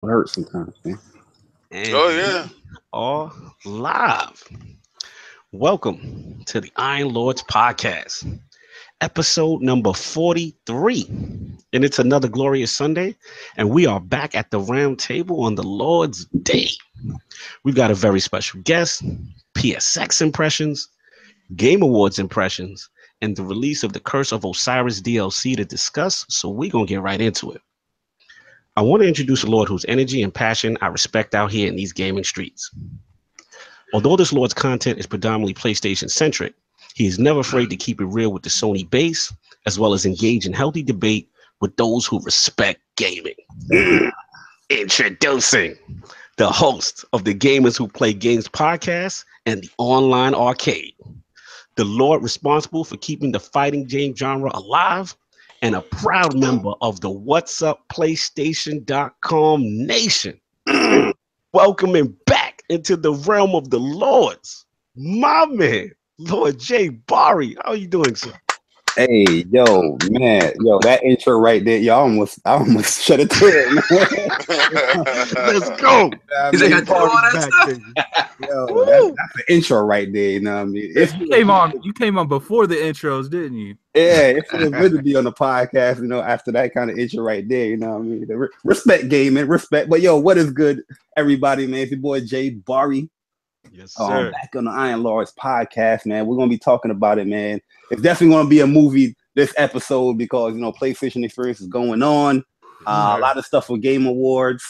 It hurts sometimes, man. And Oh yeah. are live. Welcome to the Iron Lords podcast, episode number 43. And it's another glorious Sunday, and we are back at the round table on the Lord's Day. We've got a very special guest, PSX impressions, Game Awards impressions, and the release of the Curse of Osiris DLC to discuss, so we're going to get right into it. I want to introduce a Lord whose energy and passion I respect out here in these gaming streets. Although this Lord's content is predominantly PlayStation centric, he is never afraid to keep it real with the Sony base, as well as engage in healthy debate with those who respect gaming. Introducing the host of the Gamers Who Play Games podcast and the Online Arcade, the Lord responsible for keeping the fighting game genre alive, and a proud member of the What's Up PlayStation.com nation. Welcoming back into the realm of the Lords, my man, Lord JayBari. How are you doing, sir? Hey, yo, man, that intro right there, I almost shut it down, man. Let's go. He's like, I do all that stuff. Yo, that's the intro right there. You know what I mean? You came on before the intros, didn't you? Yeah, it feels good to be on the podcast. You know, after that kind of intro right there. You know what I mean? Respect gaming, respect. But yo, what is good, everybody, man? It's your boy JayBari. Yes, sir. Back on the Iron Lords podcast, man. We're gonna be talking about it, man. It's definitely gonna be a movie this episode because PlayStation Experience is going on. A lot of stuff for Game Awards,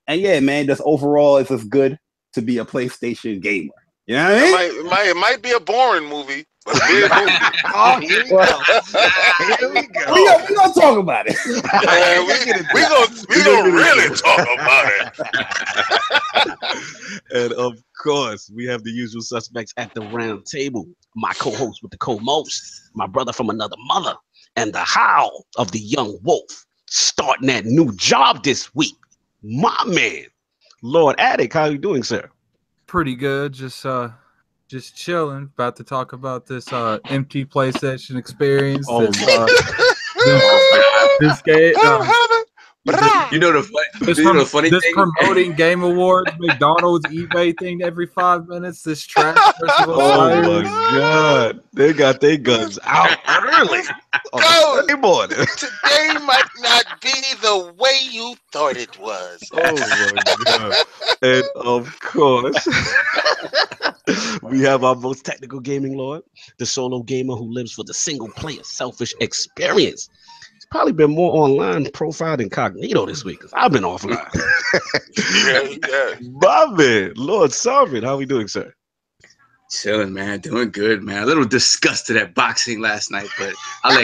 and yeah, man. Just overall, it's just good to be a PlayStation gamer. You know what I mean? It might be a boring movie, but a big movie. Oh, here we go. Here we go. We gonna talk about it. We gonna really talk about it. And of course, we have the usual suspects at the round table. My co-host with the co-most, my brother from another mother, and the howl of the young wolf, starting that new job this week. My man, Lord Attic, how you doing, sir? Pretty good. Just chilling. About to talk about this empty PlayStation experience. Oh, this game. You know the funny thing? Promoting Game Awards, McDonald's eBay thing every 5 minutes. This trash festival. Oh my God! They got their guns out early. Today might not be the way you thought it was. Oh my God! And of course, we have our most technical gaming lord, the solo gamer who lives for the single-player selfish experience. Probably been more online profiled than Cognito this week because I've been offline. yeah. My man, Lord Sovereign, how we doing, sir? Chilling, man. Doing good, man. A little disgusted at boxing last night, but I'll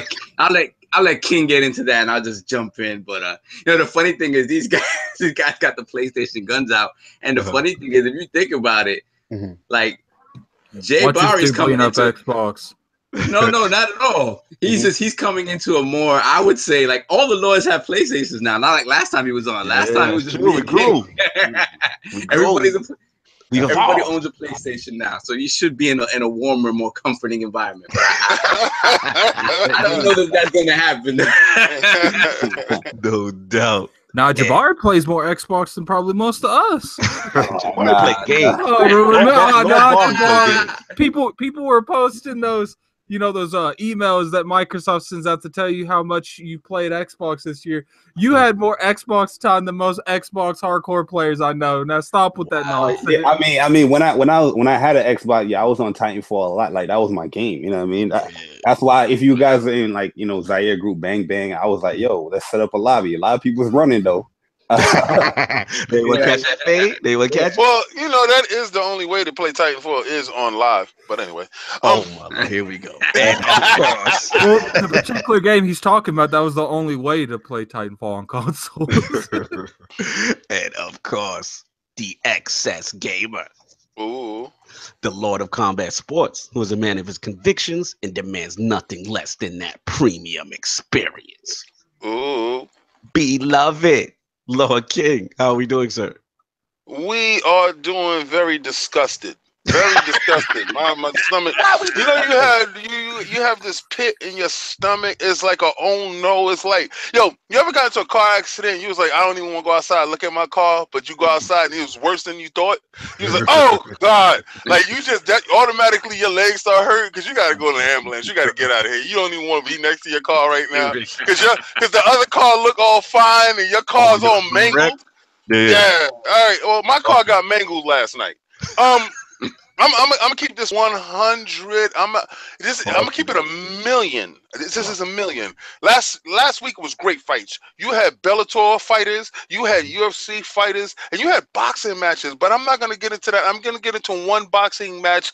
let King get into that, and I'll just jump in. But the funny thing is, these guys got the PlayStation guns out, and the funny thing is, if you think about it, like JayBari's coming up Xbox. No, not at all. He's coming into a more, I would say, like all the Lords have PlayStations now. Not like last time he was on. Last time it was just really cool. Everybody owns a PlayStation now, so you should be in a warmer, more comforting environment. I don't know that that's going to happen. No doubt. Now, JayBari plays more Xbox than probably most of us. JayBari play games. People were posting those. Those emails that Microsoft sends out to tell you how much you played Xbox this year. You had more Xbox time than most Xbox hardcore players I know. Now stop with that nonsense. Yeah, I mean, when I had an Xbox, I was on Titanfall a lot. Like that was my game. You know what I mean? That's why if you guys are in Zaire group Bang Bang, I was like, yo, let's set up a lobby. A lot of people was running though. They would catch that fade. They would catch. Well, that is the only way to play Titanfall is on live. But anyway, here we go. And of course, the particular game he's talking about, that was the only way to play Titanfall on console. And of course, the excess gamer. Ooh. The Lord of Combat Sports, who is a man of his convictions and demands nothing less than that premium experience. Ooh. Beloved Lord King, how are we doing, sir? We are doing very disgusted. Very disgusting. My stomach. You know, you have this pit in your stomach. It's like a oh no. It's like, yo, you ever got into a car accident? You was like, I don't even want to go outside, look at my car, but you go outside and it was worse than you thought. You was like, oh God, like you just that automatically your legs start hurting because you got to go to the ambulance. You got to get out of here. You don't even want to be next to your car right now because the other car look all fine and your car's all mangled. Yeah. All right. Well, my car got mangled last night. I'm gonna keep this 100. I'm gonna keep it a million. This is a million. Last week was great fights. You had Bellator fighters, you had UFC fighters, and you had boxing matches. But I'm not gonna get into that. I'm gonna get into one boxing match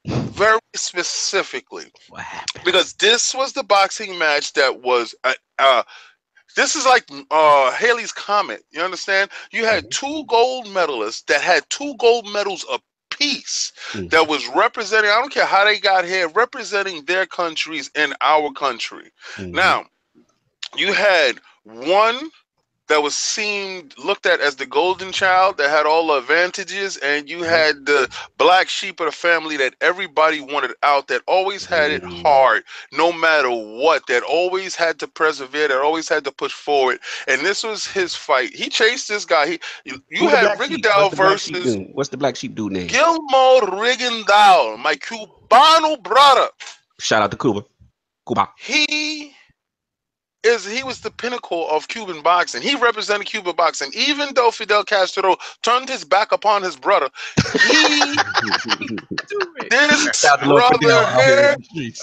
very specifically. What happened? Because this was the boxing match that was. This is like Haley's Comet. You understand? You had two gold medalists that had 2 gold medals apiece that was representing, I don't care how they got here, representing their countries in our country. Now, you had one that was looked at as the golden child that had all the advantages, and you had the black sheep of the family that everybody wanted out, that always had it hard no matter what, that always had to persevere, that always had to push forward. And this was his fight. He chased this guy. You had Rigondeaux versus what's the black sheep dude name? Guillermo Rigondeaux, my Cubano brother. Shout out to Cuba. He was the pinnacle of Cuban boxing. He represented Cuban boxing. Even though Fidel Castro turned his back upon his brother, this brother,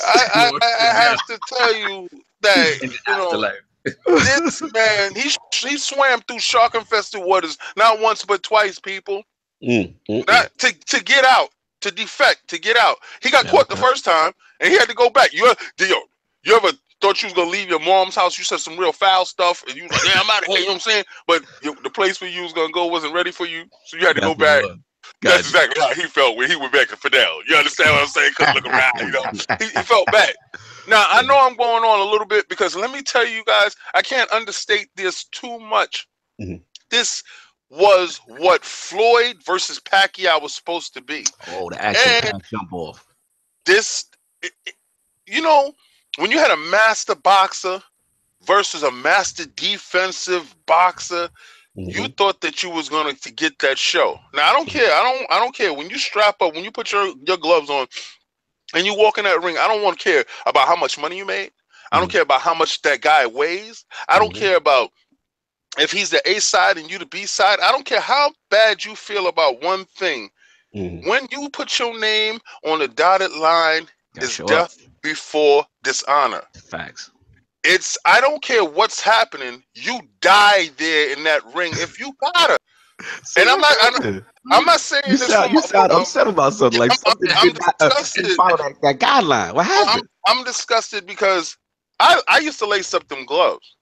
I have to tell you that this man, he swam through shark-infested waters not once but twice, people. Not to get out, to defect, to get out. He got caught the first time, and he had to go back. You ever thought you was gonna leave your mom's house? You said some real foul stuff, and you was like, "Yeah, I'm out of here." You know what I'm saying? But the place where you was gonna go wasn't ready for you, so you had to go back. That's exactly how he felt when he went back to Fidel. You understand what I'm saying? Couldn't look around. You know, he felt bad. Now I know I'm going on a little bit because let me tell you guys, I can't understate this too much. This was what Floyd versus Pacquiao was supposed to be. Oh, the action jump off. This, you know. When you had a master boxer versus a master defensive boxer, you thought that you was going to get that show. Now I don't care. I don't care when you strap up, when you put your gloves on, and you walk in that ring. I don't want to care about how much money you made. I don't care about how much that guy weighs. I don't care about if he's the A side and you the B side. I don't care how bad you feel about one thing. When you put your name on the dotted line, is death before dishonor. Facts. I don't care what's happening. You die there in that ring if you gotta. And I'm not saying this. You sound upset about something like something did not follow that guideline. What happened? I'm disgusted because I used to lace up them gloves.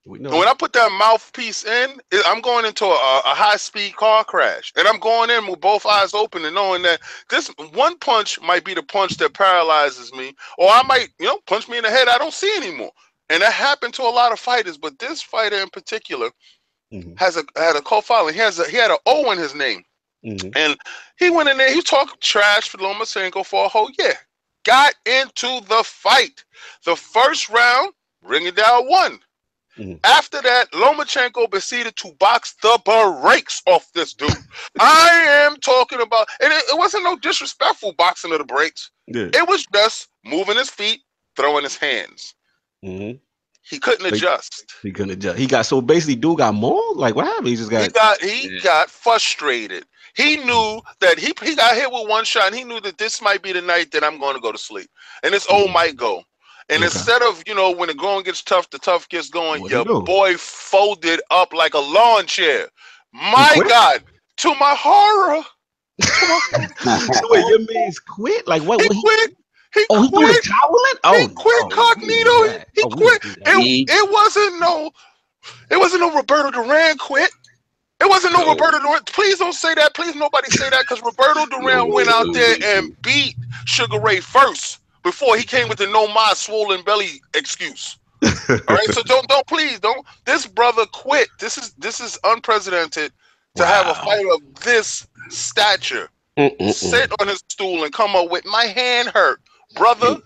When I put that mouthpiece in, I'm going into a high-speed car crash. And I'm going in with both eyes open and knowing that this one punch might be the punch that paralyzes me. Or I might, punch me in the head I don't see anymore. And that happened to a lot of fighters. But this fighter in particular had a cult following. He had an O in his name. And he went in there. He talked trash for Lomachenko for a whole year. Got into the fight. The first round, Rigondeaux won. After that, Lomachenko proceeded to box the brakes off this dude. I am talking about, and it wasn't no disrespectful boxing of the brakes. It was just moving his feet, throwing his hands. He couldn't adjust. He couldn't adjust. He got so basically, dude got mauled. Like what happened? He got frustrated. He knew that he got hit with one shot. And he knew that this might be the night that I'm going to go to sleep, and this old might go. And instead of, when the going gets tough, the tough gets going, your boy folded up like a lawn chair. My God, to my horror. So wait, your man's quit? Like what? He quit. He quit the toweling? He quit Cognito. He quit. It wasn't no Roberto Duran quit. It wasn't no Roberto Duran. Please don't say that. Please nobody say that, because Roberto Duran went out there and beat Sugar Ray first. Before he came with the no my swollen belly excuse. All right, so don't. This brother quit. This is unprecedented to have a fighter of this stature sit on his stool and come up with my hand hurt, brother.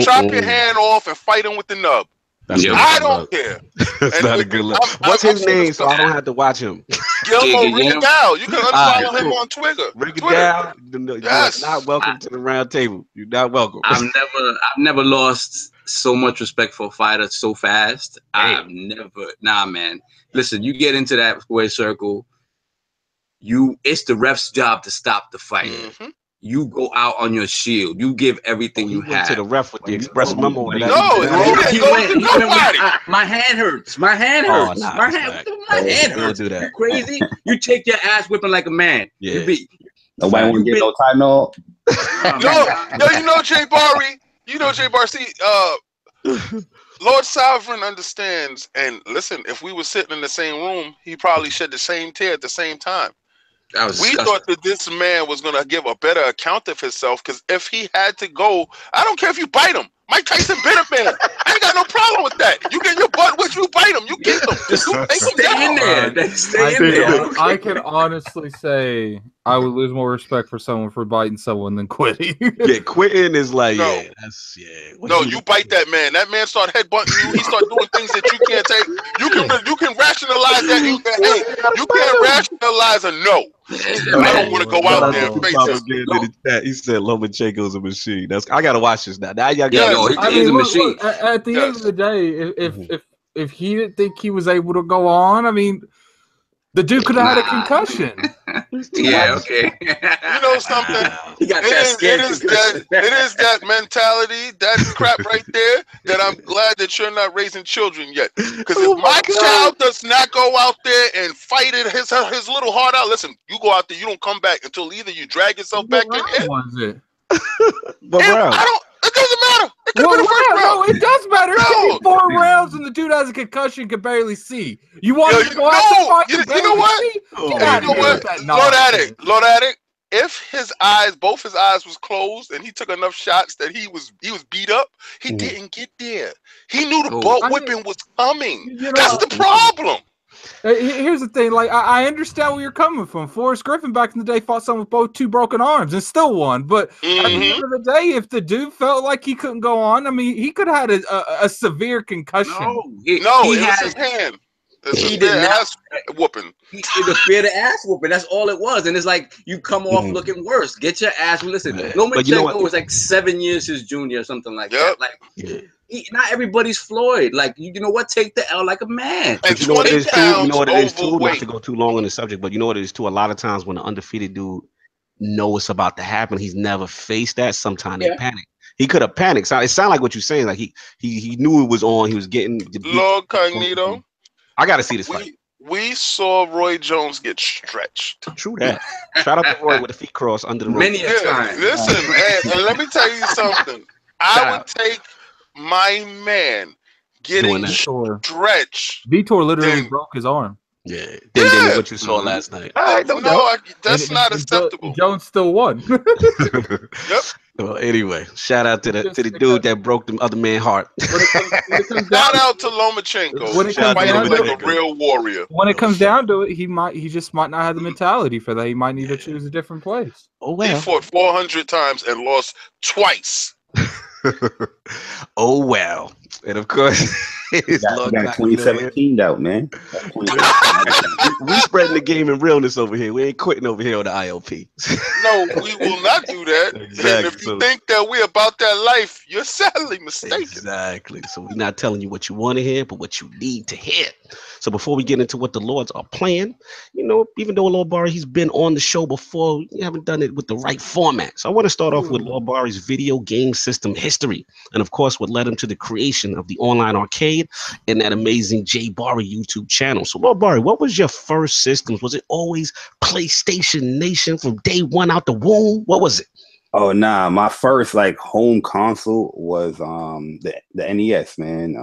Chop your hand off and fight him with the nub. I don't care. That's not a good look. What's his name so I don't have to watch him? Guillermo Rigadal. You can unfollow him on Twitter. Rigadal, yes. You're not welcome to the round table. You're not welcome. I've never lost so much respect for a fighter so fast. I've never. Nah, man. Listen, you get into that square circle. It's the ref's job to stop the fight. You go out on your shield. You give everything you have. To the ref with the express memo. My hand hurts. My hand hurts. My hand hurts. Do that. You crazy? You take your ass whipping like a man. Yeah. Nobody want to get no time no. No, you know JayBari. You know JayBari. See, Lord Sovereign understands. And listen, if we were sitting in the same room, he probably shed the same tear at the same time. We thought that this man was going to give a better account of himself, because if he had to go, I don't care if you bite him. Mike Tyson bit a man. I ain't got no problem with that. You get your butt with you bite him. You get him. Stay in there. Stay in there. I can honestly say I would lose more respect for someone for biting someone than quitting. Yeah, quitting is like, no. No, you bite that man. That man start headbutting you. He start doing things that you can't take. You can rationalize that. You can't rationalize a no. I don't want to go out there and face him. He said Lomachenko's a machine. I gotta watch this now. Now y'all he's a machine. Look, at the end of the day, if he didn't think he was able to go on, I mean, the dude could have had a concussion. Yeah, okay. You know something? He got it is that mentality, that crap right there, that I'm glad that you're not raising children yet. Because if my child does not go out there and fight it his little heart out, listen, you go out there, you don't come back until either you drag yourself back in here. It doesn't matter. It could have been the first round. No, it does matter. It could be 4 rounds and the dude has a concussion, can barely see. You want to go out to fight? You know what? Lord Addict. If both his eyes was closed and he took enough shots that he was beat up, he didn't get there. He knew the butt whipping was coming. That's the problem. Here's the thing, like I understand where you're coming from. Forrest Griffin back in the day fought someone with 2 broken arms and still won. But at the end of the day, if the dude felt like he couldn't go on, I mean, he could have had a severe concussion. It was his hand. He did ass whooping. The fear the ass whooping. That's all it was. And it's like you come off looking worse. Get your ass. Listen, Lomachenko was like 7 years his junior or something like that. Like. Not everybody's Floyd. Like, you know what? Take the L like a man. And you know what it is too? You know what it is too? Not to go too long on the subject, but you know what it is too? A lot of times when an undefeated dude knows it's about to happen, he's never faced that. Sometimes they panic. He could have panicked. It sounds like what you're saying. Like he knew it was on. He was getting. Lord Cognito. I got to see this fight. We saw Roy Jones get stretched. True that. Shout out to Roy with the feet crossed under the rope. Many a time. Listen, and let me tell you something. I would take my man getting stretched. Vitor literally broke his arm. Yeah, than what you saw last night. That's not acceptable. Jones still won. Yep. Well, anyway, shout out to the dude that broke the other man's heart. Shout out to Lomachenko. When it comes down to it, a real warrior. When it comes down to it, he just might not have the mentality for that. He might need to choose a different place. Oh well. He fought 400 times and lost twice. Oh well, and of course, it's got 2017 out, man. We spreading the game in realness over here. We ain't quitting over here on the ILP. No, we will not do that. Exactly. And if you think that we're about that life, you're sadly mistaken. Exactly. So we're not telling you what you want to hear, but what you need to hear. So before we get into what the Lords are playing, you know, even though Lord Bari, he's been on the show before, we haven't done it with the right format. So I want to start off with Lord Bari's video game system history. And of course, what led him to the creation of the online arcade and that amazing JayBari YouTube channel. So Lord Bari, what was your first systems? Was it always PlayStation Nation from day one out the womb? What was it? Oh nah, my first like home console was the NES, man.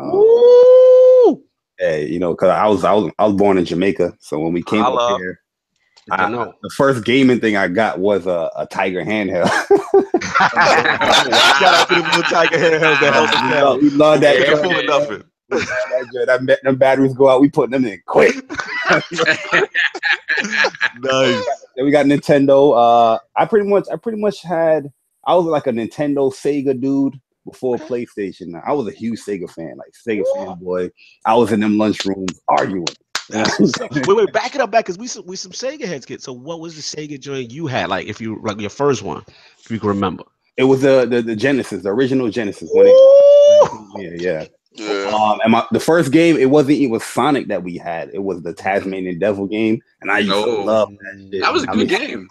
Yeah, you know, because I was born in Jamaica, so when we came up here, the first gaming thing I got was a Tiger handheld. Shout out to the little Tiger handhelds that helped us out. We love that. Them batteries go out, we put them in quick. Nice. Then we got Nintendo. I pretty much had. I was like a Nintendo Sega dude before PlayStation. I was a huge Sega fan, like Sega fanboy. I was in them lunchrooms arguing. Wait, back it up, because we some Sega heads, kid. So what was the Sega joint you had? Like, if you like your first one, if you can remember. It was the Genesis, the original Genesis. Yeah. And the first game, it was Sonic that we had. It was the Tasmanian Devil game, and I used to love that shit. That was a good game.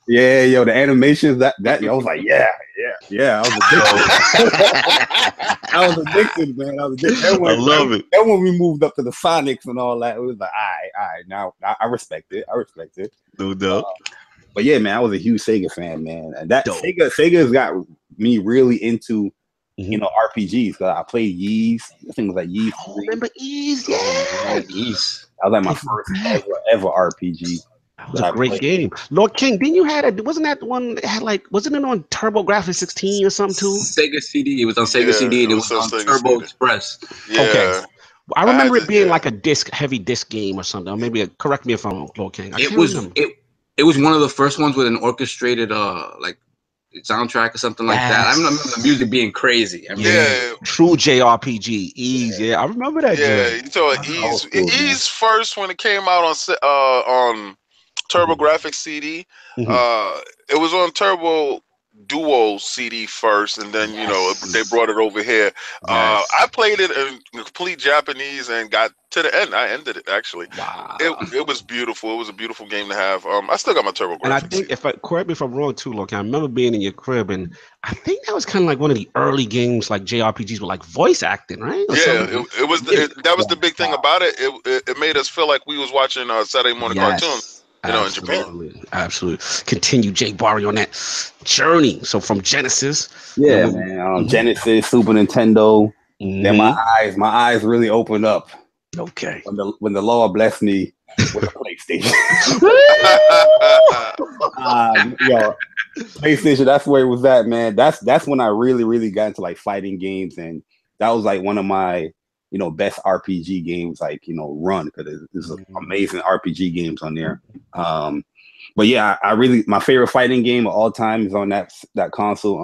Yeah, yo, the animations that I was like, yeah. I was addicted, man. I was addicted. I love it. Then when we moved up to the Sonics and all that, it was like, all right. Now I respect it. No doubt. But yeah, man, I was a huge Sega fan, man. And that Sega's got me really into RPGs. Cause I played Ys. I think it was like Ys. Oh, remember Ys? Yeah, Ys. That was like my first ever RPG. That was a great game. Lord King, didn't you wasn't that the one that had wasn't it on TurboGrafx 16 or something too? Sega CD. It was on Sega CD and it was on Turbo Express. Yeah. Okay. I remember it being like a heavy disc game or something. Or maybe correct me if I'm wrong, Lord King. It was one of the first ones with an orchestrated soundtrack or something like that. I remember the music being crazy. True JRPG. Ys. Yeah, I remember that. Yeah, you saw Ys. Ys first when it came out on TurboGrafx CD. It was on Turbo Duo CD first, and then they brought it over here. I played it in complete Japanese and got to the end. I ended it actually. Wow. It was beautiful. It was a beautiful game to have. I still got my TurboGrafx. And I think correct me if I'm wrong too, look, I remember being in your crib, and I think that was kind of like one of the early games, like JRPGs, with like voice acting, right? It was. That was the big thing about it. It made us feel like we was watching Saturday morning cartoons. In Japan. Absolutely. Continue JayBari on that journey. So from Genesis. Yeah, man. Genesis, Super Nintendo. Then my eyes really opened up. Okay. When the Lord blessed me with a PlayStation. PlayStation, that's where it was at, man. That's when I really got into like fighting games, and that was like one of my best RPG games, run, because there's amazing RPG games on there. But yeah, my favorite fighting game of all time is on that console,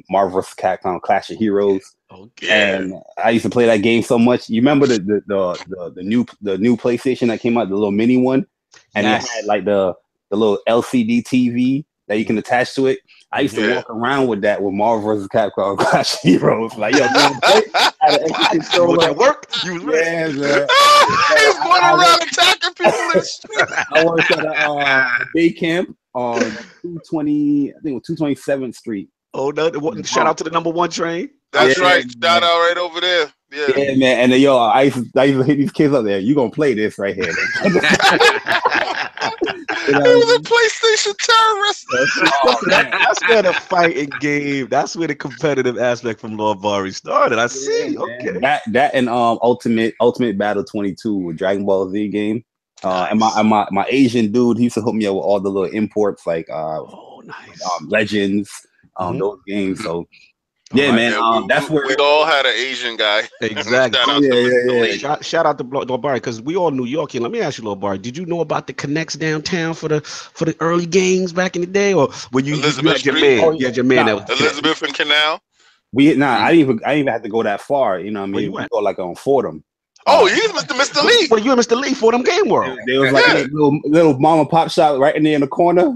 Marvel vs. Capcom Clash of Heroes. Okay. And I used to play that game so much. You remember the new PlayStation that came out, the little mini one, and it had like the little LCD TV that you can attach to it. I used to walk around with that with Marvel vs. Capcom Clash of Heroes. Like, yo, that work? Yeah, man. He's going around attacking people in the street. I worked at a day camp on 220, I think it was 227th Street. Oh, no. Shout out to the #1 train. That's right. Shout out right over there. Yeah, man. And then, yo, I used to hit these kids up there. You gonna play this right here? He was a PlayStation terrorist. That's where the fighting game. That's where the competitive aspect from Lord Bari started. I see. Okay. That and Ultimate Battle 22 with Dragon Ball Z game. And my Asian dude, he used to hook me up with all the little imports like Legends, those games. So. Yeah, man. That's where we all had an Asian guy. Exactly. Shout out to Lord Bari, because we all New York. Let me ask you, Lord Bari, did you know about the connects downtown for the early games back in the day, or were you had your man? You had your man that was Elizabeth and Canal. I didn't even have to go that far. You know what I mean? We go like on Fordham. Oh, he's Mr. Lee. Well, you and Mr. Lee for them Game World. There was like a little mom and pop shop right in there in the corner.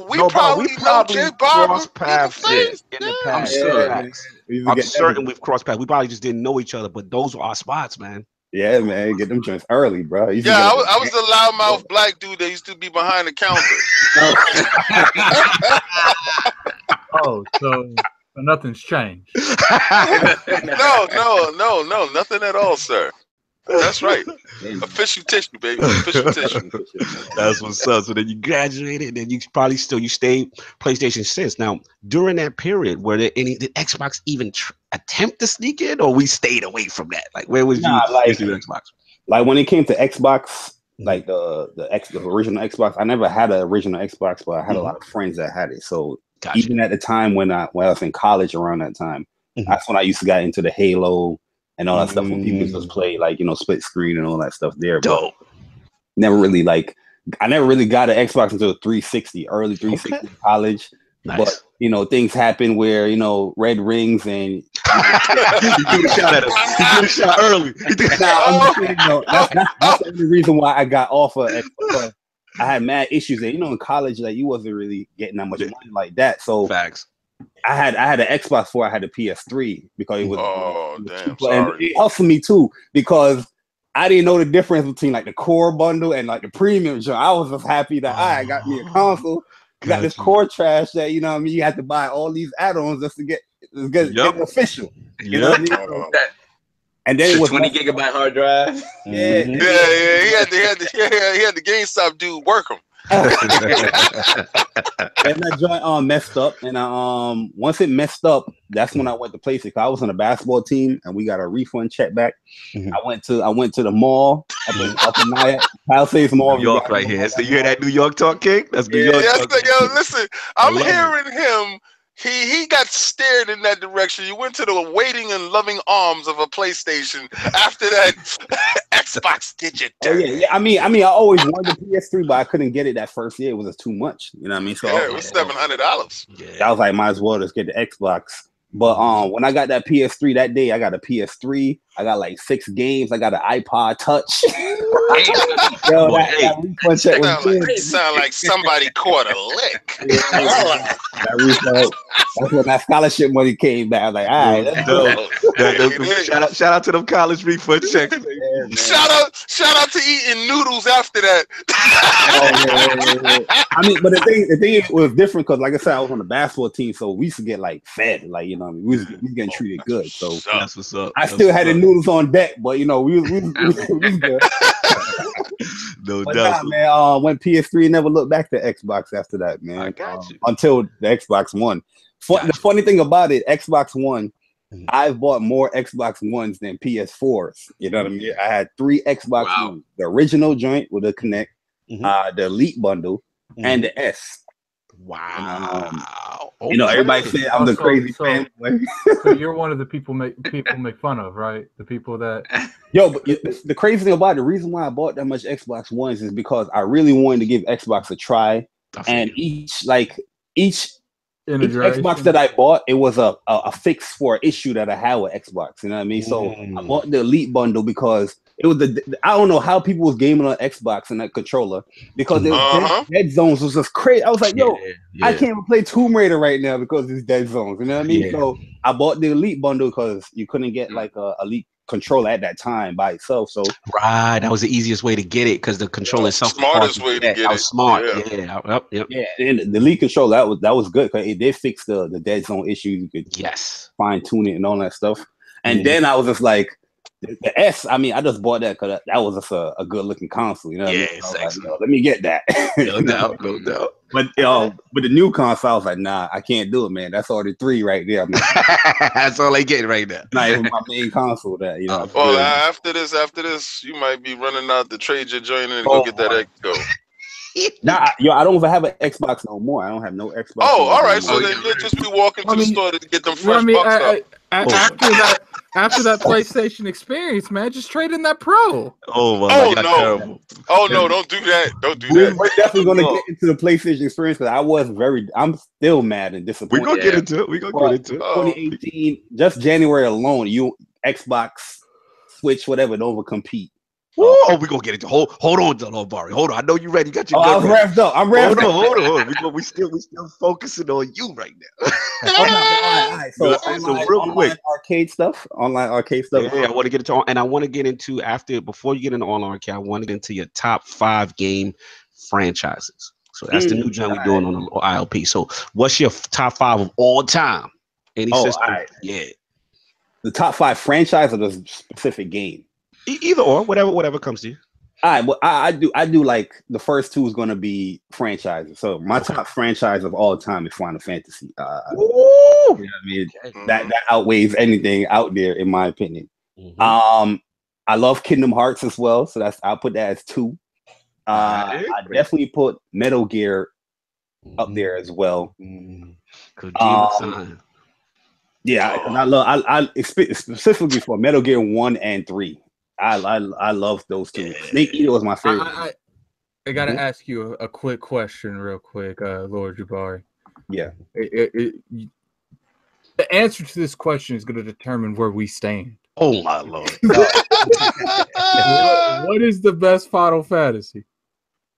We probably crossed paths in the past. I'm certain we've crossed paths. We probably just didn't know each other, but those were our spots, man. Yeah, man, get them joints early, bro. I was the loudmouth black dude that used to be behind the counter. So nothing's changed. No, nothing at all, sir. That's right. Official tissue, baby. Official tissue. That's what's up. So then you graduated, and then you probably stayed PlayStation since. Now, during that period, did Xbox even attempt to sneak in, or we stayed away from that? Like, where was Xbox? Like when it came to Xbox, like the original Xbox, I never had an original Xbox, but I had a lot of friends that had it. So even at the time when I was in college around that time, that's when I used to get into the Halo and all that stuff when people just play split screen and all that stuff there. Dope. But never really I never really got an Xbox until 360, early 360 in college. Nice. But you know, things happen where red rings and you threw a shot at him. You threw a shot early. That's the only reason why I got off of Xbox. I had mad issues there. In college, like you wasn't really getting that much money like that. So facts. I had an Xbox 4. I had a PS3 because it was. Damn! Sorry. And it hustled me too because I didn't know the difference between like the core bundle and like the premium. I was just happy that I got me a console. Got this core trash that you had to buy all these add-ons just to get it official. You know what I mean? And then it was 20 gigabyte hard drive. Yeah. He had the GameStop dude work him. And that joint messed up, and once it messed up, that's when I went to place it. I was on a basketball team, and we got a refund check back. I went to the mall up in Palisades Mall, New York, right here. So you hear that New York talk, King? That's New York. Yo, listen, I'm hearing him. He got steered in that direction. You went to the waiting and loving arms of a PlayStation after that Xbox Digit. Yeah. I mean, I always wanted the PS3, but I couldn't get it that first year. It was too much. You know what I mean? So it was $700. I was like, might as well just get the Xbox. But when I got that PS3 that day, I got a PS3. I got like 6 games. I got an iPod Touch. That sound like somebody caught a lick. That's when that scholarship money came back. I was like, all right. Shout out to them college refund checks. Shout out to eating noodles after that. I mean, but the thing was different because, like I said, I was on the basketball team, so we used to get like fed, like we was getting treated good. So that's what's up. I still had the noodles on deck, but we was good. No but doubt. Man, when PS3 never looked back to Xbox after that, man. I got you. Until the Xbox One. The funny thing about it, Xbox One, I've bought more Xbox Ones than PS4s. You know what I mean? I had 3 Xbox Ones. The original joint with the Kinect, the Elite bundle, and the S. Wow. Everybody said I'm the crazy fan. So you're one of the people make fun of, right? The people that but the crazy thing about it, the reason why I bought that much Xbox Ones is because I really wanted to give Xbox a try. And each Xbox that I bought, it was a fix for an issue that I had with Xbox. You know what I mean? So I bought the Elite bundle because it was I don't know how people was gaming on Xbox and that controller because dead zones was just crazy. I was like, I can't even play Tomb Raider right now because it's dead zones. You know what I mean? So I bought the Elite bundle because you couldn't get like a Elite controller at that time by itself. So that was the easiest way to get it because the controller itself. Smartest way to get it. I was smart. Yeah. And the Elite controller that was good because it did fix the dead zone issues. You could fine tune it and all that stuff. And then I was just like, the S, I mean, I just bought that because that was just a good looking console, you know. Let me get that. No doubt. But with the new console, I was like, nah, I can't do it, man. That's already 3 right there. That's all they getting right now. Not even my main console. That Well, after this, you might be running out to trade your joint and go get that Echo. Nah, I don't even have an Xbox no more. I don't have no Xbox. Oh, all right. So then you'll just be walking to the store to get them fresh bucks up. After that PlayStation experience, man, just trade in that Pro. No! Don't do that. We're definitely gonna get into the PlayStation experience because I'm still mad and disappointed. We're gonna get into it. 2018, just January alone, Xbox, Switch, whatever, don't over compete. We're gonna get into hold on, Bari. Hold on. I know you're ready. You got your gun wrapped up. I'm wrapped up. Hold on. We still focusing on you right now. All right. So online arcade stuff. Yeah, I want to get into, and I want to get into before you get into online arcade, I want to get into your top 5 game franchises. So that's the new joint we're doing on the ILP. So what's your top 5 of all time? Any system? Right. Yeah. The top 5 franchise or the specific game? Either or, whatever comes to you. All right, well, I do like the first 2 is going to be franchises. So my top franchise of all time is Final Fantasy. You know what I mean? That outweighs anything out there, in my opinion. I love Kingdom Hearts as well, so I'll put that as 2. I definitely put Metal Gear up there as well. Yeah, and I specifically for Metal Gear 1 and 3. I love those 2. Snake Eater was my favorite. I gotta ask you a quick question, real quick, Lord JayBari. Yeah. The answer to this question is going to determine where we stand. Oh my Lord! What is the best Final Fantasy?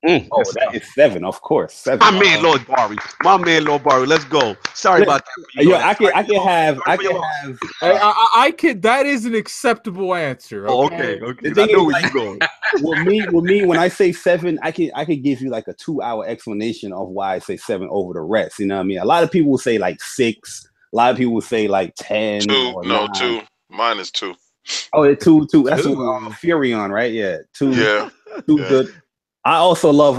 That is 7, of course. 7. My man, Lord Bari. My man, Lord Bari. Let's go. Sorry about that. Yo, I can have. I can. That is an acceptable answer. Okay. Okay. I know where you going. With me, when I say 7, I can give you like a 2-hour explanation of why I say 7 over the rest. You know what I mean? A lot of people will say like 6. A lot of people will say like 10. 2. No, 2. Mine is 2. Oh, 2. That's Furion, right? Yeah, 2. Yeah. 2 good. I also love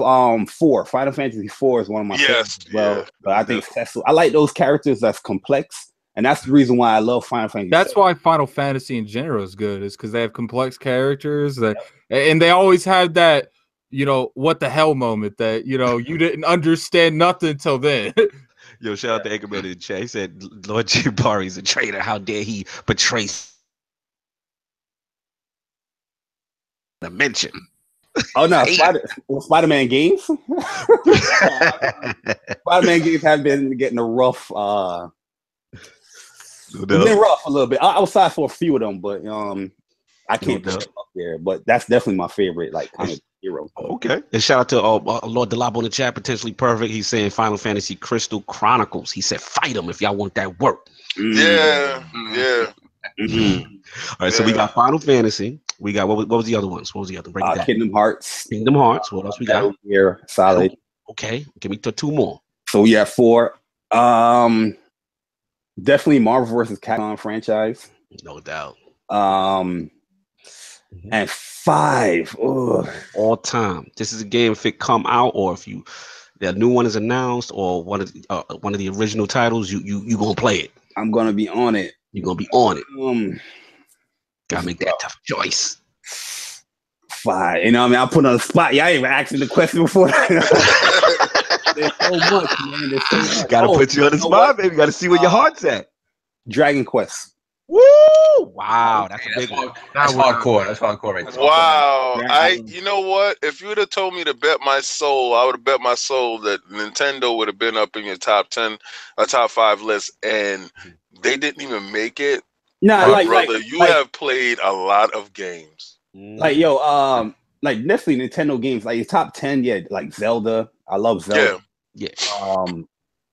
4. Final Fantasy 4 is one of my favorites as well. Yeah. But I think Cecil, I like those characters that's complex, and that's the reason why I love Final Fantasy. That's why Final Fantasy in general is good, is because they have complex characters and they always have that, what the hell moment that you didn't understand nothing until then. Yo, shout out to Anchorman in the chat. He said, Lord JayBari is a traitor. How dare he betray the mention? Oh no, Spider-Man games. Spider-Man games have been getting a rough. It's been rough a little bit. Outside for a few of them, but I can't put them up there. But that's definitely my favorite, like kind of hero. Okay. And shout out to Lord Delabo in the chat, potentially perfect. He's saying Final Fantasy Crystal Chronicles. He said, fight him if y'all want that work. Yeah. All right, so we got Final Fantasy. We got what was the other ones? What was the other? Break it down. Kingdom Hearts. What else we got? Here, solid. Okay, give me 2 more. So we have 4. Definitely Marvel vs. Capcom franchise. No doubt. And 5. Ugh. All time. This is a game if it come out, or if the new one is announced, or one of the original titles, you gonna play it. I'm gonna be on it. You're gonna be on it. Gotta make that tough choice. 5. You know what I mean? I put on the spot. Y'all ain't even asking the question before. There's so much, man. There's so much. Gotta put you on the spot, baby. Gotta see where your heart's at. Dragon Quest. Woo! Wow, that's a big one. That's hardcore. That's hardcore right there. Wow. You know what? If you would have told me to bet my soul, I would have bet my soul that Nintendo would have been up in your top 10, top 5 list, and they didn't even make it. No, brother, you have played a lot of games. Like definitely Nintendo games. Like your top 10, yeah, like Zelda. I love Zelda. Yeah.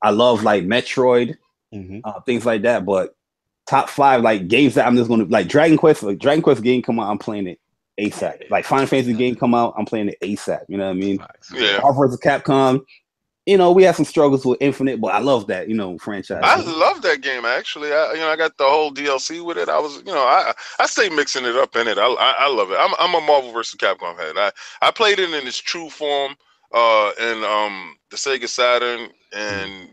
I love like Metroid, things like that. But top 5 like games that I'm just gonna like Dragon Quest. Like Dragon Quest game come out, I'm playing it ASAP. Like Final Fantasy game come out, I'm playing it ASAP. You know what I mean? Yeah. Marvel vs. Capcom. We had some struggles with Infinite, but I love that, franchise. I love that game actually. I got the whole DLC with it. I was, I stay mixing it up in it. I love it. I'm a Marvel vs. Capcom fan. I played it in its true form, in the Sega Saturn, and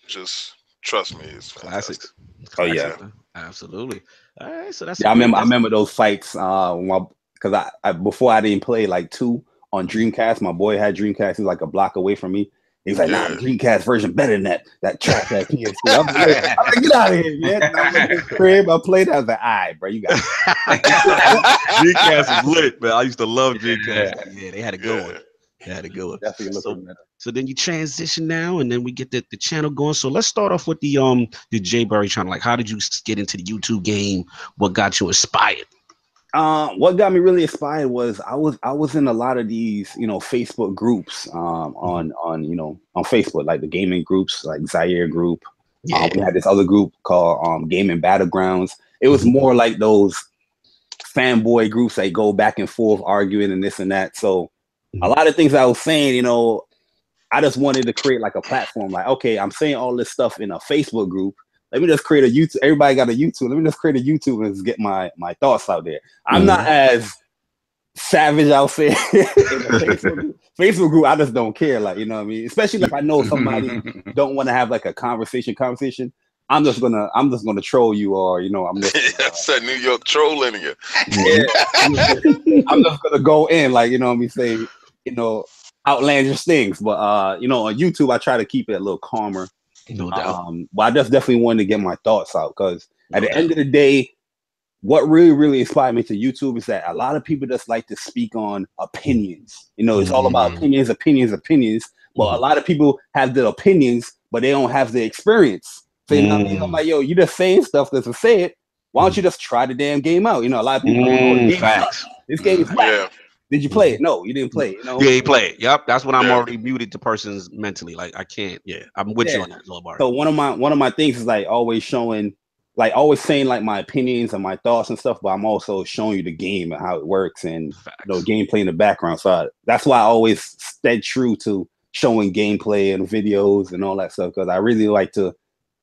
just trust me, it's fantastic. Classics. Oh yeah, absolutely. All right, so that's. Yeah, I remember those fights. Because I before I didn't play like 2 on Dreamcast. My boy had Dreamcast. He was like a block away from me. He's like, nah, the Dreamcast version better than that trash that PS2. I'm like, get out of here, man. I'm like, this crib, I played. I was like, all right, bro, you got it. Dreamcast is lit, man. I used to love Dreamcast. Yeah, they had a good one. They had a good one. Definitely so then you transition now, and then we get the channel going. So let's start off with the JayBari channel. Like, how did you get into the YouTube game? What got you inspired? What got me really inspired was I was in a lot of these, Facebook groups on Facebook, like the gaming groups, like Zaire group. Yeah. We had this other group called Gaming Battlegrounds. It was more like those fanboy groups that go back and forth arguing and this and that. So a lot of things I was saying, I just wanted to create like a platform. Like, okay, I'm saying all this stuff in a Facebook group. Let me just create a YouTube. Everybody got a YouTube. Let me just create a YouTube and just get my thoughts out there. I'm not as savage, I'll say, in the Facebook group. I just don't care. Like, you know what I mean? Especially if I know somebody don't want to have like a conversation. I'm just gonna troll you, or I'm just that's that New York trolling you. Yeah, I'm just gonna go in, like, say, outlandish things. But on YouTube, I try to keep it a little calmer. No doubt. But I just definitely wanted to get my thoughts out, because at the end of the day, what really inspired me to YouTube is that a lot of people just like to speak on opinions. You know, it's all about opinions. But a lot of people have the opinions, but they don't have the experience. So you know what I mean? I'm like, yo, you just saying stuff just to say it. Why don't you just try the damn game out? You know, a lot of people this game is whack. Did you play it? No, you didn't play it. You know? Yeah, he played. Yep, that's when I'm already muted to persons mentally. Like I can't. Yeah, I'm with you on that, Bar. So one of my things is like always showing, like always saying like my opinions and my thoughts and stuff. But I'm also showing you the game and how it works and gameplay in the background. So that's why I always stayed true to showing gameplay and videos and all that stuff, because I really like to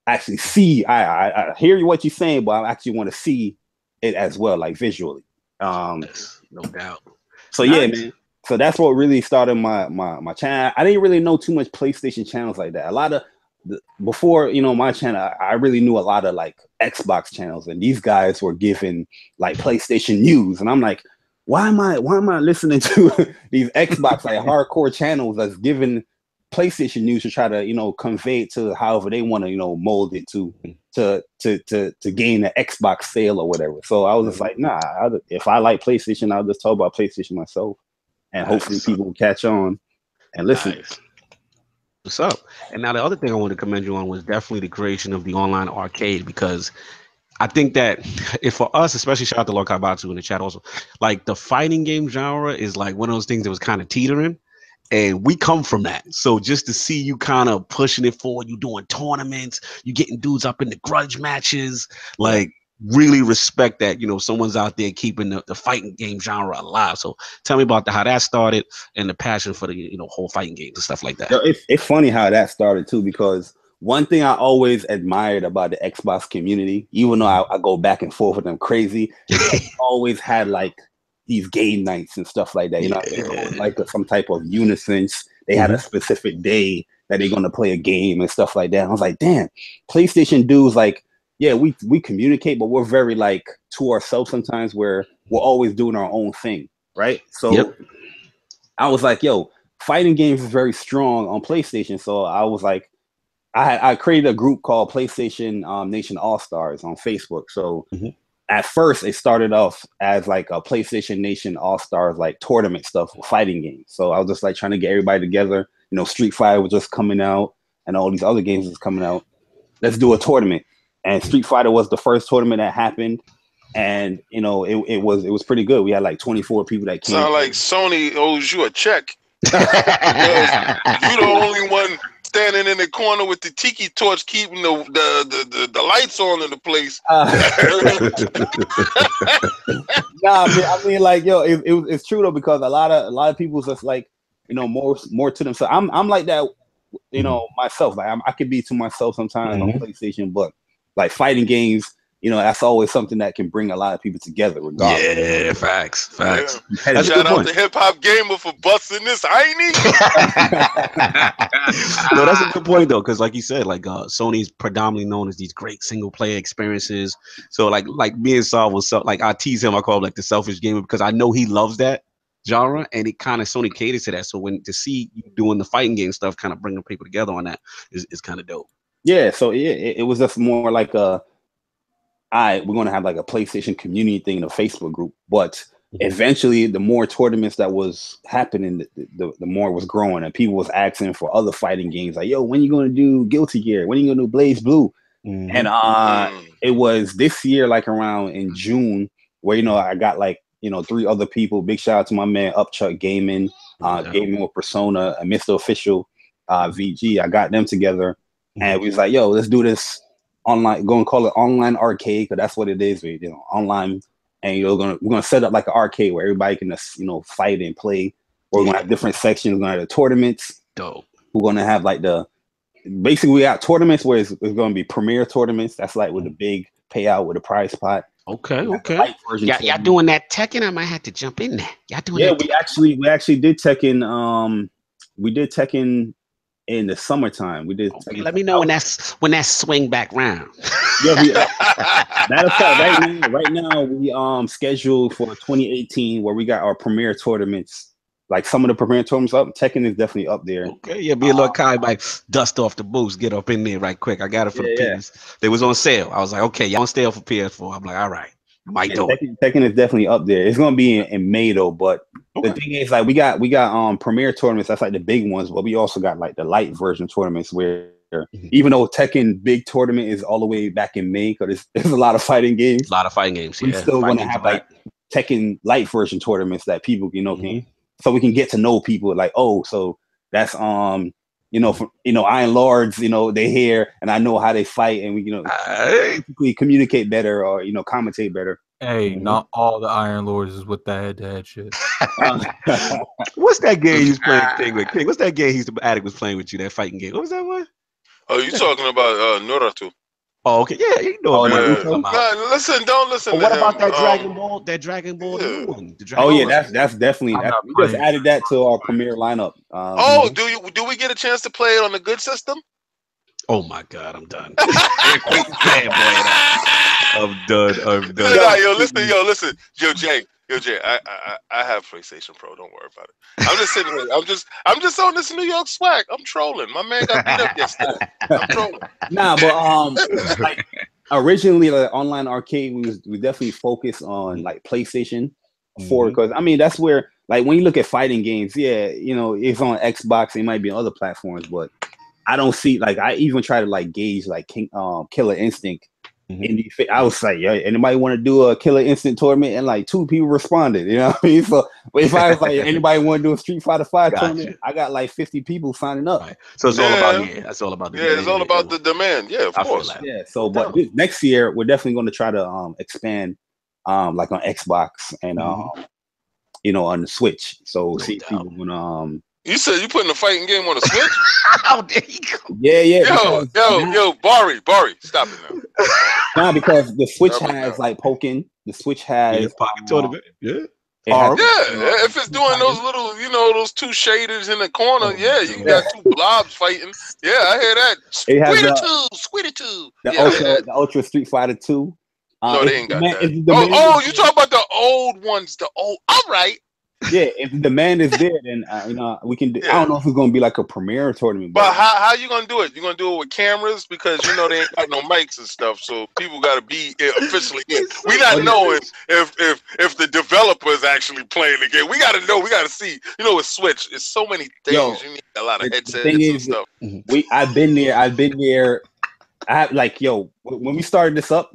actually see. I hear what you're saying, but I actually want to see it as well, like visually. Yes, no doubt. So yeah, man. So that's what really started my channel. I didn't really know too much PlayStation channels like that. A lot of before, you know, my channel, I really knew a lot of like Xbox channels, and these guys were giving like PlayStation news, and I'm like, why am I listening to these Xbox like hardcore channels that's giving PlayStation news to try to, you know, convey it to however they want to, you know, mold it to gain an Xbox sale or whatever. So I was just like, nah, if I like PlayStation, I'll just talk about PlayStation myself, and hopefully people will catch on and listen. Nice. What's up? And now the other thing I wanted to commend you on was definitely the creation of the online arcade, because I think that if for us, especially shout out to Lord Kabatsu in the chat also, like the fighting game genre is like one of those things that was kind of teetering. And we come from that. So just to see you kind of pushing it forward, you doing tournaments, you getting dudes up in the grudge matches, like really respect that, you know, someone's out there keeping the fighting game genre alive. So tell me about how that started and the passion for the, you know, whole fighting games and stuff like that. It's funny how that started too, because one thing I always admired about the Xbox community, even though I go back and forth with them crazy, they always had like these game nights and stuff like that. You know, like some type of unison. They had a specific day that they're going to play a game and stuff like that. And I was like, damn, PlayStation dudes, like, yeah, we communicate, but we're very like to ourselves sometimes, where we're always doing our own thing, right? So I was like, yo, fighting games is very strong on PlayStation. So I was like, I created a group called PlayStation Nation All Stars on Facebook. So at first it started off as like a PlayStation Nation All Stars like tournament stuff with fighting games. So I was just like trying to get everybody together. You know, Street Fighter was just coming out and all these other games was coming out. Let's do a tournament. And Street Fighter was the first tournament that happened. And you know, it was pretty good. We had like 24 people that came. Sound like Sony owes you a check. You're the only one standing in the corner with the tiki torch, keeping the lights on in the place. Nah, I mean, like, yo, it's true though, because a lot of people just like, you know, more to themselves. I'm like that, you know, myself. Like I could be to myself sometimes on PlayStation, but like fighting games, you know, that's always something that can bring a lot of people together, regardless. Yeah, facts. Yeah. Shout out to Hip Hop Gamer for busting this. I ain't No, that's a good point though, because like you said, like Sony's predominantly known as these great single player experiences. So like me and Saul was like, I tease him, I call him like the selfish gamer, because I know he loves that genre, and it kind of Sony caters to that. So when to see you doing the fighting game stuff, kind of bringing people together on that is kind of dope. Yeah, so it was just more like we're going to have like a PlayStation community thing in a Facebook group. But eventually, the more tournaments that was happening, the more it was growing, and people was asking for other fighting games. Like, yo, when you going to do Guilty Gear? When you going to do Blaze Blue? And it was this year, like around in June, where, you know, I got like, you know, 3 other people. Big shout out to my man Upchuck Gaming, Gaming with Persona, and Mr. Official VG. I got them together. And we was like, yo, let's do this online, go and call it online arcade, because that's what it is. You know, online, and we're gonna set up like an arcade where everybody can just, you know, fight and play. We're gonna have different sections. We're gonna have the tournaments. Dope. We're gonna have like basically we got tournaments where it's gonna be premier tournaments. That's like with a big payout with a prize pot. Okay. Y'all doing that Tekken? I might have to jump in there. Y'all doing that? Yeah, we actually did Tekken. We did Tekken in the summertime. We did. Okay, let me know when that swing back round. Yeah, matter of fact, right now we scheduled for 2018 where we got our premier tournaments. Like some of the premier tournaments up. Tekken is definitely up there. Okay, yeah, be a little Kai, like dust off the boots, get up in there right quick. I got it for the PS. They was on sale. I was like, okay, y'all on sale for PS4. I'm like, all right. Tekken is definitely up there. It's gonna be in May though, but the thing is, like, we got premier tournaments. That's like the big ones, but we also got like the light version tournaments where even though Tekken big tournament is all the way back in May, because there's a lot of fighting games. We still gonna have like Tekken light version tournaments that people can, so we can get to know people. Like, oh, so that's Iron Lords, they here, and I know how they fight, and we communicate better or commentate better. Hey, not all the Iron Lords is with that head-to-head shit. What's that game you was playing with King? What's that game the addict was playing with you? That fighting game. What was that one? Oh, you talking about Naruto? Oh, okay, yeah, you know. Listen, don't listen. What about that Dragon Ball? That Dragon Ball new one. That's definitely. We just added that to our premiere lineup. Do we get a chance to play it on the good system? Oh my God, I'm done. I'm done. Listen. Yo, Jay, I have PlayStation Pro. Don't worry about it. I'm just sitting here. I'm just on this New York swag. I'm trolling. My man got beat up yesterday. I'm trolling. Nah, but like originally, like online arcade, we definitely focused on like PlayStation 4 because I mean that's where, like, when you look at fighting games, it's on Xbox. It might be on other platforms, but I don't see, like, I even try to like gauge like Killer Instinct. I was like, yeah, anybody want to do a Killer Instinct tournament? And like 2 people responded, you know what I mean? So if I was like, anybody want to do a Street Fighter 5 tournament, I got like 50 people signing up. Right. So it's all about, that's all about the demand. It's all about the demand. Yeah, of course. Yeah. So, but next year we're definitely going to try to expand, like on Xbox and on the Switch. So see if people want to You said you putting a fighting game on the Switch? How dare you go? Yeah. Yo, Bari, stop it now. Nah, because the Switch has like Pokken. The Switch has pocket tournament. Yeah. If it's doing those little, those 2 shaders in the corner, you got 2 blobs fighting. Yeah, I hear that. Squiddy 2. The Ultra Street Fighter 2. No, they ain't got that. You talking about the old ones? All right. Yeah, if the demand is there, then we can. I don't know if it's gonna be like a premiere tournament. But how you gonna do it? You gonna do it with cameras because they ain't got no mics and stuff, so people gotta be officially in. We not knowing if the developer is actually playing the game. We gotta know. We gotta see. With Switch, it's so many things. You need a lot of headsets and stuff. I've been there. I have when we started this up,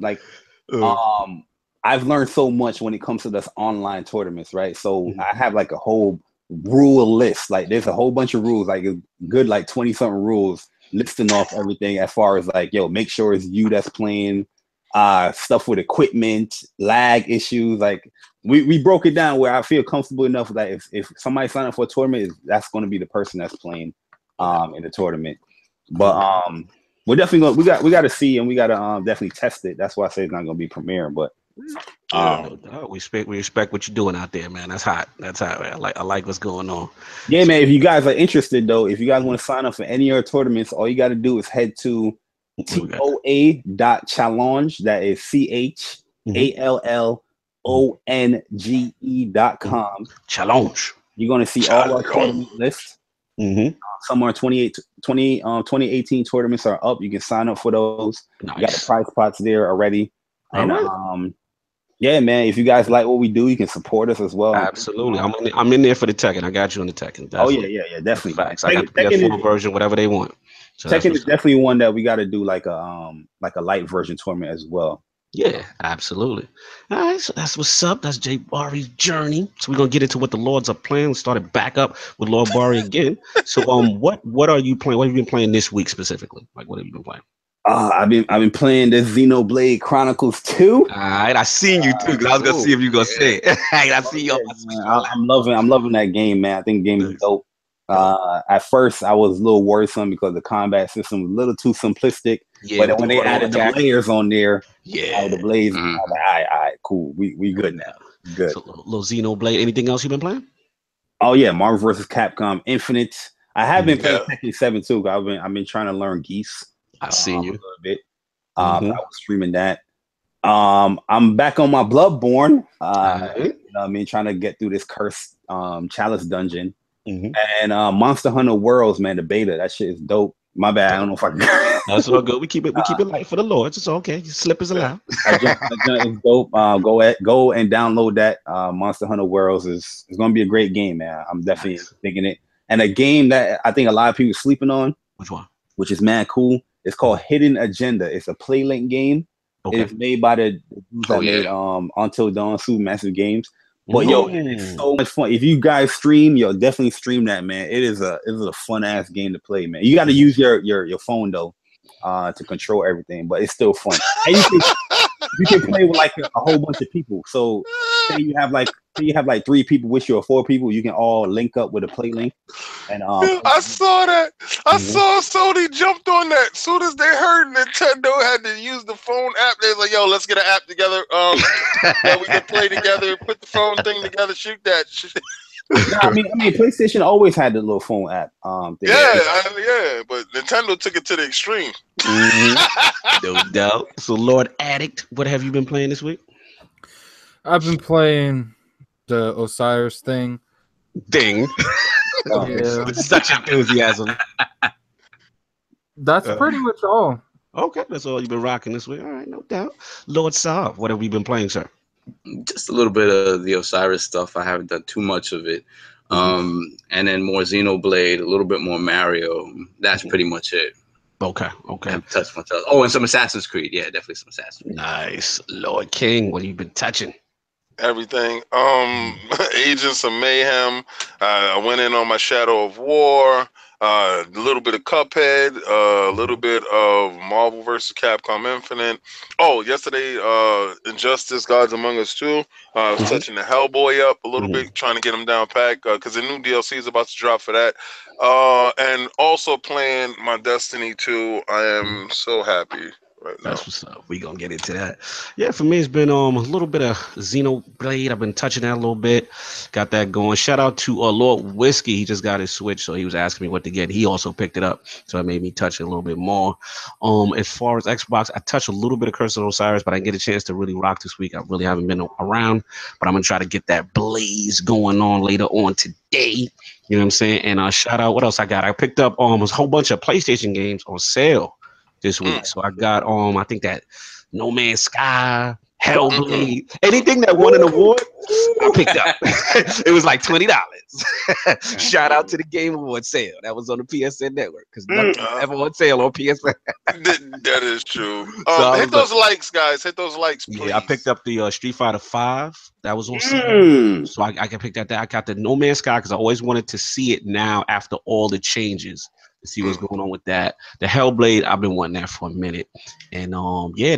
I've learned so much when it comes to this online tournaments, right? So I have like a whole rule list. Like there's a whole bunch of rules, like a good like 20-something rules listing off everything as far as like, make sure it's you that's playing, stuff with equipment, lag issues. Like we broke it down where I feel comfortable enough that if somebody sign up for a tournament, that's going to be the person that's playing in the tournament. But we're definitely we got to see, and we got to definitely test it. That's why I say it's not going to be premiere, but we respect what you're doing out there, man. That's hot. Man. I like what's going on. Yeah, man. If you guys are interested, though, if you guys want to sign up for any of our tournaments, all you got to do is head to toa.challenge. That is CHALLONGE.com. Challenge. You're gonna see all our tournament lists. Some are 2018 tournaments are up. You can sign up for those. Nice. You got the prize pots there already. And yeah, man, if you guys like what we do, you can support us as well. Absolutely. I'm in there for the Tekken. I got you on the Tekken. Definitely. Yeah, definitely. Facts. I got the PS4 version, whatever they want. So Tekken is definitely one that we got to do like a light version tournament as well. Yeah, absolutely. All right, so that's what's up. That's JayBari's journey. So we're gonna get into what the Lords are playing. We started back up with Lord Bari again. So what are you playing? What have you been playing this week specifically? Like, what have you been playing? I've been playing the Xenoblade Chronicles 2. All right, I seen you too, because I was gonna see if you gonna say it. I see you. I'm loving that game, man. I think the game is dope. At first, I was a little worrisome because the combat system was a little too simplistic. Yeah, but when they added the layers on there, the blades, I was like, all right, cool. We good now. Good. So, little Xenoblade. Anything else you been playing? Oh yeah, Marvel vs. Capcom Infinite. I have been playing Tekken 7 too. I've been trying to learn Geese. I've seen you a little bit. I was streaming that. I'm back on my Bloodborne. Trying to get through this cursed chalice dungeon. And Monster Hunter Worlds, man, the beta, that shit is dope. My bad. I don't know if I can. That's all good. We keep it light for the Lord. It's okay. Slip is allowed. It's dope. Go and download that. Monster Hunter Worlds is going to be a great game, man. I'm definitely thinking it. And a game that I think a lot of people are sleeping on. Which one? Which is mad cool. It's called Hidden Agenda. It's a PlayLink game. Okay. It's made by the dudes that made Until Dawn, Supermassive Games. But it's so much fun. If you guys stream, definitely stream that, man. It is a fun ass game to play, man. You got to use your phone though, to control everything, but it's still fun. And you can play with like a whole bunch of people. So say you have like 3 people with you or 4 people, you can all link up with a play link. And I saw that. I saw Sony jumped on that. As soon as they heard Nintendo had to use the phone app, they was like, "Yo, let's get an app together. That we can play together. Put the phone thing together. Shoot that." I mean, PlayStation always had the little phone app. But Nintendo took it to the extreme. No doubt. So, Lord Addict, what have you been playing this week? I've been playing the Osiris thing. Ding. With such enthusiasm. That's pretty much all. Okay, that's all you've been rocking this week. All right, no doubt. Lord Saab, what have we been playing, sir? Just a little bit of the Osiris stuff. I haven't done too much of it. And then more Xenoblade, a little bit more Mario. That's pretty much it. Okay. I haven't touched much else. Oh, and some Assassin's Creed. Yeah, definitely some Assassin's Creed. Nice. Lord King, what have you been touching? Everything. Agents of Mayhem. I went in on my Shadow of War. A little bit of Cuphead. A little bit of Marvel vs. Capcom Infinite. Oh, yesterday, Injustice: Gods Among Us 2. I was touching the Hellboy up a little bit, trying to get him down pack because the new DLC is about to drop for that. And also playing my Destiny 2. I am so happy. Right now. That's what's up. We gonna get into that. Yeah, for me it's been a little bit of Xenoblade. I've been touching that a little bit. Got that going. Shout out to Lord Whiskey. He just got his Switch, so he was asking me what to get. He also picked it up, so it made me touch it a little bit more. As far as Xbox, I touched a little bit of Curse of Osiris, but I didn't get a chance to really rock this week. I really haven't been around, but I'm gonna try to get that blaze going on later on today. You know what I'm saying? And shout out, what else I got? I picked up a whole bunch of PlayStation games on sale this week. So I got I think that No Man's Sky, Hellblade, anything that won an award, I picked up. It was like $20. Shout out to the Game Award sale. That was on the PSN network because nothing ever on sale on PSN. That is true. Hit those likes, guys. Hit those likes, please. Yeah, I picked up the Street Fighter 5. That was on sale. So I can pick that. I got the No Man's Sky because I always wanted to see it now after all the changes. To see what's going on with that. The Hellblade, I've been wanting that for a minute. And the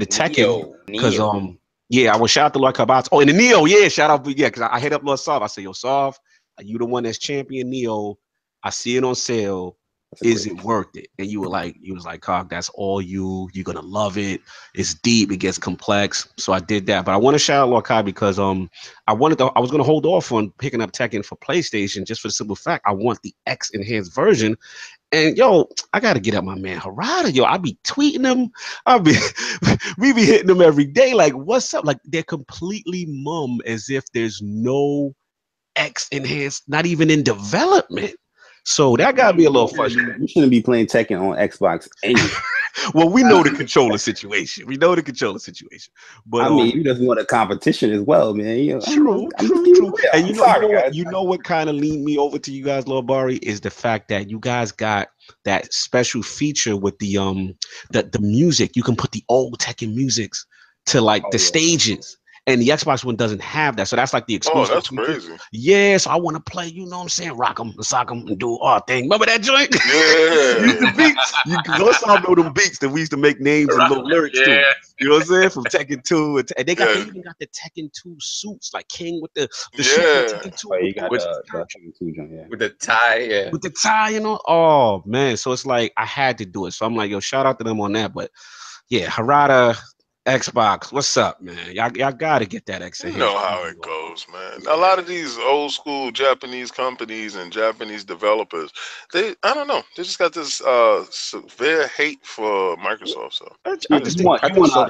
Tekken, because I will shout out to Lord Kabatz. Oh, and the Neo, shout out, because I hit up Lord Sov. I say, yo, Sov, are you the one that's champion Neo? I see it on sale. Is it worth it? And you was like, Cog, that's all you're gonna love it. It's deep, it gets complex. So I did that. But I want to shout out Lord Kai because I was gonna hold off on picking up Tekken for PlayStation just for the simple fact I want the X enhanced version. And I gotta get up my man Harada. I be tweeting him. We be hitting them every day. Like, what's up? Like, they're completely mum as if there's no X enhanced, not even in development. So that gotta be a little frustrating. You shouldn't be playing Tekken on Xbox anyway. Well, we know the controller situation. But I mean, you just want a competition as well, man. True. And you know what kind of leaned me over to you guys, Lord Bari, is the fact that you guys got that special feature with the music. You can put the old Tekken musics to the stages. And the Xbox One doesn't have that. So that's like the exclusive. Oh, that's crazy. Yeah, so I want to play, you know what I'm saying? Rock them, sock them, and do our thing. Remember that joint? Yeah. Use the beats. Let's all know them beats that we used to make names and little lyrics to. You know what I'm saying? From Tekken 2. And they even got the Tekken 2 suits, like King with the suit. Tekken 2 you got the Tekken 2 joint, with the tie, With the tie, Oh, man. So it's like, I had to do it. So I'm like, yo, shout out to them on that. But yeah, Harada, Xbox, what's up, man? Y'all gotta get that X. You know how it goes, man. A lot of these old school Japanese companies and Japanese developers, I don't know, they just got this severe hate for Microsoft. So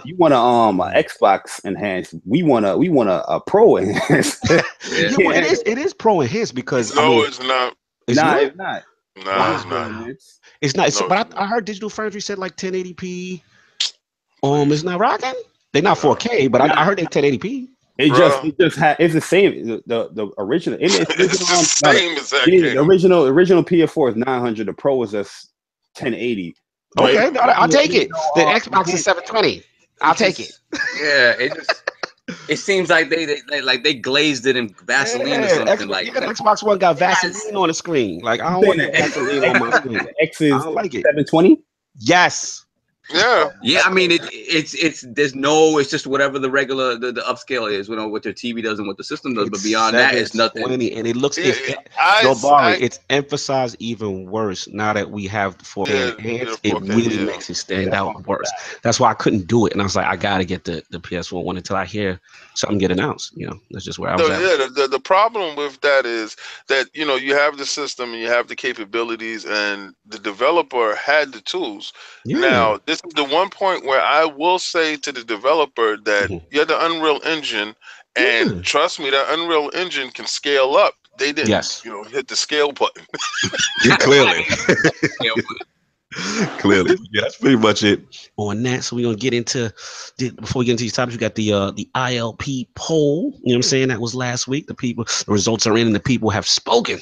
you want a Xbox enhanced. We want a Pro enhanced. It is Pro enhanced because it's not. It's not. No, it's not. It's not. No, but I heard Digital Foundry said like 1080p. It's not rocking. They're not 4K, but I heard they 1080p. It's the same. The original. It's the same as that. The original PS4 is 900. The Pro is just 1080. Okay, I'll take it. The Xbox is 720. I'll take it. Yeah, it seems like they glazed it in Vaseline or something like that. Xbox One got Vaseline on the screen. Like, I don't want that Vaseline on my screen. X is 720. Yes. Yeah. I mean, it's just whatever the regular the upscale is. What their TV does and what the system does. But beyond that, it's nothing. And it looks. It's emphasized even worse now that we have the 4K enhanced. It really makes it stand out worse. That's why I couldn't do it, and I was like, I gotta get the PS4 one until I hear something get announced. That's just where I was at. The problem with that is that you have the system and you have the capabilities, and the developer had the tools. Now this is the one point where I will say to the developer that you had the Unreal Engine, and trust me, that Unreal Engine can scale up. They didn't, hit the scale button. Clearly. Clearly. Yeah, that's pretty much it on that. So we're gonna get into before we get into these topics, we got the ILP poll. You know what I'm saying? That was last week. The results are in and the people have spoken.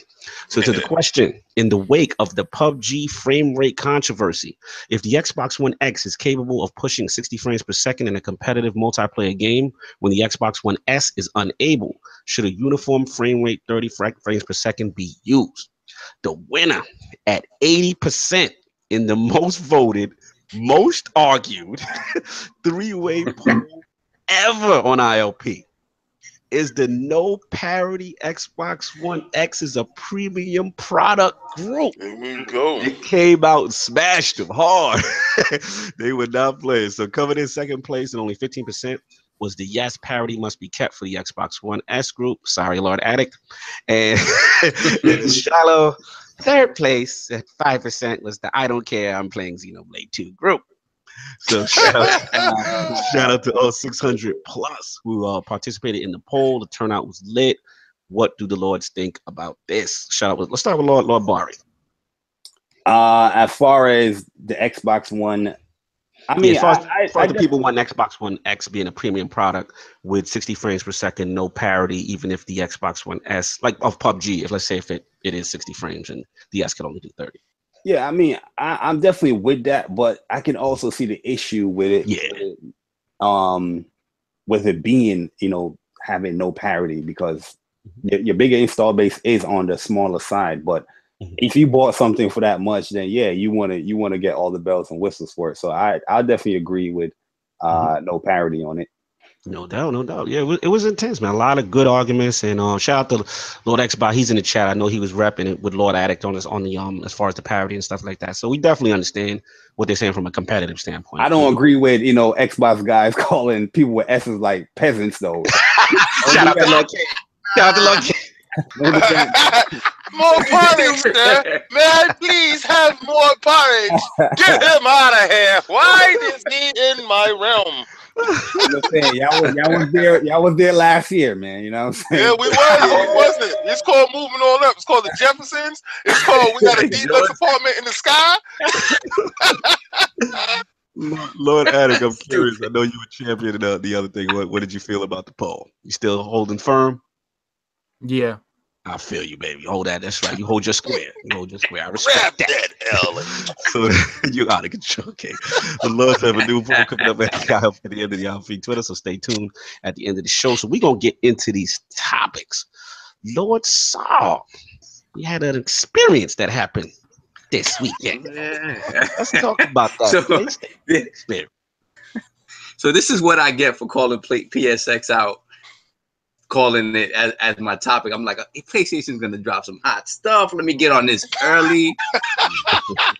So to the question, in the wake of the PUBG frame rate controversy, if the Xbox One X is capable of pushing 60 frames per second in a competitive multiplayer game when the Xbox One S is unable, should a uniform frame rate 30 frames per second be used? The winner at 80% in the most voted, most argued three-way poll ever on ILP is the no parity Xbox One X is a premium product group. There we go. It came out and smashed them hard. They would not play. So coming in second place and only 15% was the yes, parity must be kept for the Xbox One S group. Sorry, Lord Addict. And the shallow third place at 5% was the I don't care, I'm playing Xenoblade 2 group. So shout out to all 600 plus who participated in the poll. The turnout was lit. What do the Lords think about this? Let's start with Lord Bari. As far as the Xbox One, I mean, as far as the people want Xbox One X being a premium product with 60 frames per second, no parity, even if the Xbox One S, like of PUBG, let's say if it is 60 frames and the S can only do 30. Yeah, I mean, I'm definitely with that, but I can also see the issue with it. Yeah. With it being, having no parity, because your bigger install base is on the smaller side. But if you bought something for that much, then you want to get all the bells and whistles for it. So I definitely agree with no parity on it. No doubt. Yeah, it was intense, man. A lot of good arguments, and shout out to Lord Xbox. He's in the chat. I know he was repping it with Lord Addict on the as far as the parity and stuff like that. So we definitely understand what they're saying from a competitive standpoint. I don't agree with Xbox guys calling people with S's like peasants though. Shout out to Lord King. Shout out to Lord King. More porridge, sir. May I please have more porridge? Get him out of here. Why is he in my realm? I'm saying, y'all was there last year, man. You know what I'm saying? Yeah, we wasn't. It's called moving on up. It's called the Jeffersons. It's called we got a deluxe apartment in the sky. Lord Addict, I'm curious. I know you were championing the other thing. What did you feel about the poll? You still holding firm? Yeah. I feel you, baby. Hold that. That's right. You hold your square. I respect that. So you're out of control. Okay. The Lords have a new poll coming up at the end of the ILP Twitter. So stay tuned at the end of the show. So we're gonna get into these topics. Lord Saul, we had an experience that happened this weekend. Let's talk about that. So this is what I get for calling PSX out. Calling it as my topic. I'm like, PlayStation's gonna drop some hot stuff. Let me get on this early.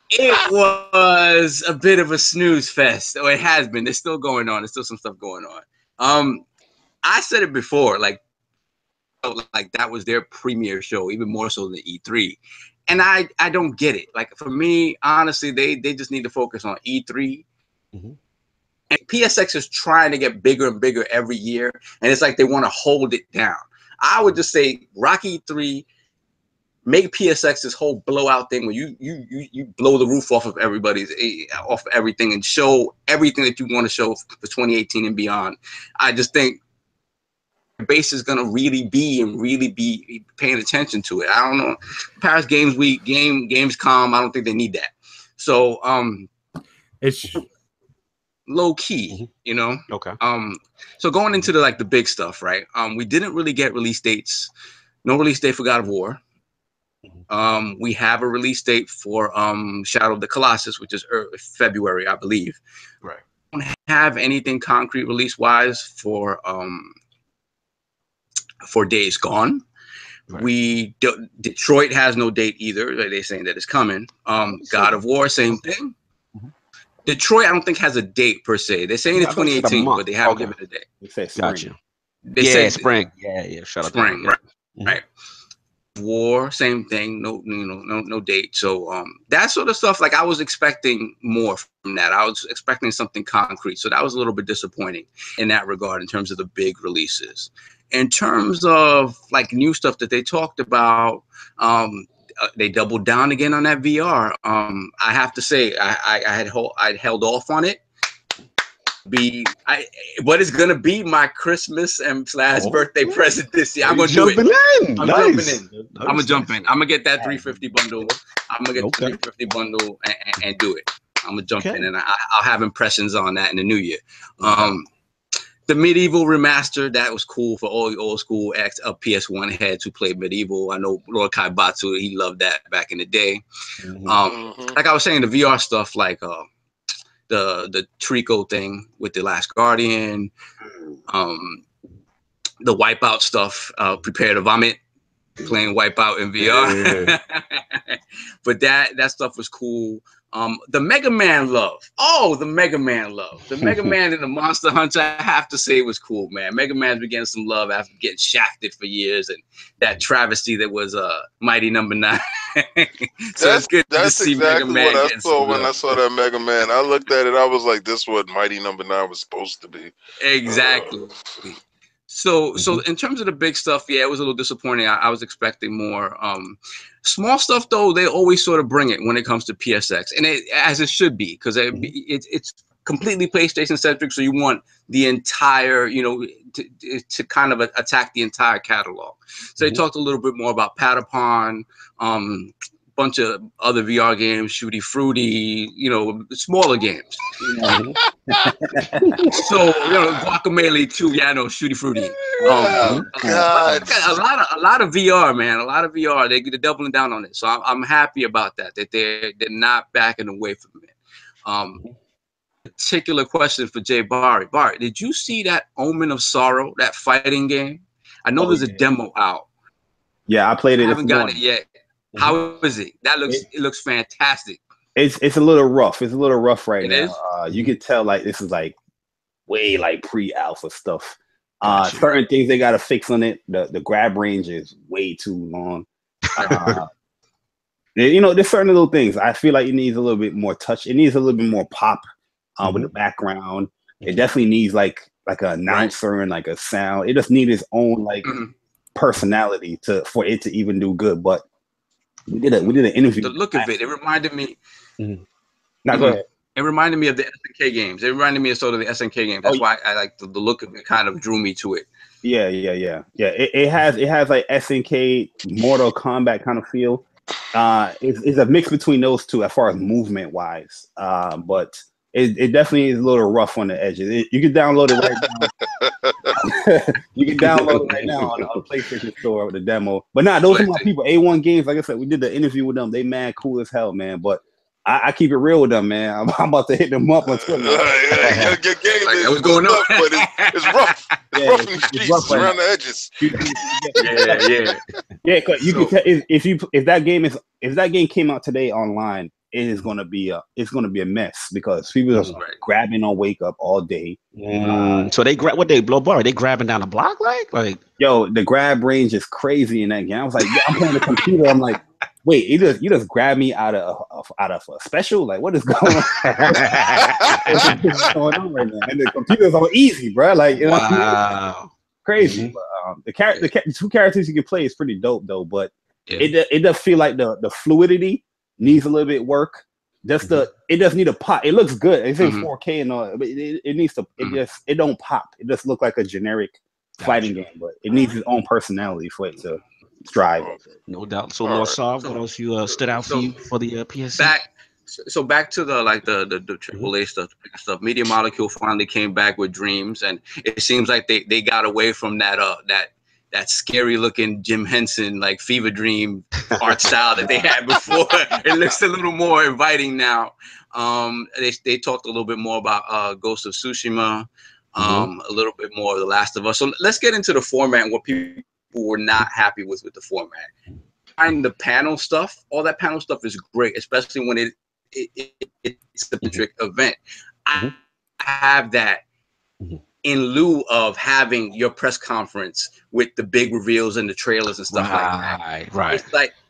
It was a bit of a snooze fest, or it has been. It's still going on. There's still some stuff going on. I said it before, like that was their premiere show, even more so than E3. And I don't get it. Like for me, honestly, they just need to focus on E3. Mm-hmm. And PSX is trying to get bigger and bigger every year, and it's like they want to hold it down. I would just say Rocky 3, make PSX this whole blowout thing where you blow the roof off of everything and show everything that you want to show for 2018 and beyond. I just think the base is gonna really be paying attention to it. I don't know. Paris Games Week, Gamescom, I don't think they need that. So it's low key, you know. Okay. So going into the big stuff, right? We didn't really get release dates. No release date for God of War. We have a release date for Shadow of the Colossus, which is February, I believe. Right. We don't have anything concrete release-wise for Days Gone. Right. Detroit has no date either. They're saying that it's coming. God of War, same thing. Detroit, I don't think has a date per se. They're saying it's 2018, but they haven't given it a date. They say spring. Gotcha. They say spring. Yeah. Shut up. Spring, right. Right. War, same thing. No date. So that sort of stuff, like I was expecting more from that. I was expecting something concrete. So that was a little bit disappointing in that regard in terms of the big releases. In terms of like new stuff that they talked about, they doubled down again on that VR. I have to say, I'd held off on it. What is gonna be my Christmas and / birthday present this year? I'm gonna do it. I'm gonna jump in. I'm gonna get that 350 bundle. I'm gonna get the 350 bundle and do it. I'm gonna jump in and I'll have impressions on that in the new year. The Medieval remaster, that was cool for all the old school PS1 heads who played Medieval. I know Lord Kaibatsu, he loved that back in the day. Like I was saying, the VR stuff, like the Trico thing with The Last Guardian, the Wipeout stuff, Prepare to Vomit, playing Wipeout in VR. But that stuff was cool. The Mega Man love. The Mega Man love. The Mega Man and the Monster Hunter, I have to say, was cool, man. Mega Man's been getting some love after getting shafted for years, and that travesty that was Mighty Number 9. So it's good to see Mega Man. That's exactly what I saw when I saw that Mega Man. I looked at it, I was like, this is what Mighty Number 9 was supposed to be. Exactly. So in terms of the big stuff, yeah, it was a little disappointing. I was expecting more. Small stuff, though, they always sort of bring it when it comes to PSX, and as it should be, because it's completely PlayStation centric. So you want the entire, to kind of attack the entire catalog. So they talked a little bit more about Patapon, bunch of other VR games, Shooty Fruity, smaller games. So, Guacamelee too. Yeah, I know, Shooty Fruity. A lot of VR, man. A lot of VR. They're doubling down on it. So I'm happy about that they're not backing away from it. Particular question for JayBari. Bari, did you see that Omen of Sorrow, that fighting game? I know there's a demo out. Yeah, I played it. I haven't got it yet. How is it? It looks fantastic. It's a little rough. It's a little rough right now. You can tell like this is like way like pre-alpha stuff. Certain things they got to fix on it. The grab range is way too long. There's certain little things. I feel like it needs a little bit more touch. It needs a little bit more pop with the background. It definitely needs like an announcer and like a sound. It just needs its own like personality for it to even do good. But we did an interview. The look of it reminded me. Now go ahead. It reminded me of the SNK games. It reminded me of sort of the SNK games. That's why I like the look of it. Kind of drew me to it. Yeah. It has like SNK Mortal Kombat kind of feel. It's a mix between those two as far as movement wise. But it definitely is a little rough on the edges. You can download it right now. You can download it right now on the PlayStation Store with the demo. But those are my people. A1 Games, like I said, we did the interview with them. They mad cool as hell, man. But I keep it real with them, man. I'm about to hit them up on Twitter. Your game what's going on? But it's rough. It's rough in the streets, rough around the edges. Yeah. Cause you can tell if that game came out today online, it is gonna be a mess because people are grabbing on Wake Up all day. So they grab Are they grabbing down the block like? Yo, the grab range is crazy in that game. I was like, I'm playing the computer. I'm like, wait, you just grabbed me out of a special? Like, what is going on? What's going on right now? And the computer's on easy, bro. Like, wow, crazy. But, the two characters you can play is pretty dope though. But It does feel like the fluidity needs a little bit work. Just it does need a pop. It looks good. It's in 4K and all, but it needs to. It don't pop. It just look like a generic fighting game, but it needs its own personality for it to strive. No doubt. So, Lord Sav, what else you stood out for you for the PSC? Back to the AAA stuff. Media Molecule finally came back with Dreams, and it seems like they got away from that scary looking Jim Henson like Fever Dream art style that they had before. It looks a little more inviting now. They talked a little bit more about Ghost of Tsushima, a little bit more of The Last of Us. So let's get into the format and what people were not happy with the format. And the panel stuff, all that panel stuff is great, especially when it's a centric event. I have that in lieu of having your press conference with the big reveals and the trailers and stuff like that. Right.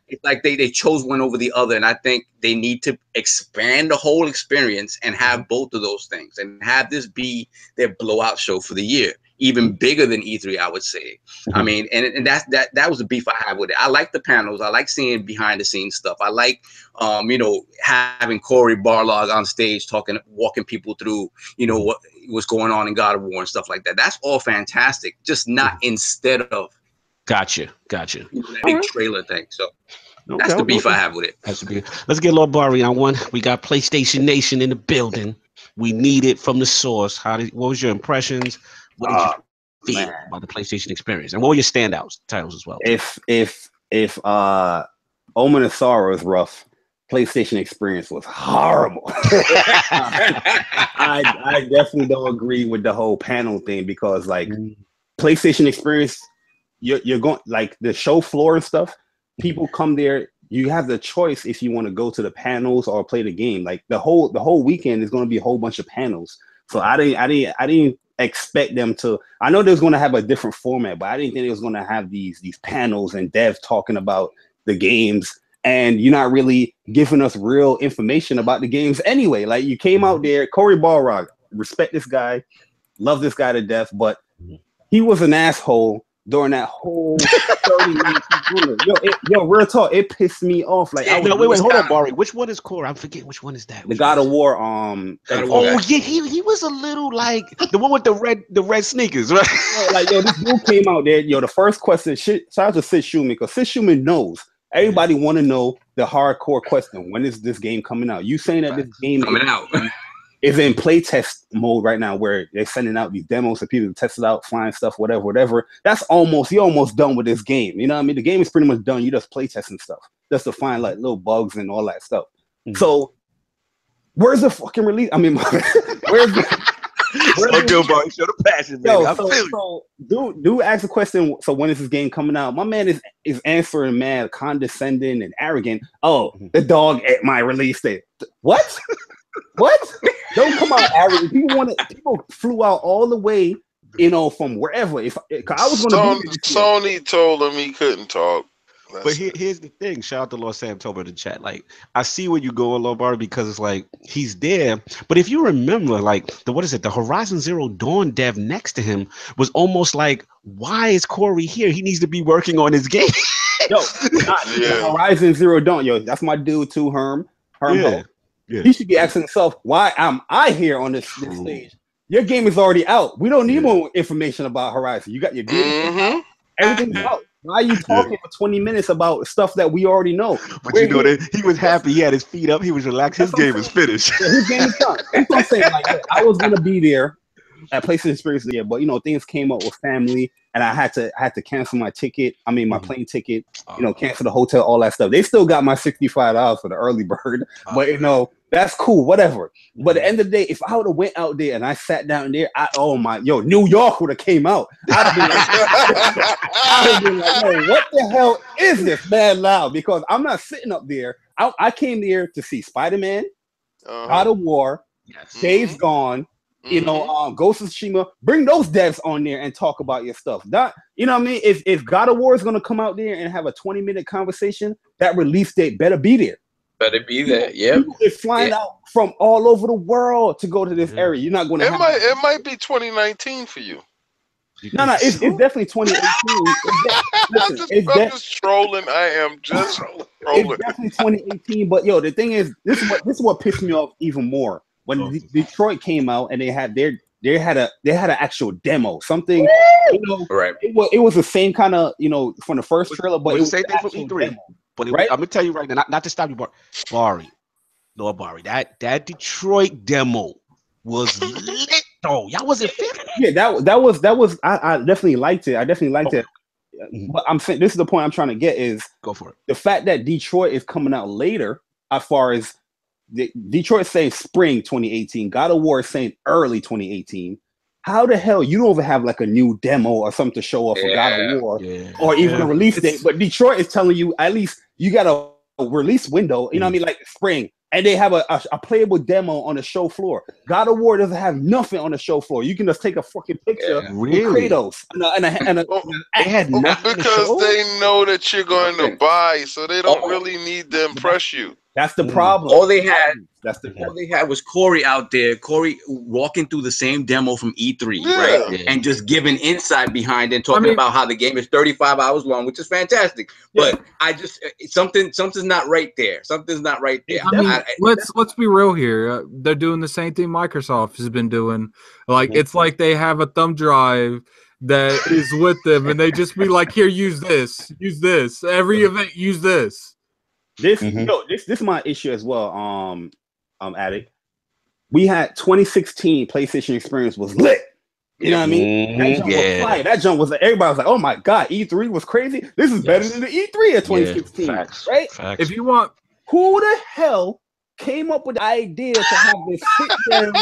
It's like they chose one over the other, and I think they need to expand the whole experience and have both of those things and have this be their blowout show for the year. Even bigger than E3, I would say. I mean, and that was the beef I had with it. I like the panels. I like seeing behind the scenes stuff. I like, having Cory Barlog on stage walking people through, what's going on in God of War and stuff like that. That's all fantastic. Just not instead of. Gotcha. Big trailer thing. So that's the beef I have with it. Let's get Lord Bari on one. We got PlayStation Nation in the building. We need it from the source. What was your impressions? What did you feel about the PlayStation experience, and what were your standouts titles as well? If Omen of Sorrow is rough, PlayStation experience was horrible. I definitely don't agree with the whole panel thing because PlayStation experience, you're going like the show floor and stuff. People come there. You have the choice if you want to go to the panels or play the game. Like the whole weekend is going to be a whole bunch of panels. So I didn't expect them to. I know they was going to have a different format, but I didn't think they was going to have these panels and devs talking about the games, and you're not really giving us real information about the games anyway. Like you came out there, Cory Barlog, respect this guy, love this guy to death, but he was an asshole during that whole 30 minutes. Yo, real talk, it pissed me off. Like, wait, hold on, Bari. Which one is Core? I forget which one is that. The God of War. He was a little like the one with the red sneakers, right? This dude came out there. The first question. Shout out to Sid Shuman, because Sid Shuman knows. Everybody want to know the hardcore question. When is this game coming out? You saying that this game coming out is in playtest mode right now, where they're sending out these demos for people to test it out, flying stuff, whatever. That's you're almost done with this game. You know what I mean? The game is pretty much done. You just playtesting stuff, just to find like little bugs and all that stuff. So where's the fucking release? I mean, where's the show the passion, baby. Dude asked a question. So when is this game coming out? My man is answering mad condescending and arrogant. Oh, the dog at my release date. What? What? Don't come out arrogant. People flew out all the way, from wherever. If I was going to, Sony told him he couldn't talk. But here's the thing. Shout out to Lord Sam Tober in the chat. Like, I see where you go, Lord Bari, because it's like he's there. But if you remember, like the Horizon Zero Dawn dev next to him was almost like, why is Cory here? He needs to be working on his game. Horizon Zero Dawn. That's my dude too, Herm. Yeah. He should be asking himself, why am I here on this stage? Your game is already out. We don't need more information about Horizon. You got your game. Everything's out. Why are you talking for 20 minutes about stuff that we already know? But he was happy. He had his feet up. He was relaxed. His game is finished. His game is done. That's what I'm saying. Like, I was going to be there at PlayStation Experience, but things came up with family, and I had to cancel my ticket. I mean, my plane ticket. Cancel the hotel, all that stuff. They still got my $65 for the early bird, but that's cool, whatever. But at the end of the day, if I would have went out there and I sat down there, New York would have came out. I'd have been like, what the hell is this, man, loud? Because I'm not sitting up there. I came there to see Spider-Man, God of War, Days Gone, Ghost of Tsushima. Bring those devs on there and talk about your stuff. That, what I mean? If God of War is gonna come out there and have a 20-minute conversation, that release date better be there. Better be there. Yeah. People are flying out from all over the world to go to this area. You're not going to. It might be 2019 for you. No, it's definitely 2018. I'm just trolling. I am just trolling. It's definitely 2018. But yo, the thing is, this is what pissed me off even more. When Detroit came out and they had an actual demo, something, you know, right? It was the same kind of, you know, from the first trailer, but it was the same thing from E3. Demo, but right? I'm gonna tell you right now, not to stop you, Bari, Lord Bari, that Detroit demo was lit though. Y'all wasn't feeling it? Yeah, that was. I definitely liked it. It. But I'm saying, this is the point I'm trying to get is, go for it. The fact that Detroit is coming out later, as far as Detroit saying spring 2018, God of War is saying early 2018. How the hell you don't even have like a new demo or something to show off for God of War, or even a release date? But Detroit is telling you at least you got a release window. You know what I mean, like spring. And they have a playable demo on the show floor. God of War doesn't have nothing on the show floor. You can just take a fucking picture with Kratos. They had nothing because they know that you're going to buy, so they don't really need to impress you. That's the problem. All they had was Corey out there. Corey walking through the same demo from E3, right? Yeah. And just giving insight behind it, talking about how the game is 35 hours long, which is fantastic. Yeah. But I just something's not right there. Something's not right there. Let's be real here. They're doing the same thing Microsoft has been doing. Like it's like they have a thumb drive that is with them, and they just be like, "Here, use this. Every event, use this." This is my issue as well. Addict. We had 2016 PlayStation experience was lit. You know what I mean? That jump was fire. That jump was everybody was like, "Oh my god, E3 was crazy. This is better than the E3 of 2016." Facts. Right? Facts. If you want, who the hell came up with the idea to have this sit down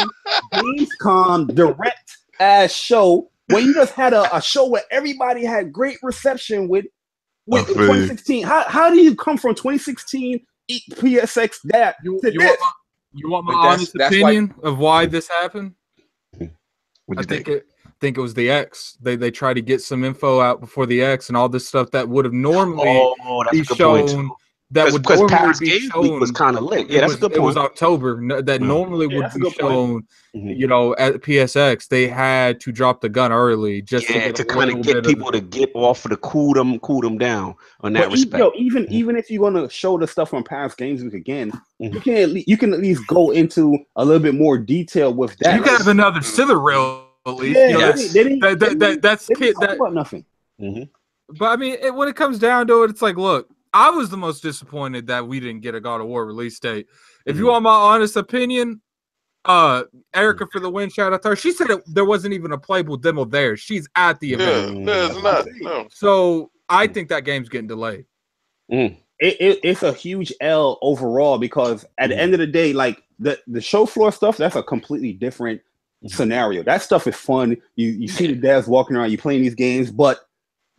Gamescom direct ass show when you just had a show where everybody had great reception with 2016? How do you come from 2016 PSX that to this? You want my honest opinion of why this happened? I think it was the X. They tried to get some info out before the X and all this stuff that would have normally be shown. That would normally be shown. Was kind of lit. Yeah, that's a good point. It was October. That normally would be shown. You know, at PSX, they had to drop the gun early just to kind of get people to get off of the cool them down on that respect. Even if you're gonna show the stuff from past games week again, you can at least go into a little bit more detail with that. You can have another Sither rail at least. That's about nothing. But I mean, when it comes down to it, it's like, look. I was the most disappointed that we didn't get a God of War release date. If you want my honest opinion, Erica for the win, shout out to her. She said there wasn't even a playable demo there. She's at the event. There's not. No. So I think that game's getting delayed. It's a huge L overall because at the end of the day, like the show floor stuff, that's a completely different scenario. That stuff is fun. You see the devs walking around, you playing these games, but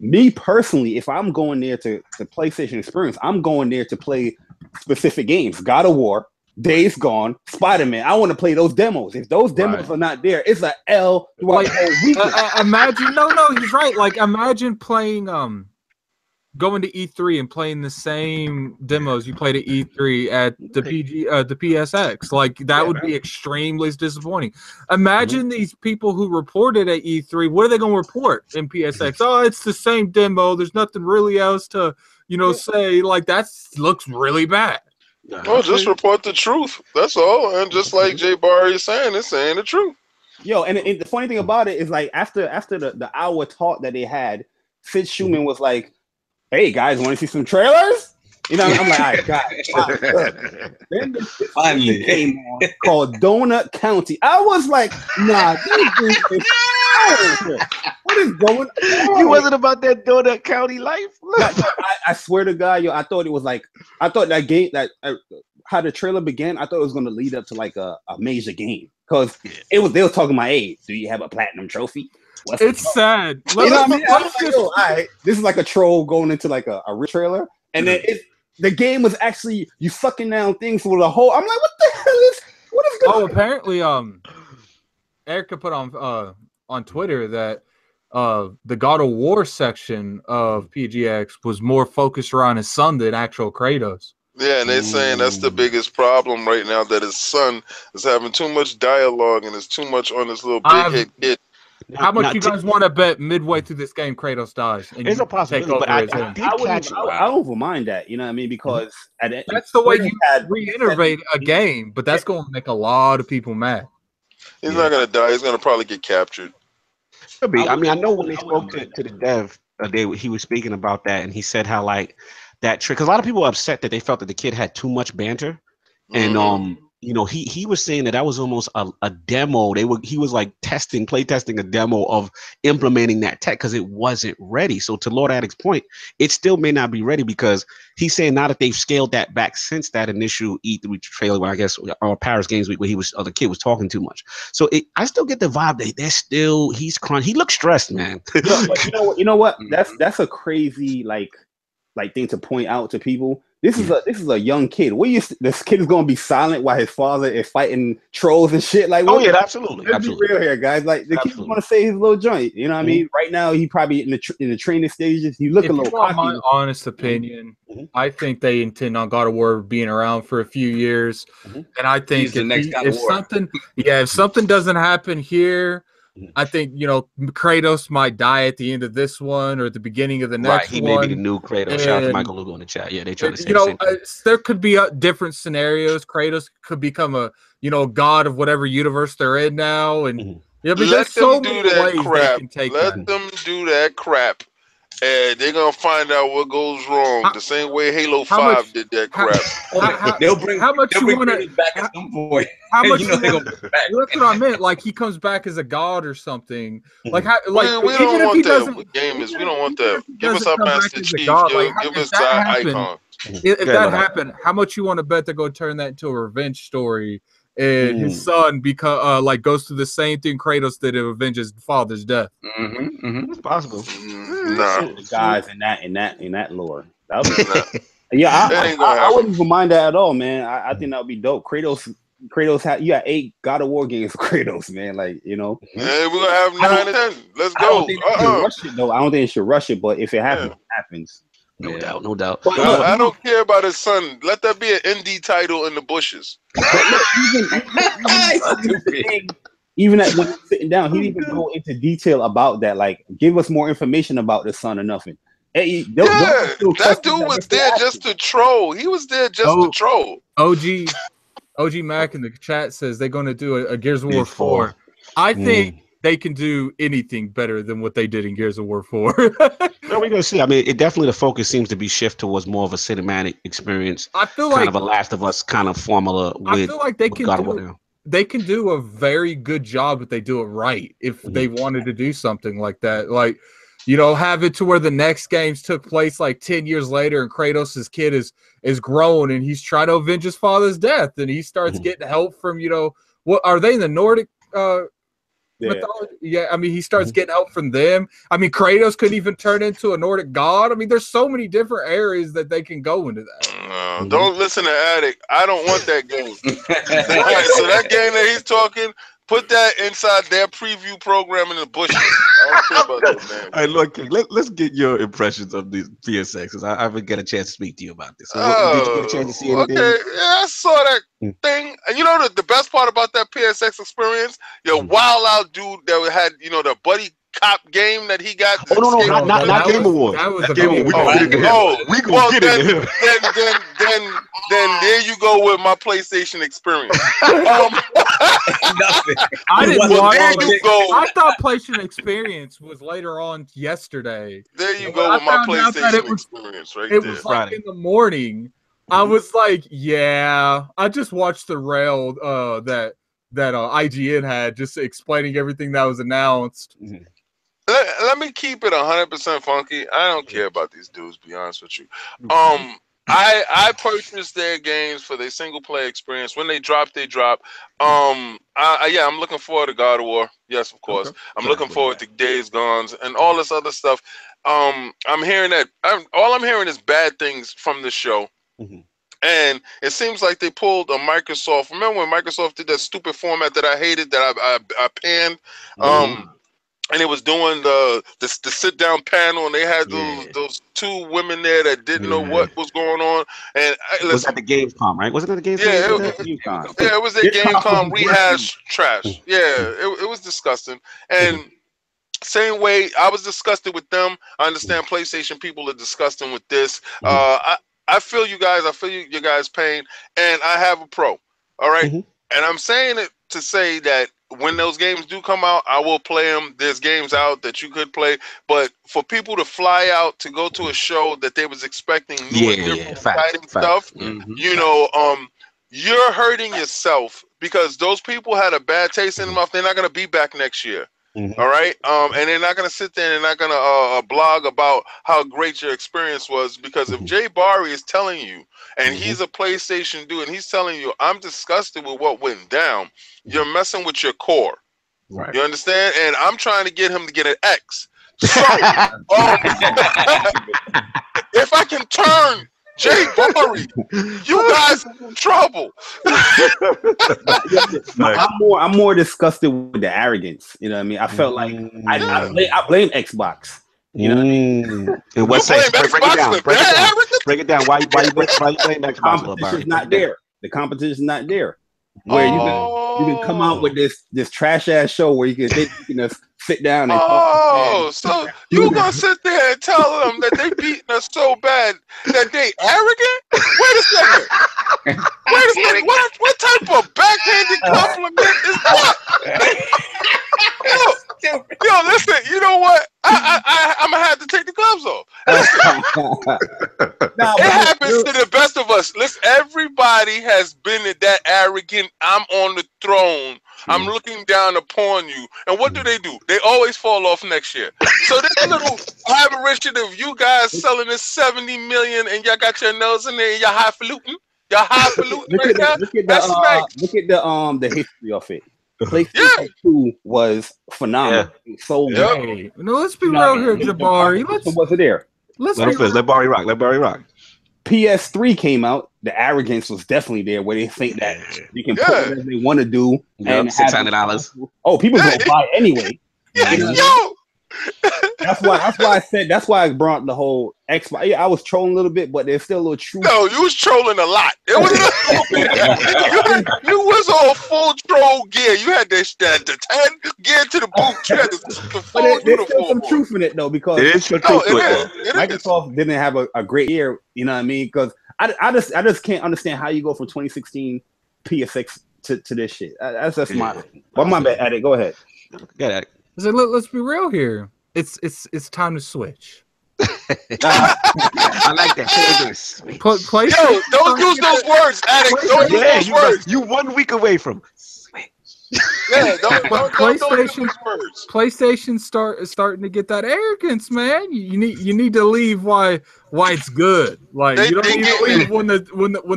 me personally, if I'm going there to PlayStation experience, I'm going there to play specific games. God of War, Days Gone, Spider-Man. I want to play those demos. If those demos are not there, it's an L throughout the whole weekend. Imagine, no, he's right. Like, imagine playing, going to E3 and playing the same demos you played at E3 at the PSX. Like, that would be extremely disappointing. Imagine these people who reported at E3. What are they going to report in PSX? Oh, it's the same demo. There's nothing really else to, say. Like, that looks really bad. Well, just report the truth. That's all. And just like JayBari is saying, it's saying the truth. Yo, and the funny thing about it is, like, after the hour talk that they had, Sid Schumann was like, "Hey guys, want to see some trailers?" I'm like, "All right, God." Then this finally came on called Donut County. I was like, "Nah, what is going on?" You wasn't about that Donut County life. I swear to God, I thought that game, how the trailer began, I thought it was going to lead up to like a major game because they were talking about, "Hey, do you have a platinum trophy?" It's sad. All right, this is like a troll going into like a rich trailer, and then the game was actually you sucking down things for the whole. I'm like, what the hell is going on? Apparently, Erica put on Twitter that the God of War section of PGX was more focused around his son than actual Kratos. Yeah, and they're saying that's the biggest problem right now, that his son is having too much dialogue and is too much on this little big head kid. How much you guys want to bet midway through this game Kratos dies? And it's a possibility, but I don't mind that. You know what I mean? Because that's the way you reinnovate a game, but that's going to make a lot of people mad. He's not going to die. He's going to probably get captured. Could be. I mean, I know when they spoke to the dev, he was speaking about that, and he said how like that trick. Because a lot of people were upset that they felt that the kid had too much banter, and you know, he was saying that was almost a demo. He was like play testing a demo of implementing that tech because it wasn't ready. So to Lord Addict's point, it still may not be ready because he's saying now that they've scaled that back since that initial E3 trailer, where I guess Paris Games Week, where the kid was talking too much. So I still get the vibe that he's crying. He looks stressed, man. you know what? That's a crazy like thing to point out to people. This is a young kid. This kid is gonna be silent while his father is fighting trolls and shit. Like, absolutely. Let's be real here, guys. Like, the kid's gonna say his little joint. You know what I mean? Right now, he probably in the training stages. He look a little cocky. My honest opinion, I think they intend on God of War being around for a few years, and I think if something doesn't happen here. I think, you know, Kratos might die at the end of this one or at the beginning of the next one. He may be the new Kratos. Shout out to Michael Lugo in the chat. Yeah, they trying to say the same thing. There could be different scenarios. Kratos could become a god of whatever universe they're in now, and let them do that crap. Let them do that crap. And they're gonna find out what goes wrong. The same way Halo 5 did that crap. They'll bring Kratos back at some point. How much? That's what I meant. Like, he comes back as a god or something. Like, we don't want that. We don't want that. Give us our Master Chief. Give us our icon. If that happened, how much you want to bet they're gonna turn that into a revenge story? And his son goes through the same thing Kratos did to avenge his father's death. It's possible. Guys in that lore. I wouldn't even mind that at all, man. I think that would be dope. Kratos you got 8 God of War games for Kratos, man. Like, you know. Yeah, we're gonna have 9 and 10. Let's go. I don't think they should rush it, but if it happens, it happens. No doubt. But I don't care about his son. Let that be an indie title in the bushes. Even when he's sitting down, he didn't even go into detail about that. Like, give us more information about the son or nothing. Hey, that dude was there just to troll. He was there just to troll. OG Mac in the chat says they're going to do a Gears of War 4. I think they can do anything better than what they did in Gears of War 4. No, we're gonna see. I mean, the focus seems to be shift towards more of a cinematic experience. I feel kind of a Last of Us kind of formula. I feel like they can do a very good job if they do it right. If they wanted to do something like that, like, you know, have it to where the next games took place like 10 years later, and Kratos' kid is grown and he's trying to avenge his father's death, and he starts getting help from, you know, what are they in the Nordic? Mythology? Yeah, I mean, he starts getting help from them. I mean, Kratos could even turn into a Nordic god. I mean, there's so many different areas that they can go into that. Don't listen to Addict. I don't want that game. All right, so that game that he's talking, put that inside their preview program in the bushes. I don't care about that, man. All right, look, let's get your impressions of these PSX, because I haven't get a chance to speak to you about this. So, did you get a chance to see anything? Okay, yeah, I saw that thing. And you know the best part about that PSX experience? Your wild out dude that had, you know, the buddy cop game that he got. Not Game Awards. That was Game Awards. We gonna get into him. Then there you go with my PlayStation experience. Nothing. I thought PlayStation experience was later on yesterday. There you go with my PlayStation experience right there. It was like in the morning. I was like, yeah. I just watched the rail that IGN had, just explaining everything that was announced. Let me keep it 100% funky. I don't care about these dudes, be honest with you. I purchased their games for their single player experience. When they drop, they drop. I'm looking forward to God of War. Yes, of course. Okay. I'm looking forward to Days Gone and all this other stuff. I'm hearing that. All I'm hearing is bad things from the show. And it seems like they pulled a Microsoft. Remember when Microsoft did that stupid format that I hated, that I panned? And it was doing the sit down panel, and they had those 2 women there that didn't know what was going on. And it was at the Gamescom, right? Wasn't it the Gamescom? Yeah, it was a Gamescom rehash trash. Yeah, it was disgusting. And Same way I was disgusted with them. I understand PlayStation people are disgusting with this. I feel you guys. I feel you guys' pain, and I have a pro. All right, and I'm saying it to say that when those games do come out, I will play them. There's games out that you could play, but for people to fly out to go to a show that they was expecting new and different exciting stuff, you know, you're hurting yourself because those people had a bad taste in their mouth. They're not gonna be back next year. All right, and they're not gonna sit there and they're not gonna blog about how great your experience was, because if JayBari is telling you, and he's a PlayStation dude, and he's telling you, I'm disgusted with what went down, you're messing with your core. Right. You understand? And I'm trying to get him to get an X. So, if I can turn JayBari, you guys are in trouble. I'm more disgusted with the arrogance. You know what I mean? I felt like I blame Xbox. You know what I mean? In what sense? Break it down. Why you blame Xbox? The competition's not there. The competition's not there. Where you can come out with this trash ass show where you can sit down and talk. So you gonna sit there and tell them that they beating us so bad that they arrogant? Wait a second. What type of backhanded compliment is that? Yo, listen. You know what? I'm gonna have to take the gloves off. It happens to the best of us. Listen, everybody has been that arrogant. I'm on the throne. I'm looking down upon you. And what do? They always fall off next year. So this little aberration of you guys selling this 70 million and y'all got your nose in there and y'all highfalutin. Y'all highfalutin right now. Look at the history of it. PlayStation 2 was phenomenal. So hey, no, let's be real here, JayBari. Was it there? Let Bari rock. Let Bari rock. PS3 came out. The arrogance was definitely there, where they think that you can put whatever they want to do. And $600. Oh, people gonna buy it anyway. That's why I brought the whole Xbox. Yeah, I was trolling a little bit, but there's still a little truth. No, you was trolling a lot. It was you was on full troll gear. You had the 10 gear to the boot. You had the full uniform. There's still some truth in it though, because Microsoft didn't have a great year. You know what I mean? Because I just can't understand how you go from 2016 PSX to this shit. That's just my bad. Addict, go ahead. Get it. So let's be real here. It's time to switch. I like that. Yo, don't use those words, Addict. Don't use those words. You 1 week away from switch. Yeah, don't use those words. PlayStation is starting to get that arrogance, man. You need to leave why it's good. Like you don't need to leave when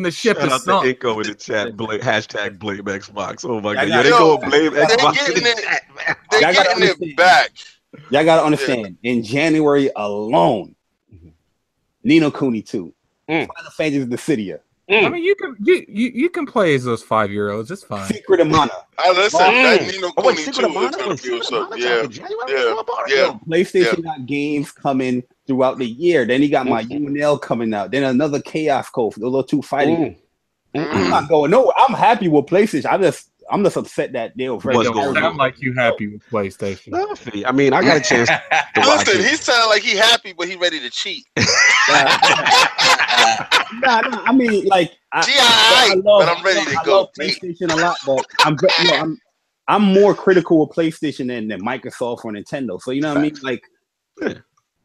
the ship is sunk. Shout out to Inco in the chat. Hashtag blame Xbox. Oh my god, they go blame Xbox. They're getting it back. Y'all gotta understand. In January alone, Nino Kuni 2, Final Fantasy Dissidia. I mean, you can play as those 5-year-olds. It's fine. Secret of Mana. Listen, that Nino Kuni 2 is gonna be what's up. Yeah. PlayStation got games coming throughout the year. Then he got my UNL coming out. Then another Chaos Code for the little 2 fighting. I'm not going nowhere. I'm happy with PlayStation. I'm just upset that they were very. Sound like you happy with PlayStation. I mean, I got a chance. Listen, he sounded like he happy, but he ready to cheat. I mean, like, but I'm ready to go. PlayStation a lot, but I'm more critical of PlayStation than Microsoft or Nintendo. So you know what I mean? Like,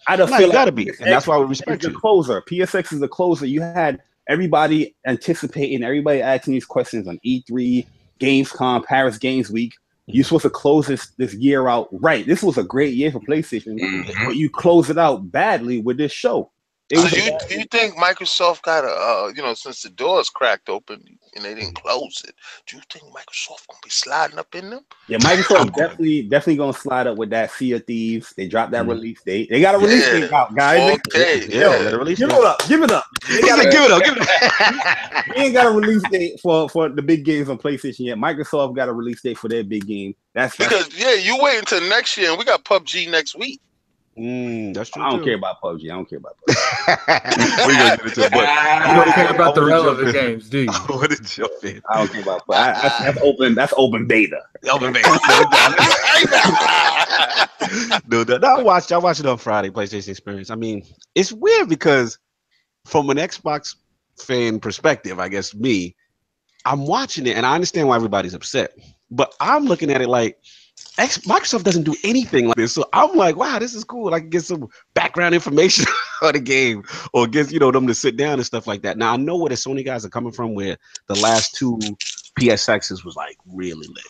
I don't feel gotta be, and that's why we respect you. The closer, PSX is the closer. You had everybody anticipating, everybody asking these questions on E3. Gamescom, Paris Games Week. You're supposed to close this year out right. This was a great year for PlayStation, but you close it out badly with this show. Do you think Microsoft got since the doors cracked open and they didn't close it, do you think Microsoft gonna be sliding up in them? Yeah, Microsoft definitely gonna slide up with that Sea of Thieves. They dropped that release date. They got a release date out, guys. Okay. Give it up. Give it up. We ain't got a release date for the big games on PlayStation yet. Microsoft got a release date for their big game. That's because you wait until next year, and we got PUBG next week. That's true. I don't care about PUBG. We're gonna get into it, but you don't care about the relevant games, do you? What did jump in? I don't care about that's open beta. Open beta. No, I watched it on Friday, PlayStation Experience. I mean, it's weird because from an Xbox fan perspective, I guess I'm watching it and I understand why everybody's upset. But I'm looking at it like Microsoft doesn't do anything like this. So I'm like, wow, this is cool. I can get some background information on the game or get, them to sit down and stuff like that. Now, I know where the Sony guys are coming from, where the last two PSXs was like really lit.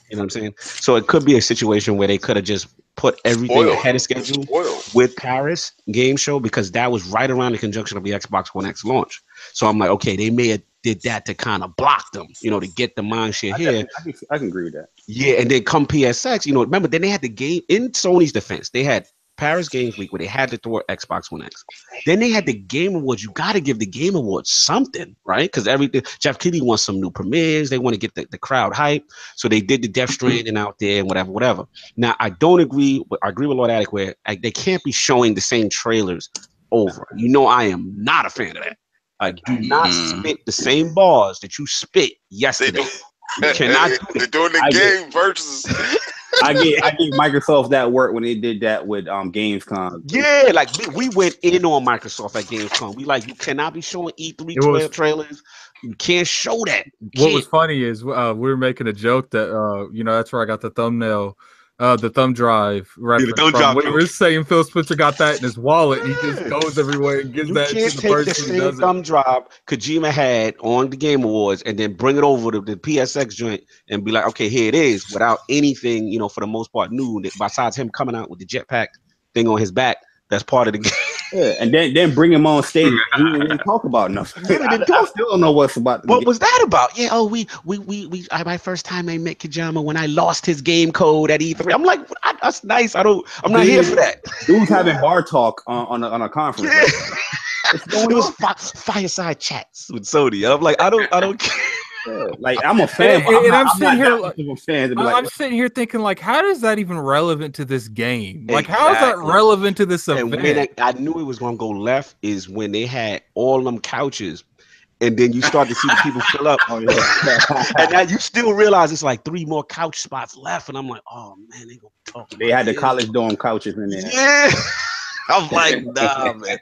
You know what I'm saying? So it could be a situation where they could have just put everything ahead of schedule with Paris Game Show, because that was right around the conjunction of the Xbox One X launch. So I'm like, okay, they may have did that to kind of block them, to get the mind share here. I can agree with that. Yeah, and then come PSX, remember, then they had the game, in Sony's defense, they had Paris Games Week where they had to throw Xbox One X. Then they had the Game Awards. You got to give the Game Awards something, right? Because everything, Jeff Keighley wants some new premieres. They want to get the crowd hype. So they did the Death Stranding out there and whatever. Now, I agree with Lord Attic where they can't be showing the same trailers over. I am not a fan of that. Do not spit the same bars that you spit yesterday. You cannot do it. They're doing the game versus. I gave Microsoft that work when they did that with Gamescom. Yeah, like we went in on Microsoft at Gamescom. We like, you cannot be showing E3 trailers. You can't show that. What was funny is we were making a joke that that's where I got the thumbnail. The thumb drive reference. We were saying Phil Spencer got that in his wallet. And he just goes everywhere and gives that to the person who does it. Thumb drive Kojima had on the Game Awards and then bring it over to the PSX joint and be like, okay, here it is, without anything, for the most part new, besides him coming out with the jetpack thing on his back. That's part of the game. Yeah, and then bring him on stage. He didn't talk about nothing. I still don't know what's about. What was that about? Yeah. Oh, we. My first time I met Kojima when I lost his game code at E3. I'm like, that's nice. I'm not here for that. Dude's having bar talk on a conference. Yeah. Right? It was fireside chats with Sony. I'm like, I don't care. Yeah, like I'm a fan, and I'm sitting here thinking, like, how is that even relevant to this game? Like, how is that relevant to this event? And when I knew it was going to go left is when they had all them couches, and then you start to see the people fill up. Oh, yeah. And now you still realize it's like 3 more couch spots left, and I'm like, oh man, they gonna talk. They had the college dorm couches in there. Yeah. I'm like, nah, man.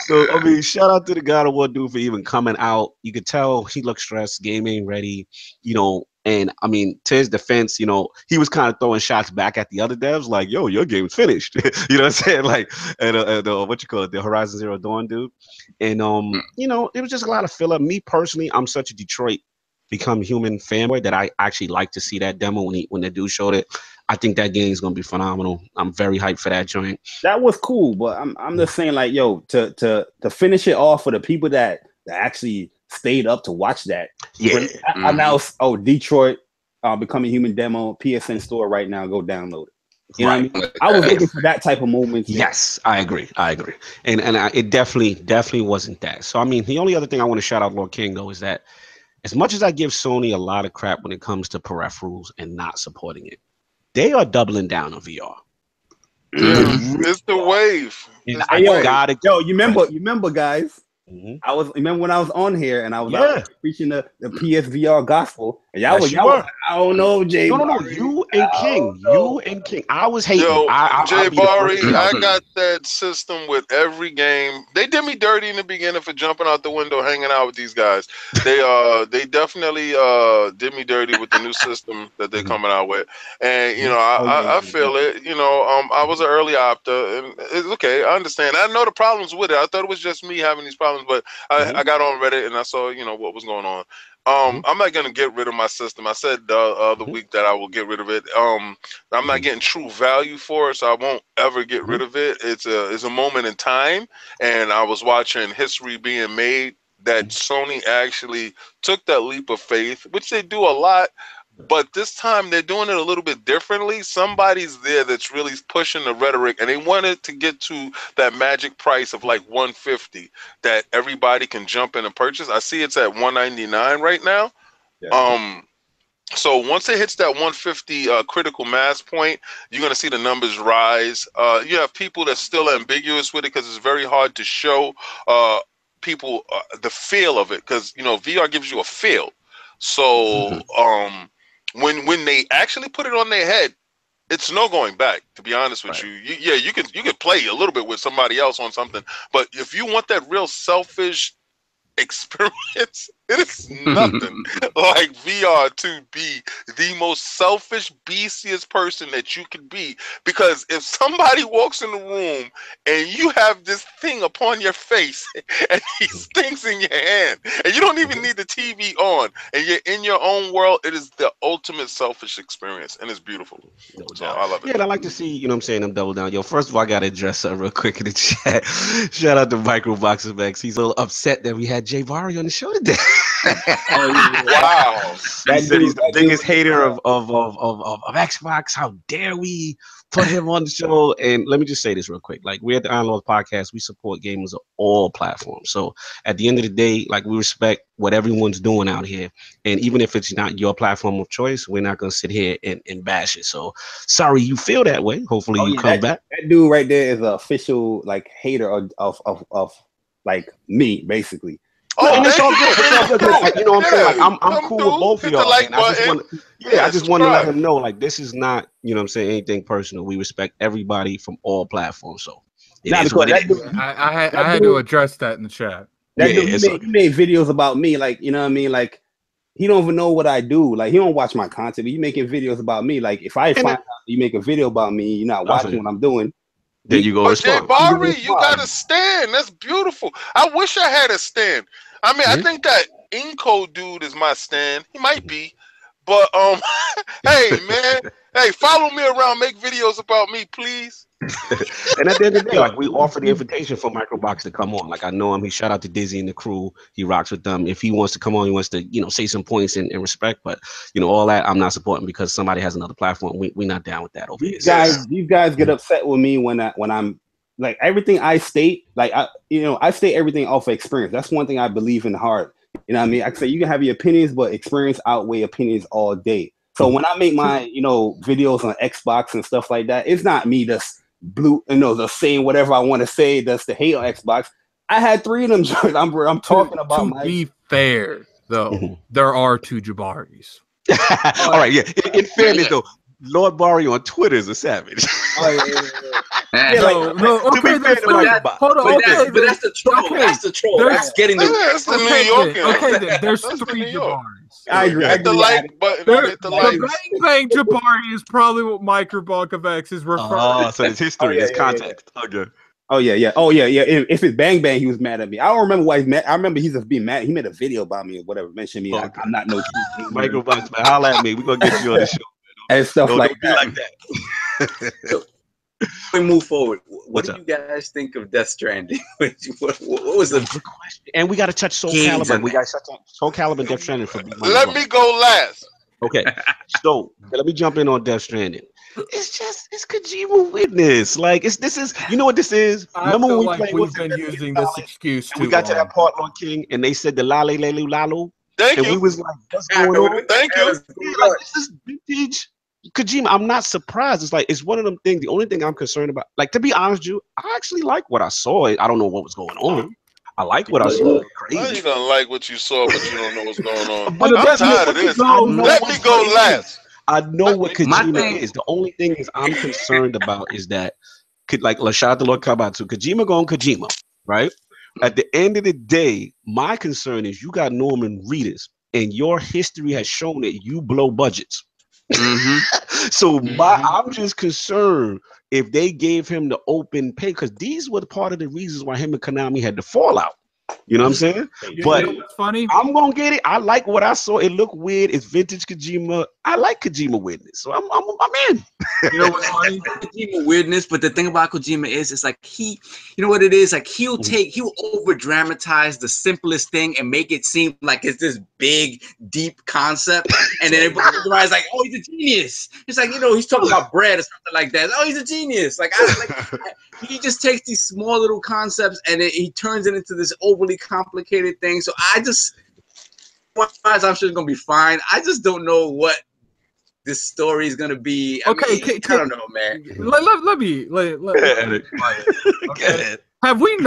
So, I mean, shout out to the God of War dude for even coming out. You could tell he looked stressed, game ain't ready, and I mean, to his defense, he was kind of throwing shots back at the other devs, like, yo, your game's finished. You know what I'm saying? Like, and what you call it, the Horizon Zero Dawn dude. And, it was just a lot of filler. Me personally, I'm such a Detroit Become Human fanboy that I actually like to see that demo when the dude showed it. I think that game is gonna be phenomenal. I'm very hyped for that joint. That was cool, but I'm just saying, like, yo, to finish it off for the people that actually stayed up to watch that. Yeah. I announced, Detroit Becoming Human demo, PSN store right now. Go download it. You know what I mean? I was looking for that type of movement. Yes, I agree. And it definitely wasn't that. So I mean, the only other thing I want to shout out Lord King though is that as much as I give Sony a lot of crap when it comes to peripherals and not supporting it, they are doubling down on VR. It's the wave. Yo, you remember, guys? Mm-hmm. Remember when I was on here and I was out preaching the PSVR gospel, and y'all was I don't know, Jay. No, you and King. I was hating. Yo, JayBari, I got that system with every game. They did me dirty in the beginning for jumping out the window, hanging out with these guys. They definitely did me dirty with the new system that they're coming out with, and I feel it. I was an early opter, and it's okay. I understand. I know the problems with it. I thought it was just me having these problems. But I got on Reddit and I saw, what was going on. I'm not gonna get rid of my system. I said the other week that I will get rid of it. I'm not getting true value for it, so I won't ever get rid of it. It's a moment in time, and I was watching history being made that Sony actually took that leap of faith, which they do a lot. But this time they're doing it a little bit differently. Somebody's there that's really pushing the rhetoric, and they wanted to get to that magic price of like $150 that everybody can jump in and purchase. I see it's at $199 right now. Yeah. So once it hits that 150 critical mass point, you're gonna see the numbers rise. You have people that's still ambiguous with it because it's very hard to show people the feel of it, because VR gives you a feel. So when they actually put it on their head, it's no going back. To be honest with you, you could play a little bit with somebody else on something, but if you want that real selfish experience, it is nothing like VR to be the most selfish, beastiest person that you could be. Because if somebody walks in the room and you have this thing upon your face and these things in your hand, and you don't even need the TV on, and you're in your own world, it is the ultimate selfish experience, and it's beautiful. No So doubt. I love it. Yeah, and I like to see, you know what I'm saying, them double down. Yo, first of all, I got to address something real quick in the chat. Shout out to MicroBox of X. He's a little upset that we had JayBari on the show today. Wow. He said he's the biggest hater of Xbox. How dare we put him on the show? And let me just say this real quick. Like, we're at the Iron Lord Podcast. We support gamers of all platforms. So at the end of the day, like, we respect what everyone's doing out here. And even if it's not your platform of choice, we're not going to sit here and bash it. So sorry you feel that way. Hopefully you come back. That dude right there is an official, like, hater of like, me, basically. Oh, and it's all good. It's all good. Like, you know what I'm saying? Like, I'm cool with both of y'all. Like, I just want to let him know, like, this is not, you know what I'm saying, anything personal. We respect everybody from all platforms. So it is what it is. I had to address that in the chat. That dude, he made videos about me, like, you know what I mean? Like, he don't even know what I do. Like, he don't watch my content, but he making videos about me. Like, if I find out you make a video about me, you're not watching what I'm doing. Then you go respond. JayBari, you got a stand. That's beautiful. I wish I had a stand. I mean, I think that Inco dude is my stand. He might be, but hey man, hey, follow me around, make videos about me, please. And at the end of the day, like, we offer the invitation for MicroBox to come on. Like, I know him. He shout out to Dizzy and the crew. He rocks with them. If he wants to come on, he wants to, you know, say some points in respect. But you know, all that I'm not supporting because somebody has another platform. We're not down with that over here. You guys get upset with me when I'm. Like, everything I state, like, I state everything off of experience. That's one thing I believe in hard. You know what I mean? I say you can have your opinions, but experience outweigh opinions all day. So when I make my, you know, videos on Xbox and stuff like that, it's not me just just saying whatever I want to say that's to hate on Xbox. I had 3 of them. I'm talking about to be fair, though, there are 2 JayBaris. All right, yeah. In fairness, though, Lord Bari on Twitter is a savage. No, okay, hold on. But that's the troll. Okay. That's the troll. That's getting that's the New Yorker. Okay, then there's 3 JayBaris. I agree. Hit the like button. The Bang Bang JayBari is probably what MicroBox of X is referring. Oh, so it's history, it's context. Okay. Oh yeah. If it's Bang Bang, he was mad at me. I don't remember why he's mad. I remember he's just being mad. He made a video about me or whatever, mentioned me. Okay. I'm not no MicroBox, man. Holla at me. We're gonna get you on the show. And stuff like that. So, we move forward. What do you guys think of Death Stranding? what was the question? And we got to touch Soul Calibur. We got to touch Soul Calibur and Death Stranding for Let me go last. Okay, so let me jump in on Death Stranding. It's Kojima Witness. Like, this is you know what this is. Remember when we've been using this excuse. We got to that part, Lord King, and they said the lale lelu lalo. Thank you. We was like, what's going on? Thank you. Like, this is vintage Kojima. I'm not surprised. It's like, it's one of them things. The only thing I'm concerned about, like, to be honest with you, I actually like what I saw. I don't know what was going on. I like what I saw. Crazy. How you gonna like what you saw, but you don't know what's going on? But I'm tired of this. Let me go last. I know what Kojima is. The only thing is I'm concerned about is that, like, shout out to Lord Kabatsu, Kojima going Kojima, right? At the end of the day, my concern is you got Norman Reedus, and your history has shown that you blow budgets. So I'm just concerned if they gave him the open pay, because these were part of the reasons why him and Konami had the fallout. You know what I'm saying? But it's funny. I'm gonna get it. I like what I saw. It looked weird. It's vintage Kojima. I like Kojima Witness, so I'm in. You know what's funny? Kojima Weirdness, but the thing about Kojima is, it's like you know what it is? Like he'll over dramatize the simplest thing and make it seem like it's this big, deep concept, and then everybody's like, "Oh, he's a genius." It's like, you know, he's talking about bread or something like that. Oh, he's a genius. Like, he just takes these small little concepts and he turns it into this overly complicated thing. So I'm sure it's gonna be fine. I just don't know what this story is gonna be. I don't know, man. Let me. Okay. Have we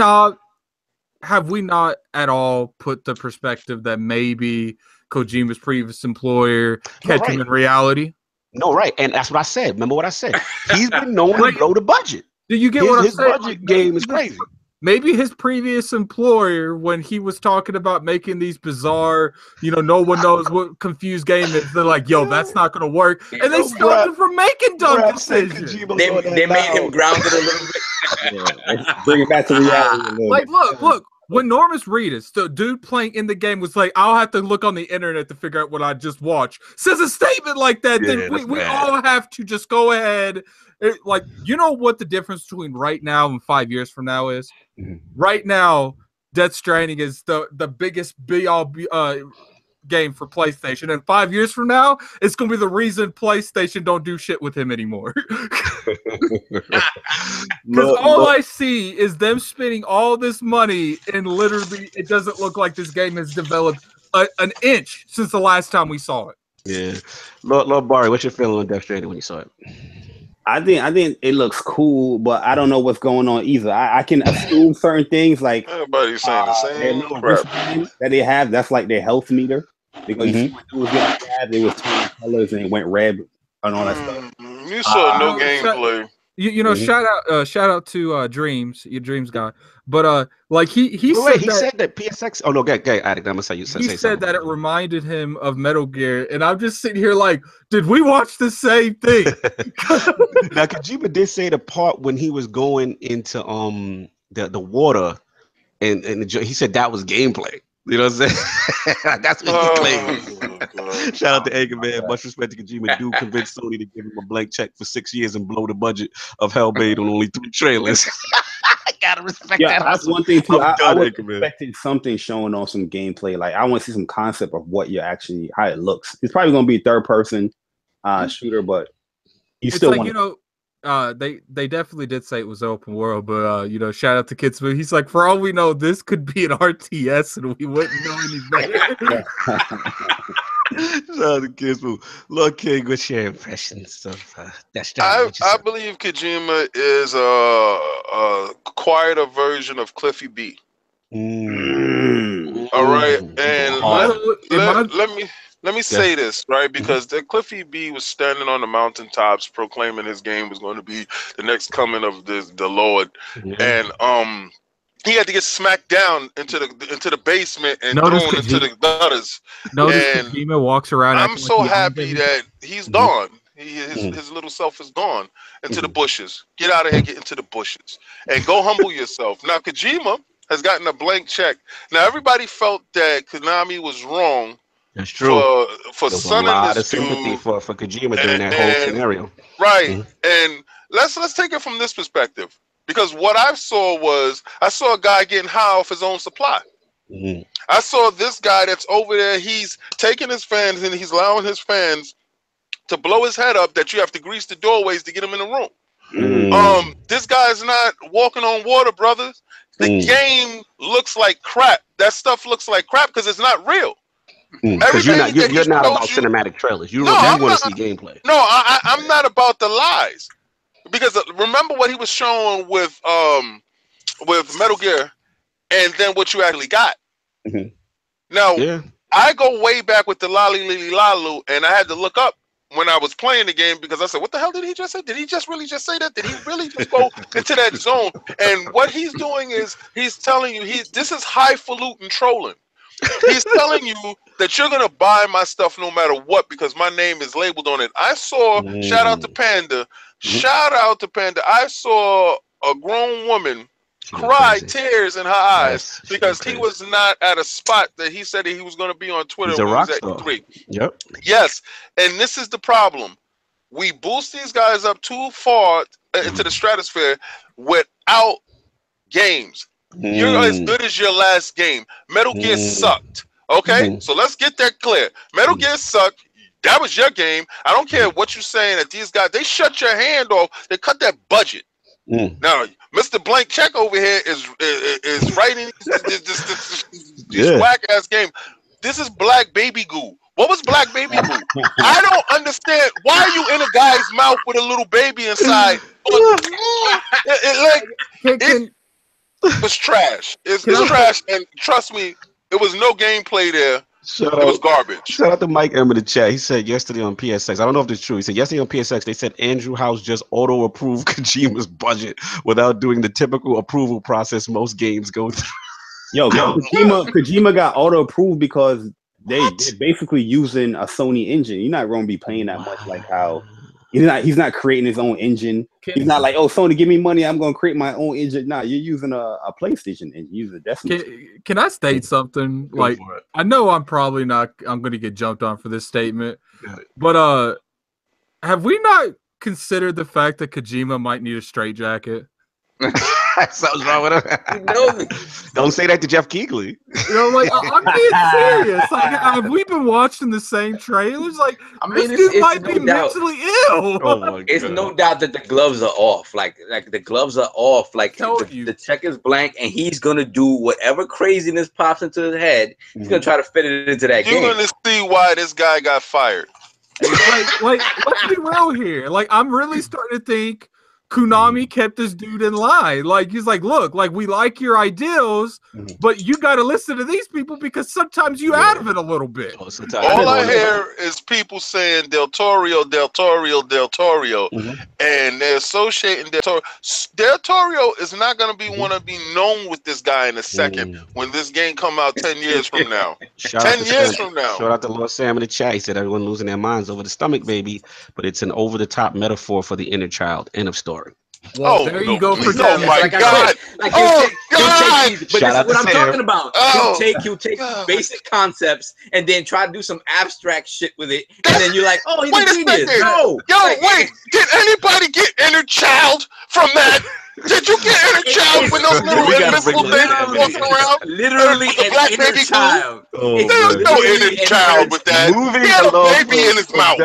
not at all put the perspective that maybe Kojima's previous employer kept him in reality? No, right, and that's what I said. Remember what I said? He's been known to blow the budget. Do you get what I'm his saying? Budget game is crazy. Maybe his previous employer, when he was talking about making these bizarre, no one knows what confused game is, they're like, yo, that's not going to work. And they stopped him from making dumb decisions. They made him grounded a little bit. Bring it back to reality. Like, look. When Normus Reedus, the dude playing in the game, was like, I'll have to look on the internet to figure out what I just watched, says a statement like that, then we all have to just go ahead. You know what the difference between right now and 5 years from now is? Mm-hmm. Right now, Death Stranding is the biggest be-all game for PlayStation, and 5 years from now, it's gonna be the reason PlayStation don't do shit with him anymore. Because all I see is them spending all this money, and literally, it doesn't look like this game has developed an inch since the last time we saw it. Yeah, Lord Bari, what's your feeling on Death Stranding when you saw it? I think it looks cool, but I don't know what's going on either. I can assume certain things like everybody's saying the same crap that they have. That's like their health meter, because you see when it was getting bad, they was turning colors and it went red and all that stuff. You saw no gameplay. Shout out to Dreams, your Dreams guy. But he said that PSX. Oh no, go Addict. I'm gonna say you. He said that it reminded him of Metal Gear, and I'm just sitting here like, did we watch the same thing? Now Kojima did say the part when he was going into the water, and he said that was gameplay. You know what I'm saying? That's what he claimed. Shout out to Anchor Man. Much respect to Kojima. Do convince Sony to give him a blank check for 6 years and blow the budget of Hellblade on only 3 trailers. I gotta respect that. That's one thing too. I was expecting something showing on some gameplay. Like I want to see some concept of what you're actually, how it looks. It's probably gonna be a third person shooter, but you still want. They definitely did say it was open world, but shout out to Kidsman. He's like, for all we know, this could be an RTS, and we wouldn't know any better. Shout out to Kidsman. Lord King, what's your impressions of that? I believe Kojima is a quieter version of Cliffy B. All right, and let me say this, right? Because the Cliffy B was standing on the mountaintops proclaiming his game was going to be the next coming of the Lord. And he had to get smacked down into the basement and thrown into the gutters. And Kojima walks around. I'm so happy that he's gone. His little self is gone into the bushes. Get out of here, get into the bushes. And go humble yourself. Now, Kojima has gotten a blank check. Now, everybody felt that Konami was wrong. That's true. For sunning this sympathy for Kojima during that whole scenario. Right. And let's take it from this perspective. Because what I saw a guy getting high off his own supply. I saw this guy that's over there, he's taking his fans and he's allowing his fans to blow his head up that you have to grease the doorways to get him in the room. This guy's not walking on water, brothers. The game looks like crap. That stuff looks like crap because it's not real. Because you're not about cinematic trailers. You want to see gameplay. No, I'm not about the lies. Because remember what he was showing with Metal Gear, and then what you actually got. Now, I go way back with the Lolly Lily Lalu, and I had to look up when I was playing the game because I said, what the hell did he just say? Did he just really just say that? Did he really just go into that zone? And what he's doing is he's telling you this is highfalutin trolling. He's telling you that you're gonna buy my stuff no matter what because my name is labeled on it. I saw shout out to Panda. I saw a grown woman cry tears in her eyes because he was not at a spot that he said that he was going to be on Twitter when he was at E3. Yep. Yes, and this is the problem. We boost these guys up too far into the stratosphere without games. You're as good as your last game. Metal Gear sucked. Okay, so let's get that clear. Metal Gear sucked. That was your game. I don't care what you're saying that these guys, they shut your hand off. They cut that budget. Now, Mr. Blank Check over here is writing this whack ass game. This is Black Baby Goo. What was Black Baby Goo? I don't understand. Why are you in a guy's mouth with a little baby inside? It was trash. It's trash, and trust me, it was no gameplay there It was garbage. Shout out to Mike M in the chat. He said yesterday on PSX. I don't know if it's true. He said yesterday on PSX they said Andrew House just auto approved Kojima's budget without doing the typical approval process most games go through. Yo, Kojima got auto approved because they're basically using a Sony engine. You're not going to be playing that much like how he's not creating his own engine. He's not like, oh, Sony, give me money, I'm going to create my own engine. Nah, you're using a PlayStation engine. You're using a Destiny. Can I state something? Like, I know I'm going to get jumped on for this statement, but have we not considered the fact that Kojima might need a straitjacket? Something's wrong with him. Don't say that to Jeff Keighley. You know, like I'm being serious. Like, have we been watching the same trailers? Like, I mean, this dude might be mentally ill. Oh it's no doubt that the gloves are off. Like the gloves are off. Like the check is blank, and he's gonna do whatever craziness pops into his head. He's gonna try to fit it into that game. You're gonna see why this guy got fired. Like, let's be real here. Like, I'm really starting to think Konami kept this dude in line. Like, he's like, look, like, we like your ideals, but you got to listen to these people because sometimes you out of it a little bit. All I hear is people saying Del Toro, and they're associating Del Toro. Del Toro is not going to be known with this guy in a second when this game come out 10 years from now. 10 years from now. Shout out to Lord Sam in the chat. He said everyone losing their minds over the stomach, baby, but it's an over-the-top metaphor for the inner child. End of story. Well, there you go for that. Oh my God! But what I'm talking about. He'll take basic concepts and then try to do some abstract shit with it, and then you're like, oh, he's a genius. Wait! Did anybody get inner child from that? Did you get inner child with those little invisible things walking around? Literally an inner child. There's no inner child with that. He had a baby in his mouth.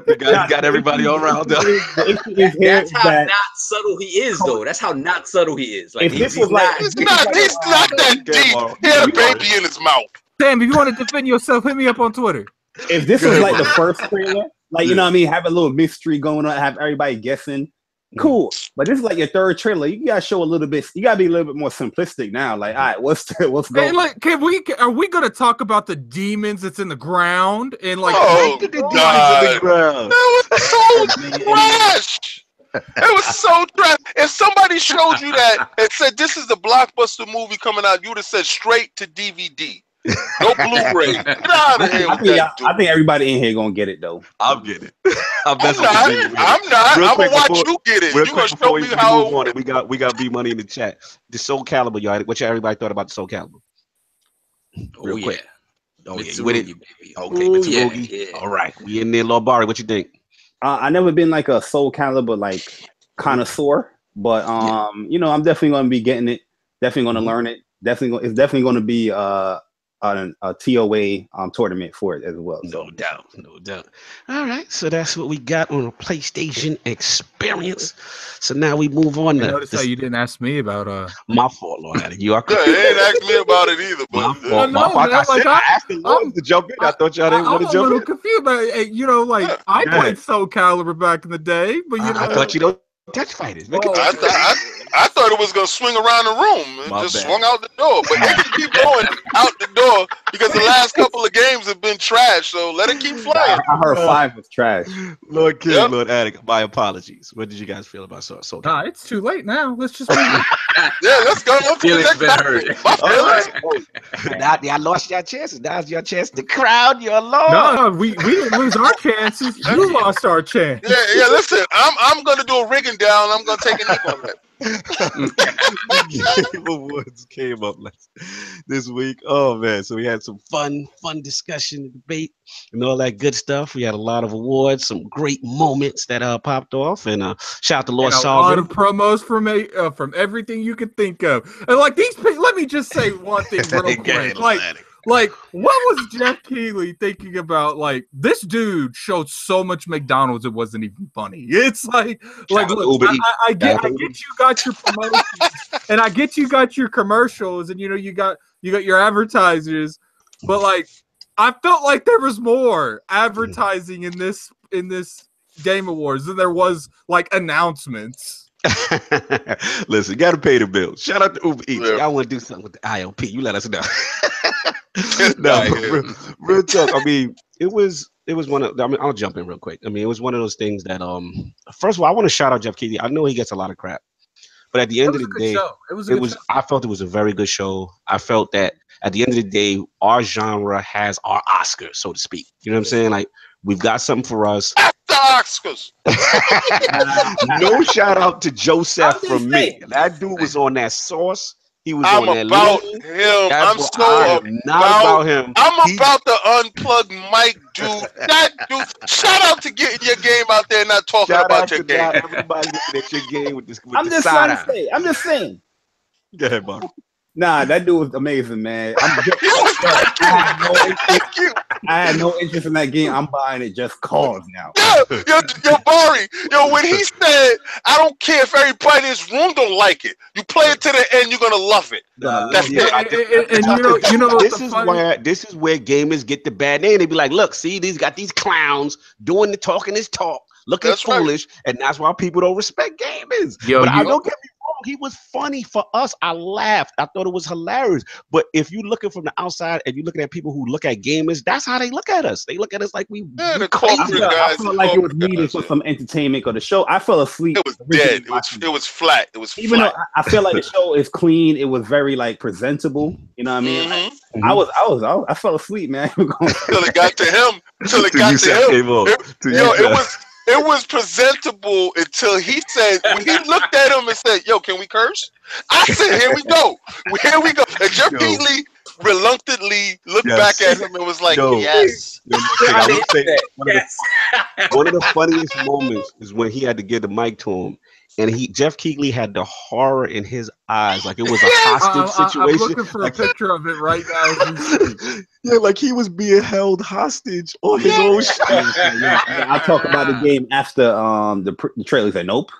You got everybody all around up. That's how not subtle he is, though. That's how not subtle he is. Like, he's not that deep. He had a baby in his mouth. Sam, if you want to defend yourself, hit me up on Twitter. If this was like the first trailer, like, you know what I mean, have a little mystery going on, have everybody guessing. Cool, but this is like your third trailer. You gotta show a little bit. You gotta be a little bit more simplistic now. Like, all right, what's going? Hey, like, are we gonna talk about the demons that's in the ground and like the demons in the ground? That was so trash. It was so trash. If somebody showed you that and said this is the blockbuster movie coming out, you'd have said straight to DVD. No Blu-ray. Get out of here. I think everybody in here gonna get it though. I'll get it. I'm not. I'm gonna watch you get it. You gonna show me how. We got B Money in the chat. The Soul Calibur, y'all. What everybody thought about the Soul Calibur? Real quick. Oh yeah, with it. Okay, all right. We in there, Lord Bari. What you think? I never been like a Soul Calibur like connoisseur, but you know, I'm definitely gonna be getting it. Definitely gonna learn it. It's definitely gonna be a TOA tournament for it as well. No doubt. All right, so that's what we got on a PlayStation experience. So now we move on. Notice how you didn't ask me about my fault, Lord. You are correct. They didn't ask me about it either. But my fault. I asked the Lord to jump in. I thought y'all didn't want to jump in. I'm a little confused about it. You know, like I played Soul Calibur back in the day, but you know, I thought you don't touch fighters. I thought it was gonna swing around the room and just swung out the door, but it can keep going out the door because the last couple of games have been trash. So let it keep flying. I heard 5 was trash. Lord King, Lord Attic. My apologies. What did you guys feel about Soul? Nah, it's too late now. Let's just let's go. Now I lost your chances. Now's your chance to crown your Lord. No, we didn't lose our chances. You lost our chance. Yeah. Listen, I'm gonna do a rigging down. I'm gonna take a knee on that. Game Awards came up this week. Oh man, so we had some fun discussion, debate, and all that good stuff. We had a lot of awards, some great moments that popped off, and shout out to Lord Salvin. A lot of promos from everything you could think of. And like these people, let me just say one thing real quick. Like, what was Jeff Keighley thinking about? Like, this dude showed so much McDonald's, it wasn't even funny. It's like look, I get you got your promotions, and I get you got your commercials, and you know you got your advertisers, but like, I felt like there was more advertising in this Game Awards than there was like announcements. Listen, you got to pay the bills. Shout out to Uber Eats. Y'all want to do something with the ILP? You let us know. No, real talk. I mean, it was one of. I mean, I'll jump in real quick. I mean, it was one of those things that first of all, I want to shout out Jeff Keighley. I know he gets a lot of crap, but at the end of the day, I felt it was a very good show. I felt that at the end of the day, our genre has our Oscars, so to speak. You know what I'm saying? Like, we've got something for us. The Oscars. No shout out to Joseph from me. That dude was on that sauce. He was on that about him. I'm so about him. I'm about the unplugged mic, dude. That dude. Shout out to getting your game out there and not talking about your game. Everybody looking at your game with this. I'm just saying. Go ahead, Bari. Nah, that dude was amazing, man. I had no interest in that game. I'm buying it just cause now. Yo, Bari, when he said, I don't care if everybody in this room don't like it. You play it to the end, you're gonna love it. That's it. And this is where gamers get the bad name. They be like, look, see, these got these clowns doing the talking this talk, looking foolish, and that's why people don't respect gamers. But I don't get me wrong, he was funny for us. I laughed. I thought it was hilarious. But if you're looking from the outside and you're looking at people who look at gamers, that's how they look at us. They look at us like we crazy. I felt like it was needed for some entertainment or the show. I fell asleep. It was dead. It was flat. It was even flat. Though I feel like the show is clean. It was very like presentable. You know what I mean? Mm-hmm. I fell asleep, man. Till it got to him. It was presentable until he said, when he looked at him and said, yo, can we curse? I said, here we go. And Jeff Keighley reluctantly looked back at him and was like, yes. One of the funniest moments is when he had to give the mic to him. And Jeff Keighley had the horror in his eyes, like it was a hostage situation. I'm looking for a picture of it right now. Yeah, like he was being held hostage on his own show. I'll talk about the game after the trailer. Said nope.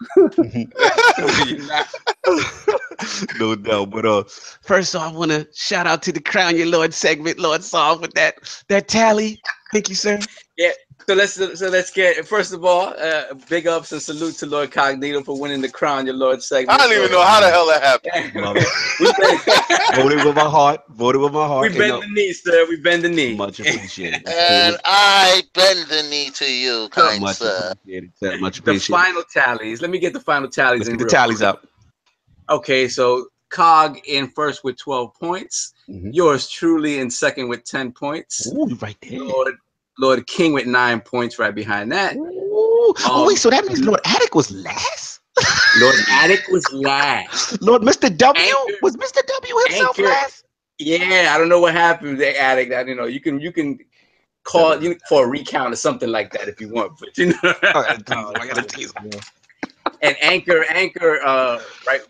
No doubt. But first off, I want to shout out to the Crown Your Lord segment, Lord Saul, with that tally. Thank you, sir. Yeah. So let's get, first of all, big ups and salute to Lord Cognito for winning the Crown Your Lord segment. I don't even know how the hell that happened. Voted with my heart. We bend the knee, sir. We bend the knee. Much appreciated. And I bend the knee to you, kind sir. Much appreciated. The final tallies. Let me get the final tallies. Let's get the tallies up. Okay, so Cog in first with 12 points. Mm-hmm. Yours truly in second with 10 points. Ooh, right there. Lord King with 9 points right behind that. Wait, so that means Lord Attic was last? Lord Attic was last. Lord Mr. W? Was Mr. W himself last? Yeah, I don't know what happened to Attic. That, you can call for a recount or something like that if you want. But I gotta tease him. And Anchor,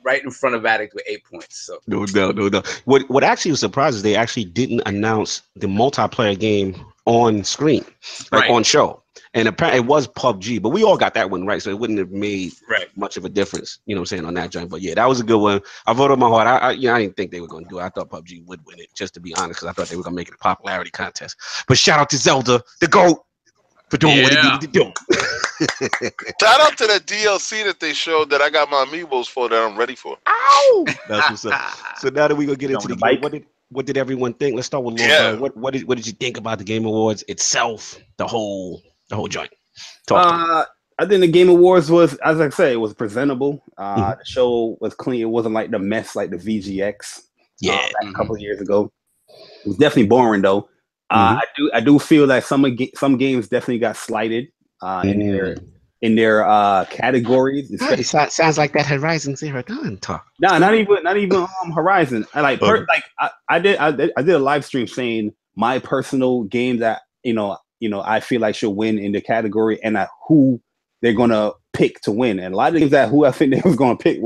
right in front of Attic with 8 points. So no doubt. What actually was surprised is they actually didn't announce the multiplayer game on screen, on show. And apparently it was PUBG, but we all got that one right, so it wouldn't have made much of a difference, you know what I'm saying, on that joint. But yeah, that was a good one. I voted my heart. I didn't think they were going to do it. I thought PUBG would win it, just to be honest, because I thought they were going to make it a popularity contest. But shout out to Zelda, the GOAT, for doing what he needed to do. Shout out to the DLC that they showed that I got my amiibos for that I'm ready for. Ow! That's what's up. So now that we're going to get into the game, what did everyone think? Let's start with Lord. What did you think about the Game Awards itself, the whole joint? I think the Game Awards was, as I say, it was presentable. The show was clean. It wasn't like the mess like the VGX. A couple of years ago. It was definitely boring though. I do feel like some games definitely got slighted in their categories. It sounds like that Horizon Zero Dawn talk. No, not even Horizon. I did a live stream saying my personal game that I feel like should win in the category and who they're gonna pick to win. And a lot of games that who I think they was gonna pick,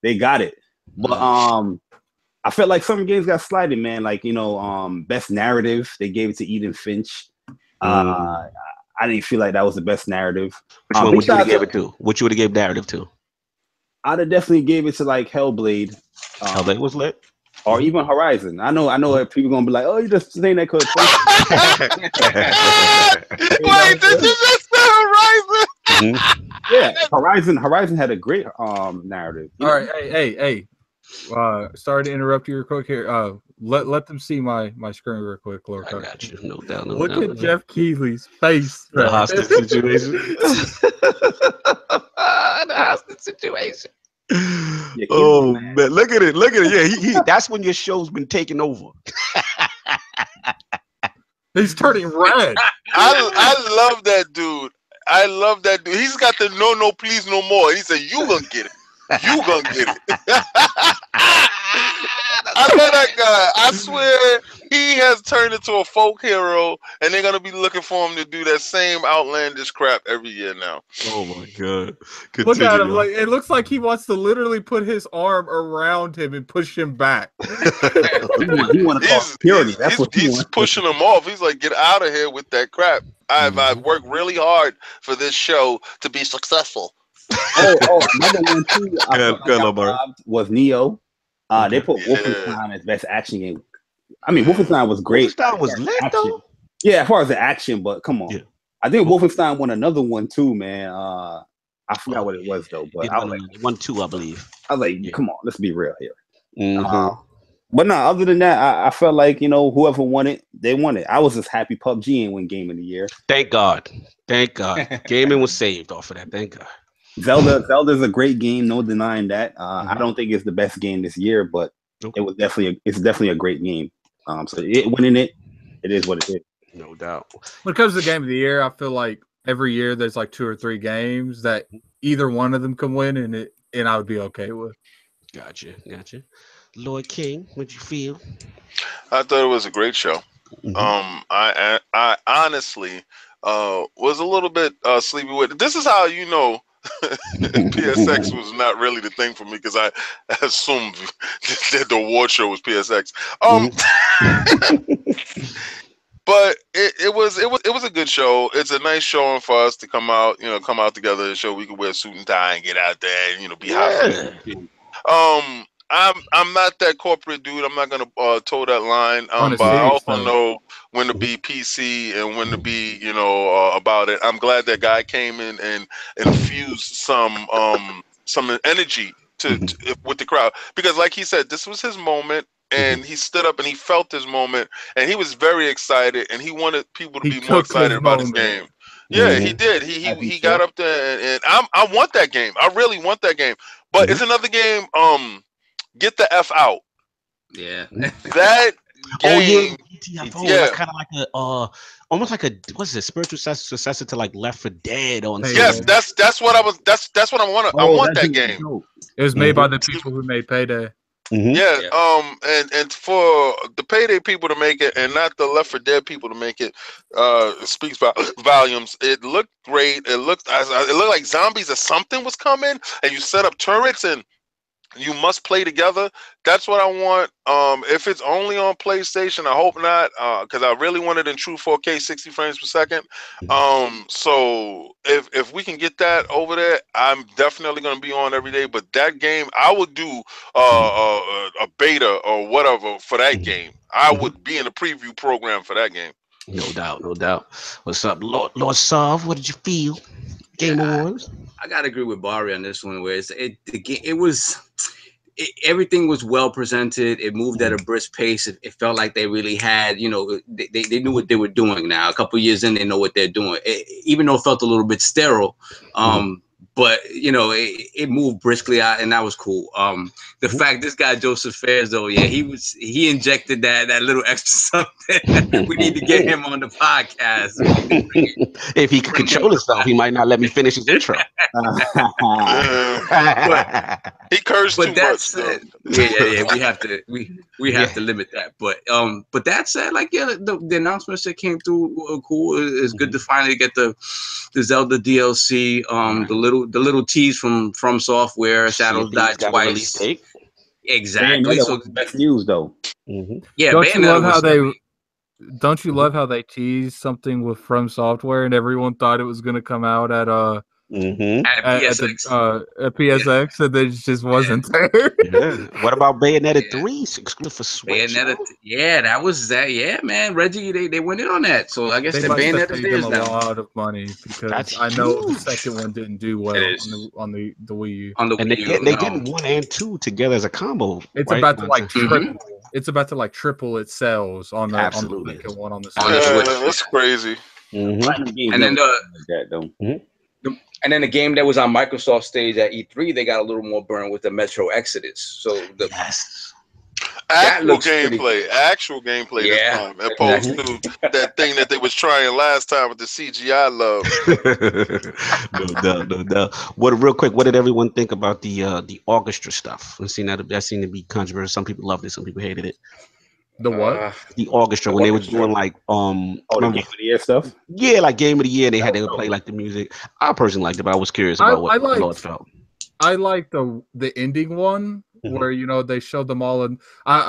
they got it. But I felt like some games got slighted, man. Like best narrative, they gave it to Eden Finch. I didn't feel like that was the best narrative. Which one would you have gave it to? What you would have gave narrative to? I'd have definitely gave it to like Hellblade. Hellblade was lit. Or even Horizon. I know people gonna be like, oh, you just saying that because wait, did you just say Horizon? Yeah, Horizon had a great narrative. All right, hey. Sorry to interrupt you real quick here. let them see my screen real quick, Lord. I got you. No doubt. No Look doubt. at Jeff Keighley's face. The hostage situation. The hostage situation. Yeah, oh man, look at it. Look at it. Yeah, he that's when your show's been taken over. He's turning red. I love that dude. I love that dude. He's got the no, please, no more. He said, "You gonna get it. You gonna get it." I love that guy. I swear he has turned into a folk hero, and they're gonna be looking for him to do that same outlandish crap every year now. Oh my god! Look at him. Like it looks like he wants to literally put his arm around him and push him back. He want to call security. He's pushing him off. He's like, "Get out of here with that crap." I've worked really hard for this show to be successful. Another one too. Was Neo. They put Wolfenstein as best action game. I mean, Wolfenstein was great. Wolfenstein was lit though. Yeah, as far as the action, but come on. Yeah. I think Wolfenstein won another one too, man. I forgot what it was though, but I was like 1-2, I believe. I was like, come on, let's be real here. But no, other than that, I felt like, whoever won it, they won it. I was just happy PUBG ain't win Game of the Year. Thank God. Thank God. Gaming was saved off of that. Thank God. Zelda's a great game, no denying that. I don't think it's the best game this year, but it's definitely a great game. So winning it is what it is. No doubt. When it comes to Game of the Year, I feel like every year there's like 2 or 3 games that either one of them can win, and I would be okay with. Gotcha. Lord King, what'd you feel? I thought it was a great show. I honestly was a little bit sleepy with it. This is how you know PSX was not really the thing for me, because I assumed that the award show was PSX. But it was a good show. It's a nice showing for us to come out together and show we can wear a suit and tie and get out there and be hot. I'm not that corporate dude. I'm not gonna toe that line. But I also know when to be PC and when to be, about it. I'm glad that guy came in and infused some energy to with the crowd, because, like he said, this was his moment, and he stood up and he felt his moment, and he was very excited, and he wanted people to be more excited about his game. Yeah, he did. He got up there, and I want that game. I really want that game. But it's another game. Get the F out. Yeah. That game. Yeah. Kind of like a almost like a spiritual successor to like Left 4 Dead on. Yes, that's what I was. That's what I want. I want that game. It was made by the people who made Payday. Yeah. And for the Payday people to make it, and not the Left 4 Dead people to make it, speaks volumes. It looked great. It looked like zombies or something was coming, and you set up turrets and you must play together. That's what I want. If it's only on PlayStation, I hope not, because I really want it in true 4K, 60 frames per second. So if we can get that over there, I'm definitely going to be on every day. But that game, I would do a beta or whatever for that game. I would be in a preview program for that game. No doubt. What's up, Lord Sav? What did you feel? Game Awards. I gotta agree with Bari on this one, where everything was well presented. It moved at a brisk pace. It felt like they really had, they knew what they were doing. Now, a couple of years in, they know what they're doing. Even though it felt a little bit sterile, but it moved briskly out, and that was cool. The fact this guy Joseph Fares, though, he injected that little extra something. We need to get him on the podcast. If he could control himself, he might not let me finish his intro. He cursed too much. Yeah. We have to limit that. But that said, the announcements that came through were cool. It's good to finally get the Zelda DLC, the little tease from Software, Shadows Die Twice. Exactly. So best news though. Yeah, don't you love how they teased something with From Software and everyone thought it was going to come out at PSX, and it just wasn't there. What about Bayonetta 3 exclusive for Switch? Bayonetta, that was that. Yeah, man, Reggie, they went in on that. So I guess the Bayonetta paid them a lot of money, because I know the second one didn't do well on the Wii U. On the Wii U, they did 1 and 2 together as a combo. It's about to triple. it's about to like triple its sales on the Absolutely. on the one on the Yeah, that's crazy. Mm-hmm. And then and then the game that was on Microsoft stage at E3, they got a little more burn with the Metro Exodus. So actual gameplay this time, opposed to that thing that they was trying last time with the CGI love. No doubt. Real quick, what did everyone think about the orchestra stuff? I've seen that seemed to be controversial. Some people loved it, some people hated it. The what? The orchestra, when they were doing like the Game of the Year stuff. Yeah, like Game of the Year, they had to play like the music. I personally liked it, but I was curious about what the Lord felt. I like the ending one where they showed them all. And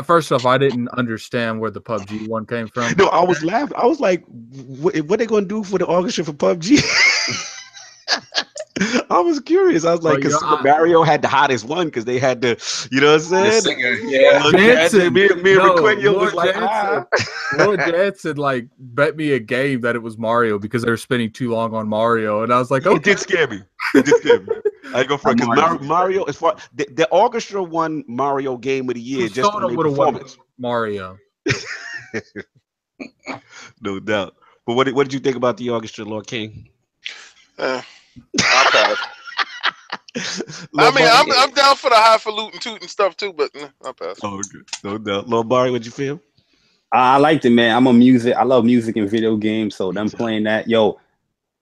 first off, I didn't understand where the PUBG one came from. No, I was laughing. I was like, what are they going to do for the orchestra for PUBG? I was curious. I was like, because Mario had the hottest one because they had the, you know what I'm saying? Jansen, me and Requenio was like, Lord Jansen like bet me a game that it was Mario because they were spending too long on Mario, and I was like, okay. It did scare me. I go for it because Mario, as far the orchestra won Mario Game of the Year just on their performance. Mario, no doubt. But what did you think about the orchestra, Lord King? I'll pass. I mean, I'm down for the highfalutin tootin' stuff too, but I'll pass. Oh, good. No doubt. Lord Bari, what'd you feel? I liked it, man. I love music and video games, so them playing that,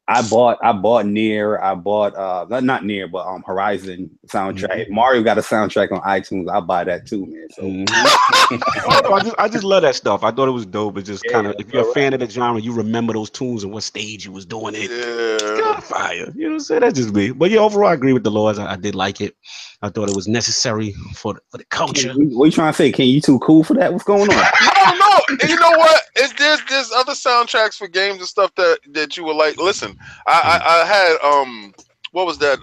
I bought Nier. I bought not Nier, but Horizon soundtrack. If Mario got a soundtrack on iTunes, I'll buy that too, man. So I just love that stuff. I thought it was dope. It's just kind of, if you're a fan of the genre, you remember those tunes and what stage you was doing it. It's kind of fire. You know what I'm saying? That's just me. But yeah, overall, I agree with the Lords. I did like it. I thought it was necessary for the culture. What are you trying to say? Ken, you too cool for that? What's going on? No. And you know what? There's other soundtracks for games and stuff that you would like. Listen, I had what was that?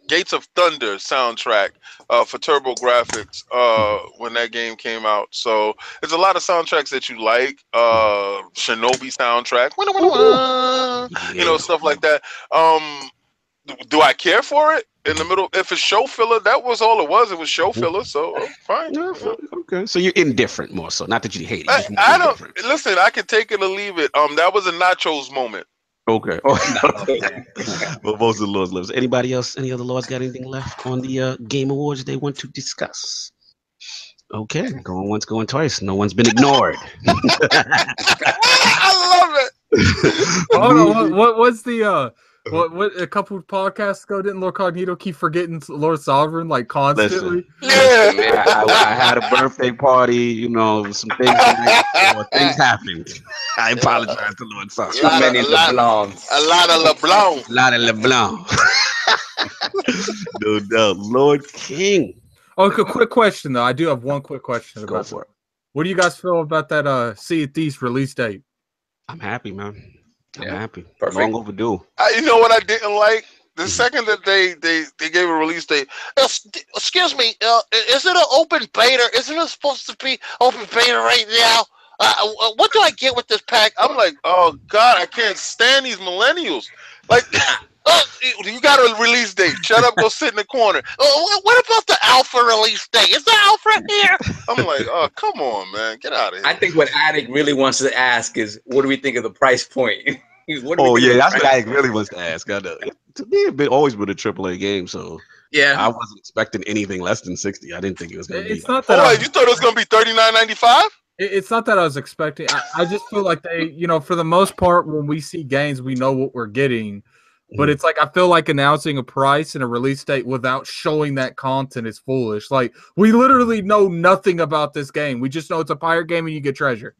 Gates of Thunder soundtrack for TurboGrafx when that game came out. So there's a lot of soundtracks that you like. Shinobi soundtrack, stuff like that. Do I care for it? In the middle, if it's show filler, that was all it was. It was show filler, so fine. Okay, so you're indifferent more so. Not that you hate it. I don't listen. I can take it or leave it. That was a nachos moment. Okay. Well, most of the Lords lives. Anybody else? Any other Lords got anything left on the Game Awards they want to discuss? Okay, going once, going twice. No one's been ignored. I love it. Hold on. What's the What a couple of podcasts ago, didn't Lord Cognito keep forgetting Lord Sovereign like constantly? Listen, I had a birthday party, some things happened. I apologize to Lord Sovereign. A lot of LeBlanc. No doubt. Lord King. Okay, quick question though. I do have one quick question about it. What do you guys feel about that Sea of Thieves release date? I'm happy, man. I'm happy. Perfect. Long overdue. You know what I didn't like? The second that they gave a release date. Excuse me, is it an open beta? Isn't it supposed to be open beta right now? What do I get with this pack? I'm like, oh God, I can't stand these millennials. Like, you got a release date. Shut up, go sit in the corner. What about the alpha release date? Is the alpha here? I'm like, oh, come on, man. Get out of here. I think what Attic really wants to ask is, what do we think of the price point? That's what Attic really wants to ask. I know. To me, it's always been a AAA game, so yeah, I wasn't expecting anything less than 60. I didn't think it was going to be. It's not that. You thought it was going to be $39.95? It's not that I was expecting. I just feel like they, for the most part, when we see games, we know what we're getting. But it's like I feel like announcing a price and a release date without showing that content is foolish. Like, we literally know nothing about this game. We just know it's a pirate game and you get treasure.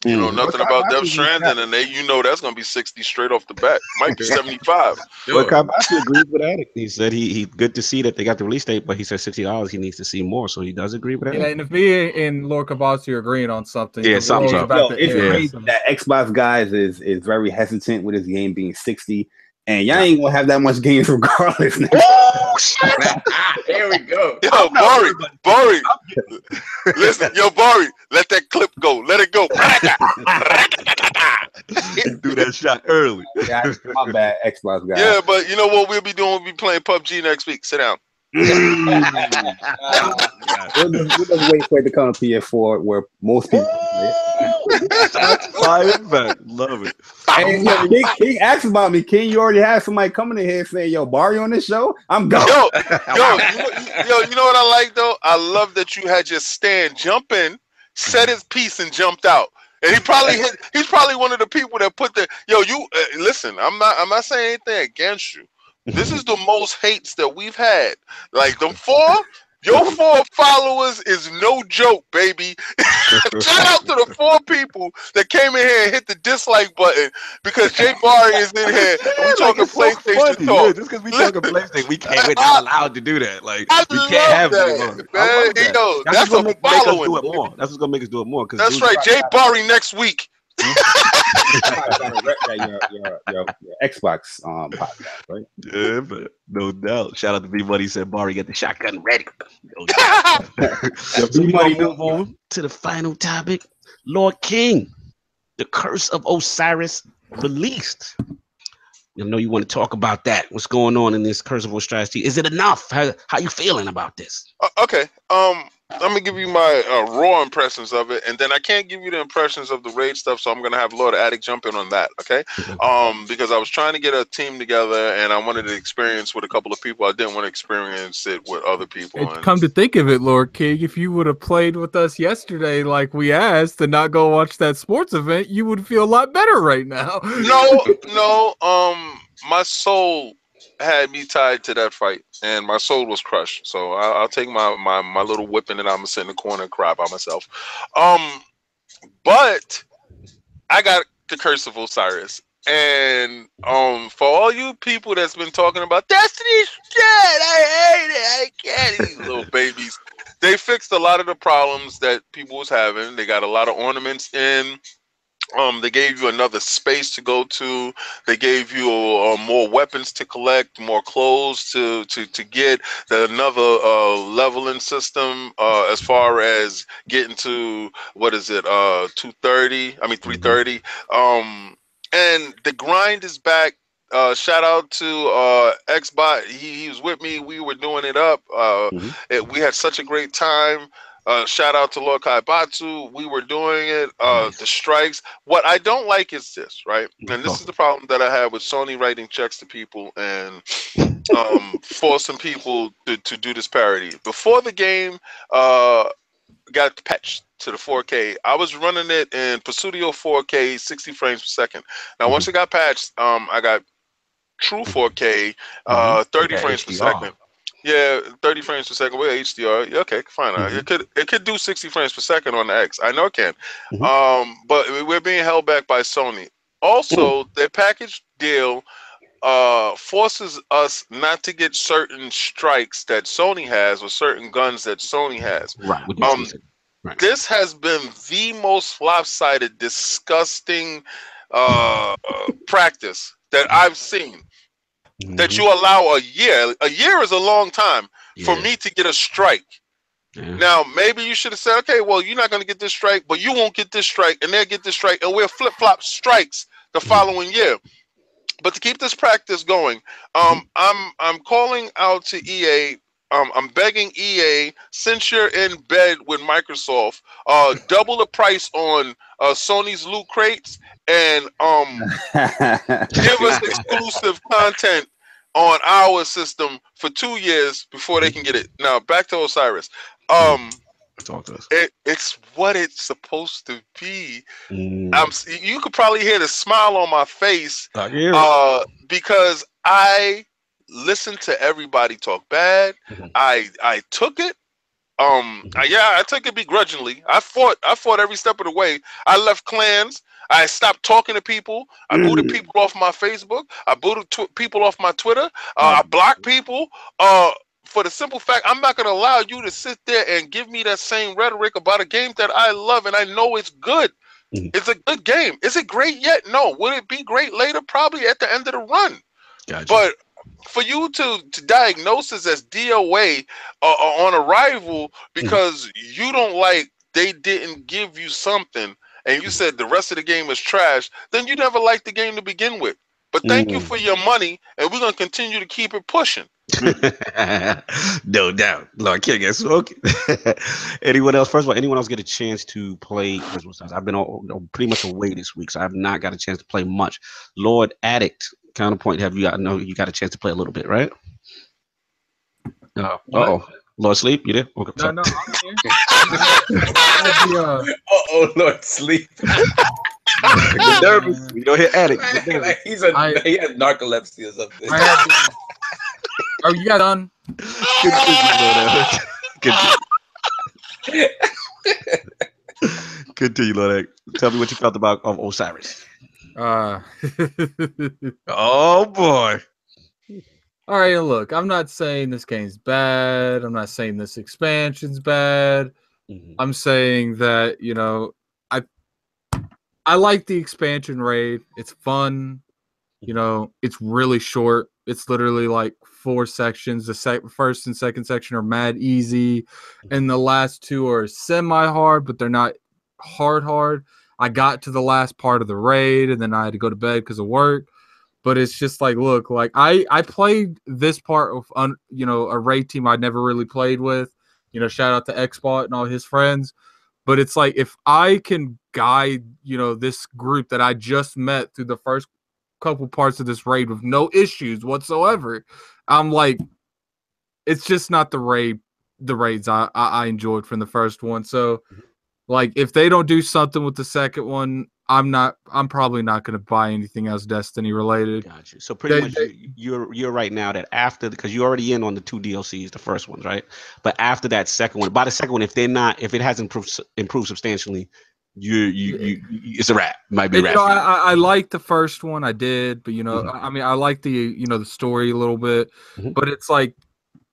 You know nothing about Death Stranding, and that's going to be 60 straight off the bat. Might be 75. Well, Kabasi agrees with Attic. He said he good to see that they got the release date, but he said $60 he needs to see more, so he does agree with that. Yeah, and if me and Lord Kabasi are agreeing on something, something's up. It's crazy that Xbox guys is very hesitant with his game being 60. And y'all ain't gonna have that much games regardless. Oh shit! There we go. Yo, Bari. Listen, Bari, let that clip go. Let it go. Do that shot early. Yeah, my bad, Xbox guy. Yeah, but you know what we'll be doing? We'll be playing PUBG next week. Sit down. We'll just wait for it to come to PS4 where most people play it. That's fire back. Love it. And King asked about me. King, you already had somebody coming in here saying, "Yo, Bari on this show." I'm going. Yo, you know what I like though? I love that you had your stand jump in, said his piece, and jumped out. And he's probably one of the people that put the listen. I'm not saying anything against you. This is the most hates that we've had. Like your 4 followers is no joke, baby. Shout out to the 4 people that came in here and hit the dislike button because JayBari is in here and we talking PlayStation talk. Yeah, just because we talking PlayStation, we're not allowed to do that. Like we can't have that, man. Yo, that's a following. Do it more. That's what's gonna make us do it more. That's right, JayBari next week. your Xbox podcast, right? Yeah, but no doubt. Shout out to B-Money. Said Bari got the shotgun ready. No B-Money, move on to the final topic. Lord King, the Curse of Osiris released. You know you want to talk about that. What's going on in this Curse of Osiris? Is it enough? How you feeling about this? Okay. I'm gonna give you my raw impressions of it, and then I can't give you the impressions of the raid stuff, so I'm gonna have Lord Addict jump in on that, okay? Because I was trying to get a team together, and I wanted to experience with a couple of people. I didn't want to experience it with other people. Come to think of it, Lord King, if you would have played with us yesterday, like we asked, and not go watch that sports event, you would feel a lot better right now. No. My soul had me tied to that fight, and my soul was crushed. So I'll take my little whipping, and I'm gonna sit in the corner and cry by myself. But I got the Curse of Osiris, and for all you people that's been talking about Destiny's shit, I hate it, I can't. These little babies, they fixed a lot of the problems that people was having. They got a lot of ornaments in. They gave you another space to go to. They gave you more weapons to collect, more clothes to get. Another leveling system as far as getting to 230. I mean 330. And the grind is back. Shout out to Xbot. He was with me. We were doing it up. We had such a great time. Shout out to Lord Kaibatsu. We were doing it. The strikes. What I don't like is this, right? And this is the problem that I have with Sony writing checks to people and forcing people to do this parody. Before the game got patched to the 4K, I was running it in Pasudio 4K, 60 frames per second. Now, once it got patched, I got true 4K, 30 frames per second. Yeah, 30 frames per second with HDR. Okay, fine. It could do 60 frames per second on the X. I know it can. But we're being held back by Sony. Also, their package deal forces us not to get certain strikes that Sony has or certain guns that Sony has. Right. Right. This has been the most lopsided, disgusting practice that I've seen. That you allow a year. A year is a long time for me to get a strike. Now, maybe you should have said, okay, well, you're not going to get this strike, but you won't get this strike, and they'll get this strike, and we'll flip-flop strikes the following year. But to keep this practice going, I'm calling out to EA. I'm begging EA, since you're in bed with Microsoft, double the price on Sony's loot crates and give us exclusive content on our system for 2 years before they can get it. Now, back to Osiris. Talk to us. It's what it's supposed to be. You could probably hear the smile on my face because I listened to everybody talk bad. I took it. I took it begrudgingly. I fought every step of the way. I left clans. I stopped talking to people. I booted people off my Facebook. I booted people off my Twitter. I blocked people. For the simple fact, I'm not going to allow you to sit there and give me that same rhetoric about a game that I love and I know it's good. It's a good game. Is it great yet? No. Will it be great later? Probably at the end of the run. Gotcha. But for you to diagnose this as DOA on arrival because you don't like they didn't give you something and you said the rest of the game is trash, then you never liked the game to begin with. But thank you for your money, and we're going to continue to keep it pushing. No doubt. Lord King gets smoking. Anyone else? First of all, anyone else get a chance to play Christmas Stars? I've been pretty much away this week, so I've not got a chance to play much. Lord Addict, Counterpoint, have you got? No, you got a chance to play a little bit, right? Oh, Lord Sleep, you there? Okay, no, I'm here. Lord Sleep. Get nervous. You don't hear Addict. Like he has narcolepsy or something. Oh, you got done? Continue, Lord. Tell me what you felt about Osiris. Oh boy. All right, look, I'm not saying this game's bad. I'm not saying this expansion's bad. I'm saying that, you know, I like the expansion raid. It's fun. You know, it's really short. It's literally like 4 sections. The first and second section are mad easy, and the last 2 are semi-hard, but they're not hard. I got to the last part of the raid, and then I had to go to bed because of work. But it's just like, look, like I played this part of a raid team I'd never really played with. You know, shout out to Xbot and all his friends. But it's like, if I can guide, you know, this group that I just met through the first couple parts of this raid with no issues whatsoever, I'm like, it's just not the raids I enjoyed from the first one. So, like, if they don't do something with the second one, I'm probably not going to buy anything else Destiny related. Gotcha. So pretty much you're right now that after, because you're already in on the 2 DLCs, the first ones, right? But after that second one, by the second one, if it hasn't improved substantially, it's a wrap. It might be a wrap. I like the first one, I did, but I mean, I like the story a little bit, but it's like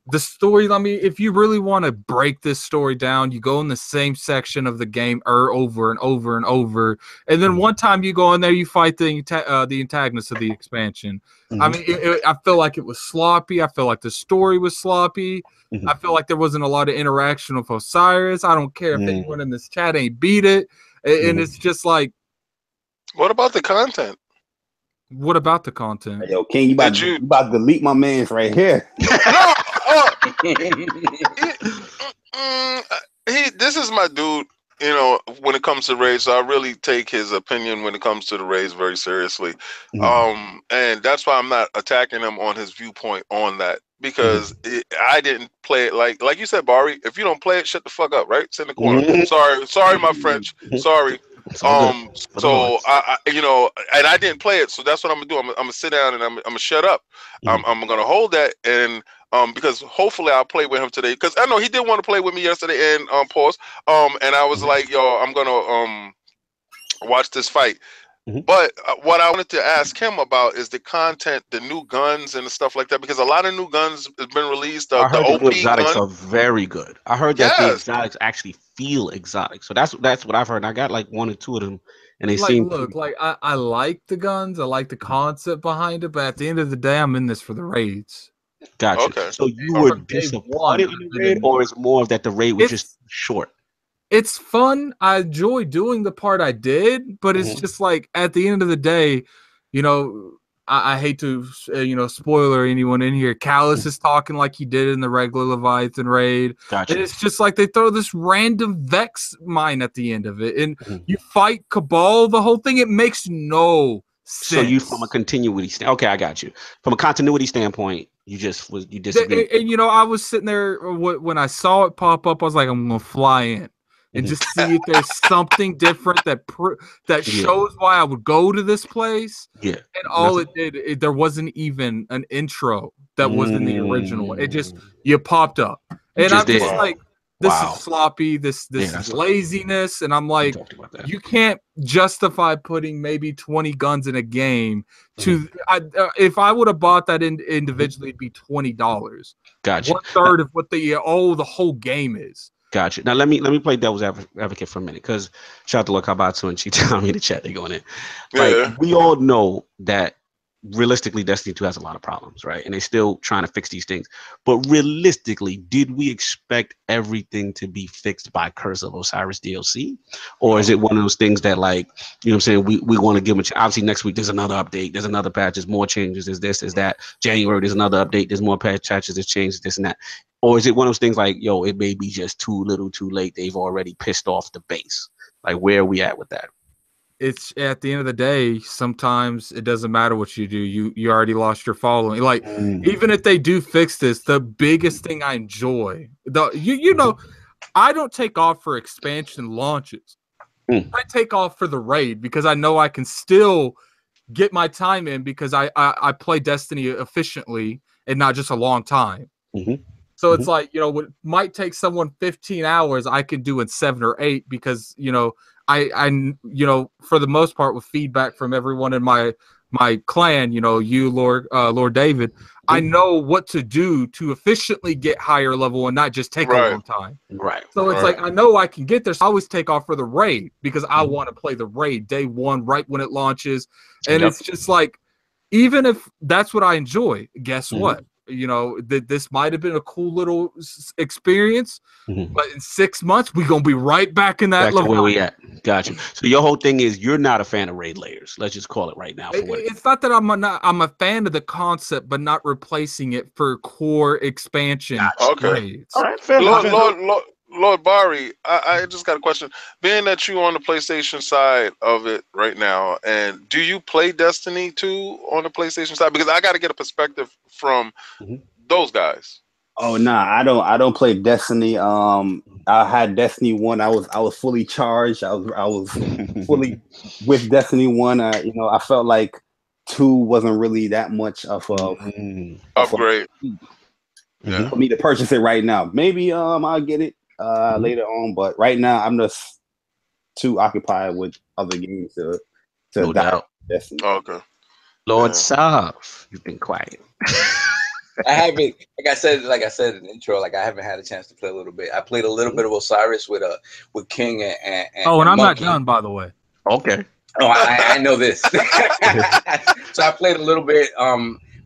the story. I mean, if you really want to break this story down, you go in the same section of the game over and over and over, and then one time you go in there, you fight the antagonist of the expansion. I mean, I feel like it was sloppy. I feel like the story was sloppy. I feel like there wasn't a lot of interaction with Osiris. I don't care if anyone in this chat ain't beat it, and it's just like, what about the content? What about the content? Yo, King, you about to delete my man's right here. This is my dude, you know, when it comes to raids. So I really take his opinion when it comes to the raids very seriously. And that's why I'm not attacking him on his viewpoint on that, because I didn't play it like you said, Bari. If you don't play it, shut the fuck up, right? Sit in the corner. Sorry, my French. Sorry. So I you know, and I didn't play it, so that's what I'm gonna do. I'm gonna sit down and I'm gonna shut up. I'm gonna hold that, and because hopefully I'll play with him today, because I know he did want to play with me yesterday and pause. And I was like, yo, I'm gonna watch this fight. But what I wanted to ask him about is the content, the new guns and stuff like that, because a lot of new guns have been released. I heard the OP exotics gun are very good. I heard that the exotics actually feel exotic. So that's what I've heard. I got like 1 or 2 of them, and they seem. Look, like I like the guns. I like the concept behind it, but at the end of the day, I'm in this for the raids. Gotcha. Okay. So you were disappointed in the raid, or is more of that the raid was just short? It's fun. I enjoy doing the part I did, but it's just like, at the end of the day, you know, I hate to, spoiler anyone in here. Callus is talking like he did in the regular Leviathan raid. Gotcha. And it's just like they throw this random Vex mine at the end of it. And you fight Cabal, the whole thing. It makes no sense. So you, from a continuity standpoint, okay, I got you. From a continuity standpoint, you disagree. And I was sitting there when I saw it pop up. I was like, I'm gonna fly in and just see if there's something different that shows why I would go to this place. Yeah. And all it did, there wasn't even an intro that was in the original one. It just, you popped up. And I'm just like, this is sloppy. This is laziness. And I'm like, you can't justify putting maybe 20 guns in a game to, if I would have bought that individually, it'd be $20. Gotcha. 1/3 of what the whole game is. Gotcha. Now let me play devil's advocate for a minute, because shout out to Lokabatsu and she telling me to chat. They're going in. Like, we all know that realistically, Destiny 2 has a lot of problems, right? And they're still trying to fix these things. But realistically, did we expect everything to be fixed by Curse of Osiris DLC? Or is it one of those things that, like, you know what I'm saying, we want to give them obviously next week there's another update, there's another patch, there's more changes, there's this, there's that. January there's another update, there's more patches, there's changes, this and that. Or is it one of those things like, yo, it may be just too little too late, they've already pissed off the base? Like, where are we at with that? It's at the end of the day, sometimes it doesn't matter what you do. You already lost your following. Like, even if they do fix this, the biggest thing I enjoy, you know, I don't take off for expansion launches. I take off for the raid because I know I can still get my time in because I play Destiny efficiently and not just a long time. So it's like, you know, what might take someone 15 hours, I can do in 7 or 8 because, you know, I you know, for the most part, with feedback from everyone in my clan, you know, you, Lord David, I know what to do to efficiently get higher level and not just take a long time. So it's like, I know I can get there. So I always take off for the raid because I want to play the raid day one, right when it launches. And it's just like, even if that's what I enjoy, guess what? You know, this might have been a cool little experience, but in 6 months we're gonna be right back in that level. Where we at? Gotcha. So your whole thing is you're not a fan of raid layers. Let's just call it right now. It's not that I'm a fan of the concept, but not replacing it for core expansion. Okay. Raids. All right. Lord Bari, I just got a question. Being that you on the PlayStation side of it right now, and do you play Destiny 2 on the PlayStation side? Because I got to get a perspective from those guys. Oh nah, I don't play Destiny. I had Destiny 1. I was fully charged. I was fully with Destiny 1. You know, I felt like 2 wasn't really that much of a upgrade. For me to purchase it right now. Maybe I'll get it later on, but right now I'm just too occupied with other games to no doubt. Destiny. Okay. Lord Sav, you've been quiet. I haven't, like I said in the intro, like I haven't had a chance to play a little bit. I played a little bit of Osiris with King and I'm Monkey. not done, by the way. Okay. Oh, I know this. So I played a little bit,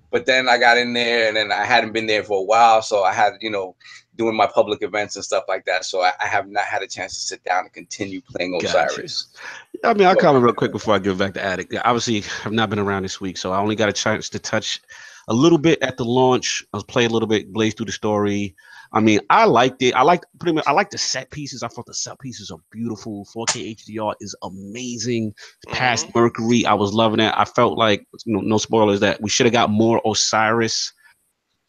but then I got in there and then I hadn't been there for a while, so I had, you know, doing my public events and stuff like that. So I have not had a chance to sit down and continue playing Osiris. I mean, I'll comment real quick before I give it back to Addict. Obviously, I've not been around this week, so I only got a chance to touch a little bit at the launch. I was playing a little bit, blazed through the story. I mean, I liked it. I like the set pieces. I thought the set pieces are beautiful. 4K HDR is amazing. Past Mercury, I was loving it. I felt like, you know, no spoilers, that we should have got more Osiris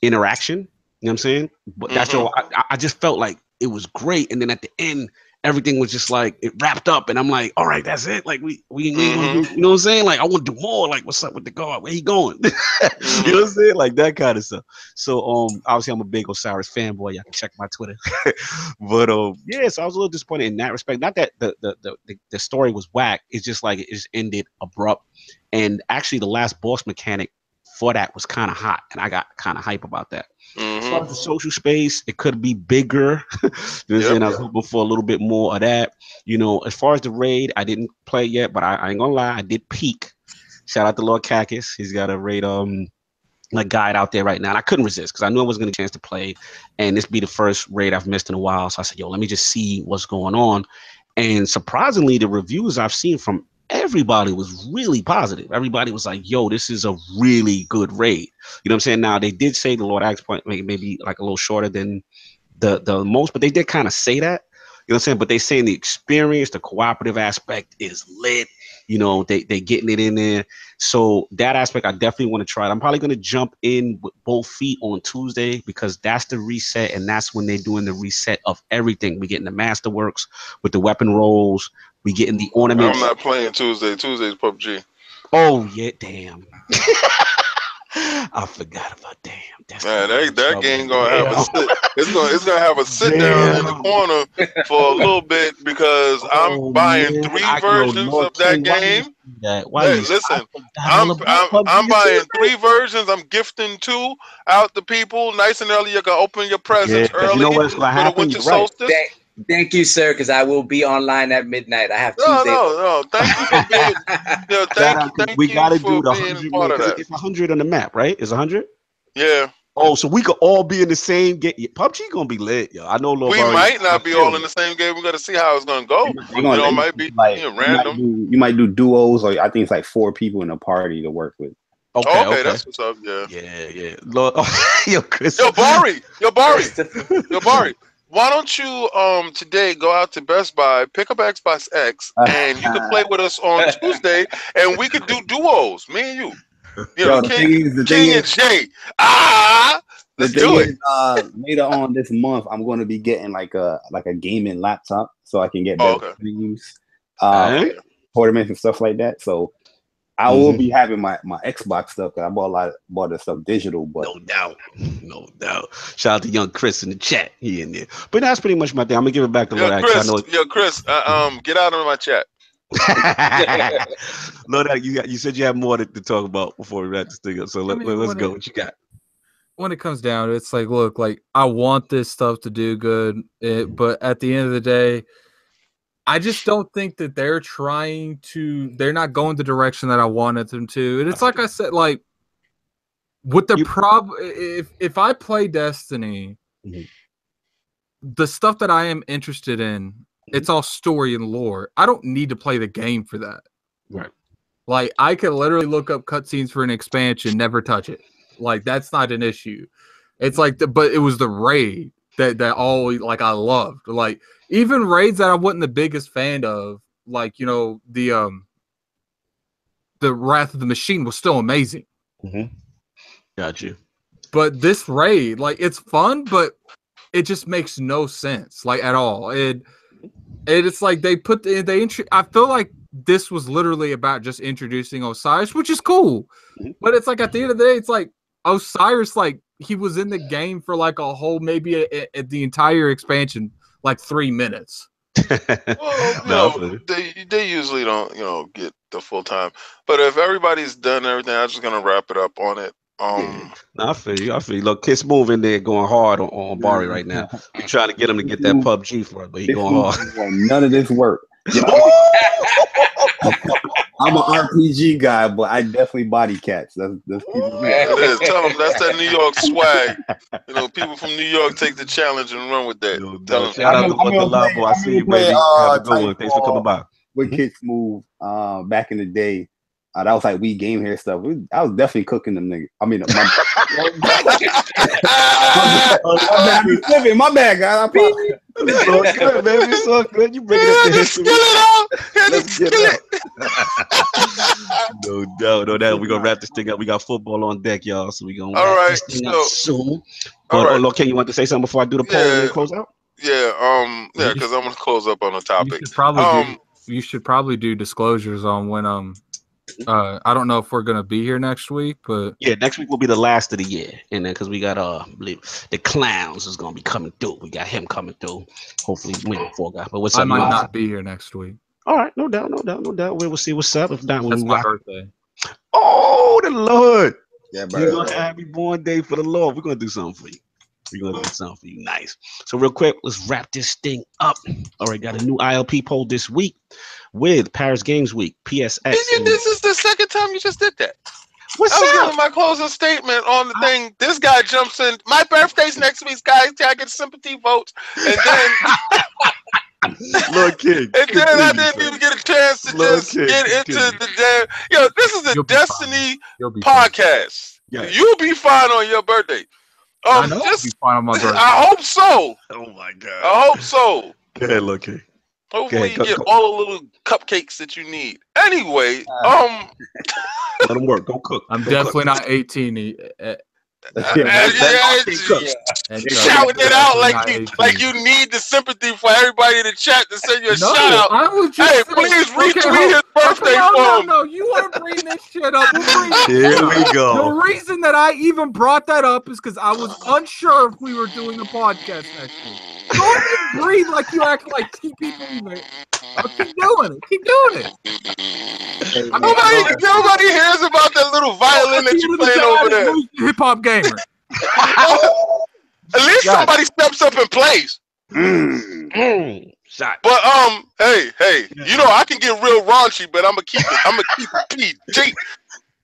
interaction. You know what I'm saying? But that's all. I just felt like it was great. And then at the end, everything was just like, it wrapped up. And I'm like, all right, that's it. Like we you know what I'm saying? Like, I want to do more. Like, what's up with the guard? Where he going? You know what I'm saying? Like that kind of stuff. So obviously I'm a big Osiris fanboy. Y'all can check my Twitter. But yeah, so I was a little disappointed in that respect. Not that the story was whack. It's just like it just ended abrupt. And actually the last boss mechanic for that was kind of hot. And I got kind of hype about that. As far as the social space, it could be bigger. You know what I'm saying? I was hoping for a little bit more of that. You know, as far as the raid, I didn't play yet, but I ain't gonna lie, I did peek. Shout out to Lord Cactus. He's got a raid like guide out there right now. And I couldn't resist because I knew I was gonna get a chance to play. And this be the first raid I've missed in a while. So I said, yo, let me just see what's going on. And surprisingly, the reviews I've seen from everybody was really positive. Everybody was like, yo, this is a really good raid. You know what I'm saying? Now, they did say the Lord Axe point maybe like a little shorter than the most, but they did kind of say that. You know what I'm saying? But they saying the experience, the cooperative aspect is lit. You know, they getting it in there. So that aspect, I definitely want to try it. I'm probably going to jump in with both feet on Tuesday because that's the reset, and that's when they're doing the reset of everything. We getting the Masterworks with the weapon rolls. We getting the ornaments. I'm not playing Tuesday. Tuesday's PUBG. Oh, yeah, damn. I forgot about damn. Man, that game gonna have a sit. It's gonna have a sit down in the corner for a little bit because I'm buying 3 versions of that game. Hey, listen, I'm buying 3 versions. I'm gifting 2 out to people nice and early. You can open your presents early. You know what's gonna happen? Winter solstice. Thank you, sir, because I will be online at midnight. I have Tuesday. No. Thank you for being. Thank we you gotta for do the being 100. part of that. It's 100 on the map, right? It's 100. Yeah. Oh, so we could all be in the same game. PUBG gonna be lit, yo. I know. We might not be all in the same game. We got to see how it's gonna go. It might be like random. You might do duos, or I think it's like 4 people in a party to work with. Okay, that's what's up. Yeah. Lord, yo, Chris. Yo, Bari. Why don't you today go out to Best Buy, pick up Xbox X, and you can play with us on Tuesday, and we could do duos, me and you. You know, King and Jay. Let's do it. Later on this month, I'm going to be getting like a gaming laptop, so I can get better streams, tournaments and stuff like that. So I will be having my Xbox stuff, because I bought the stuff digital. But no doubt. Shout out to young Chris in the chat. He in there. But that's pretty much my thing. I'm gonna give it back to Lord. Chris, get out of my chat. Lord, you said you had more to talk about before we wrap this thing up. So let's go. What you got? When it comes down to it, it's like, look, like I want this stuff to do good, but at the end of the day, I just don't think that they're not going the direction that I wanted them to. And it's like I said, like with the if I play Destiny, the stuff that I am interested in, it's all story and lore. I don't need to play the game for that. Right. Like I could literally look up cutscenes for an expansion, never touch it. Like that's not an issue. It's like but it was the raid that always like I loved. Like even raids that I wasn't the biggest fan of, like the Wrath of the Machine was still amazing. Got you. But this raid, like it's fun, but it just makes no sense, like at all. It's like I feel like this was literally about just introducing Osiris, which is cool. But it's like at the end of the day, it's like Osiris, like he was in the game for like a whole maybe at the entire expansion, like 3 minutes. Well, they usually don't get the full time. But if everybody's done everything, I'm just gonna wrap it up on it. I feel you. Look, Kiss Move in there going hard on Bari right now. We're trying to get him to get that PUBG for it, but he's going hard. None of this work. I'm an RPG guy, but I definitely body cats. That's people. It is. Tell them that's that New York swag. People from New York take the challenge and run with that. Shout out to the love. I see you, baby. Have a good one. Thanks for coming by. With Kids Move, back in the day. That was like Wii game hair stuff. I was definitely cooking them niggas. I mean, my bad, guys. It's all good, man. It's all good. You bring it up to history. Let's get it out. No doubt. We're going to wrap this thing up. We got football on deck, y'all. So we're going to wrap this thing up soon. But, okay, you want to say something before I do the poll and then close out? Yeah, because I'm going to close up on the topic. You should probably do disclosures on when I don't know if we're gonna be here next week, but yeah, next week will be the last of the year, and then because we got the clowns is gonna be coming through. We got him coming through. Hopefully, we win four guys. But what's up? I might not be here next week. All right, no doubt. We'll see what's up. If not, that's my birthday. Oh, the Lord! Yeah, bro. You're gonna happy born day for the Lord. We're gonna do something for you. We're gonna do something for you. Nice. So real quick, let's wrap this thing up. All right, got a new ILP poll this week with Paris Games Week, PSX. This is the second time you just did that. I was giving my closing statement on the thing. This guy jumps in. My birthday's next week, guys. I get sympathy votes, and then Lord King. And then I didn't even get a chance to get into the damn. This is a Destiny podcast. Yeah. You'll be fine on your birthday. I know I'll be fine on my birthday. I hope so. Oh my God. I hope so. Go ahead, Lord King. Hopefully you get all the little cupcakes that you need. Anyway, let them work. Go cook. I'm definitely not 18. Shouting it out like you need the sympathy for everybody in the chat to send you a shout out. Hey, please retweet his birthday for him. No, you want to bring this shit up. Here we go. The reason that I even brought that up is because I was unsure if we were doing a podcast next week. Don't even breathe like you act like two people in there. Keep doing it. Keep doing it. Nobody hears about that little violin that you're playing over there. Hip hop gamer. At least somebody steps up and plays. Shot. But hey, you know I can get real raunchy, but I'm gonna keep it PG.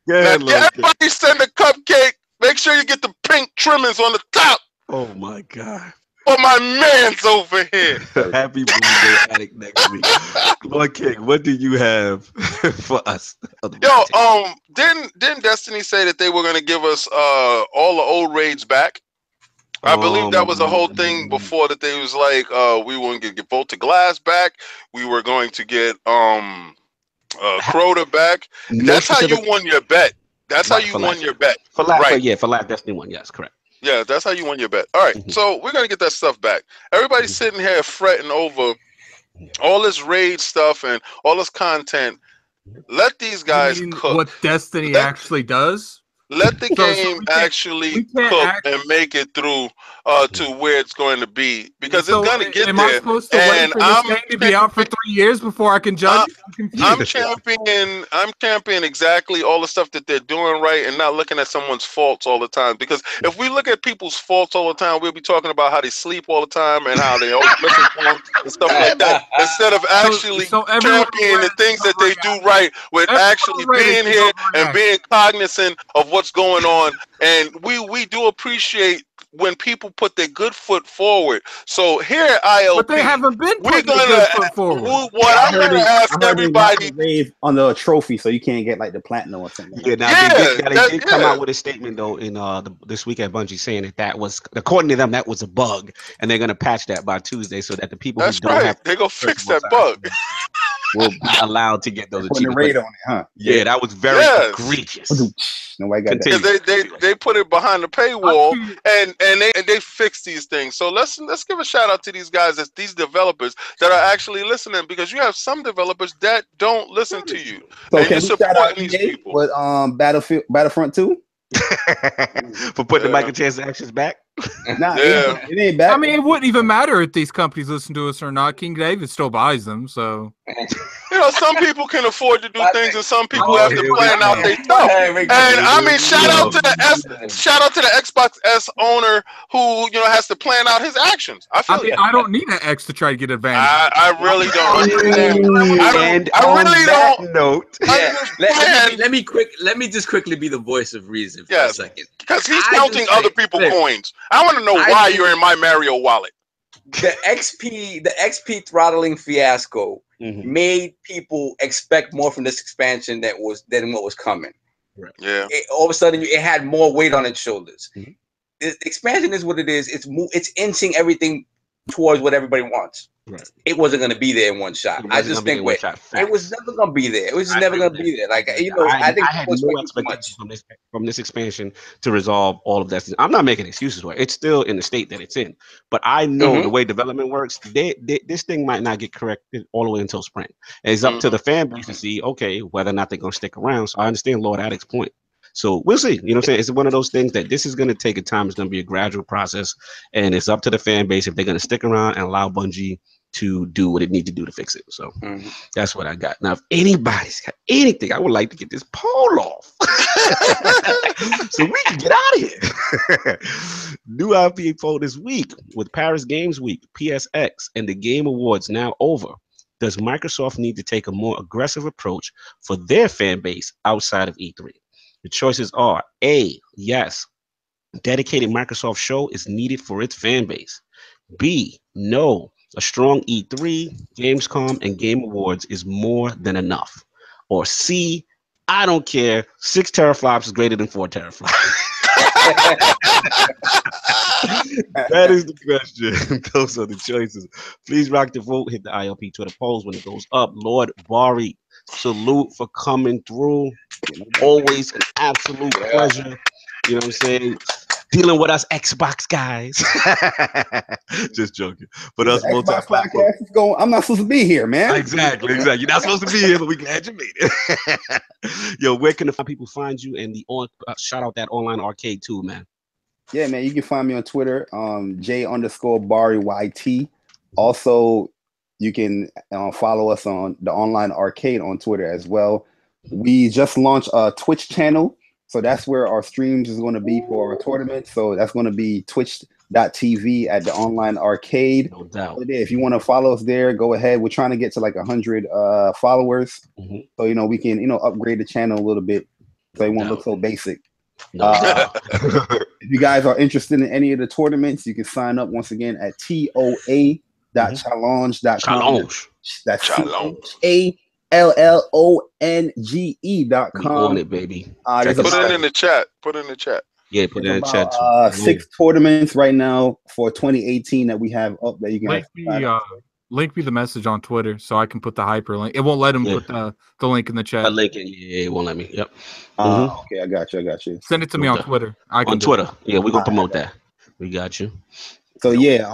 Yeah, now, everybody send a cupcake. Make sure you get the pink trimmings on the top. Oh my God. For my man's over here. Happy birthday, Addict, next week. Lord King, what do you have for us? Yo, didn't Destiny say that they were gonna give us all the old raids back? I believe that was the whole thing before, that they was like, we were going to get Volta Glass back. We were going to get Crota back. That's how you won your bet. That's how you won your bet. For last, for last Destiny 1, yes, correct. Yeah, that's how you won your bet. All right, so we're going to get that stuff back. Everybody's sitting here fretting over all this raid stuff and all this content. Let these guys cook. What Destiny actually does? Let the game actually cook and make it through to where it's going to be, because it's going to get there. Am I supposed to wait for this game to be out for 3 years before I can judge? I'm championing exactly all the stuff that they're doing right, and not looking at someone's faults all the time. Because if we look at people's faults all the time, we'll be talking about how they sleep all the time and how they always missing time and stuff like that, instead of actually championing the things that they do right, with actually being here and being cognizant of what's going on. And we do appreciate when people put their good foot forward. So here at ILP, but they haven't been putting their good foot forward. I'm going to ask everybody on the trophy, so you can't get like the platinum or something. Yeah, they did come out with a statement though in this week at Bungie, saying that was, according to them, that was a bug, and they're going to patch that by Tuesday, so that the people who don't have, they're going to fix that bug. Will be allowed to get those achievements. Rate on it, huh? Yeah, that was very egregious. Nobody got that. They put it behind the paywall, and they fix these things. So let's give a shout out to these guys, these developers that are actually listening, because you have some developers that don't listen to you. So and can you're we shout out these people with Battlefront 2? For putting the microtransactions back? Nah, it ain't bad. I mean, it wouldn't even matter if these companies listen to us or not. King David still buys them, so you know, some people can afford to do things, and some people have to plan out their stuff. And I mean, shout out to the Xbox S owner who, you know, has to plan out his actions. I don't need an X to try to get advantage. I really don't. Let me just quickly be the voice of reason for a second. Because he's counting other people's coins. I want to know why you're in my Mario wallet. The XP throttling fiasco made people expect more from this expansion than what was coming. Right. Yeah. All of a sudden, it had more weight on its shoulders. The expansion is what it is. It's inching everything towards what everybody wants. Right. It wasn't going to be there in one shot. I just think it was never going to be there. It was just never going to be there. Like, you know, I think I had no expectations from this expansion to resolve all of that. I'm not making excuses for it. It's still in the state that it's in. But I know the way development works, this thing might not get corrected all the way until spring. And it's up to the fan base to see, okay, whether or not they're going to stick around. So I understand Lord Addict's point. So we'll see. You know what I'm saying? It's one of those things that this is going to take a time. It's going to be a gradual process. And it's up to the fan base if they're going to stick around and allow Bungie to do what it needs to do to fix it. So that's what I got. Now, if anybody's got anything, I would like to get this poll off so we can get out of here. New ILP poll this week with Paris Games Week, PSX, and the Game Awards now over. Does Microsoft need to take a more aggressive approach for their fan base outside of E3? The choices are A, yes, dedicated Microsoft show is needed for its fan base. B, no, a strong E3, Gamescom, and Game Awards is more than enough. Or C, I don't care, 6 teraflops is greater than 4 teraflops. That is the question. Those are the choices. Please rock the vote. Hit the ILP Twitter polls when it goes up. Lord Bari, salute for coming through. Always an absolute pleasure. You know what I'm saying? Dealing with us Xbox guys. Just joking. But us multi-platform. I'm not supposed to be here, man. Exactly. You're not supposed to be here, but we're glad you made it. Yo, where can the people find you? And shout out that online arcade too, man. Yeah, man. You can find me on Twitter, J_Bari YT. Also, you can follow us on the online arcade on Twitter as well. We just launched a Twitch channel. So that's where our streams is going to be for our tournament. So that's going to be twitch.tv/ILP twitch.tv at the online arcade. No doubt. If you want to follow us there, go ahead. We're trying to get to like 100 followers. So, you know, we can, you know, upgrade the channel a little bit so it won't look so basic. No doubt. If you guys are interested in any of the tournaments, you can sign up once again at toa.challenge.com. Challenge. That's Challenge. CHALLONGE.com. On it, baby. Put it in the chat. Put it in the chat. Yeah, put it in the chat too. 6 tournaments right now for 2018 that we have up that you can link me the message on Twitter so I can put the hyperlink. It won't let him put the link in the chat. A link in, yeah, it won't let me. Yep. Okay, I got you. Send it to me on Twitter. On Twitter. Yeah, we're gonna promote that. We got you. So yeah,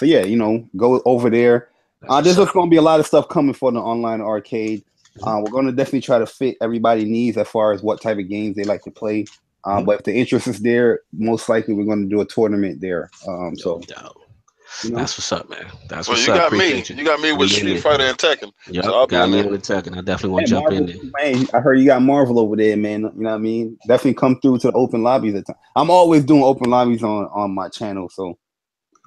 you know, go over there. There's just gonna be a lot of stuff coming for the online arcade. We're gonna definitely try to fit everybody's needs as far as what type of games they like to play. But if the interest is there, most likely we're gonna do a tournament there. So you know? That's what's up, man. That's well, what's you up. You got me with Street Fighter and Tekken. Yep, so got me with Tekken. I definitely want to jump in there. Man, I heard you got Marvel over there, man. You know what I mean? Definitely come through to the open lobbies at time. I'm always doing open lobbies on my channel, so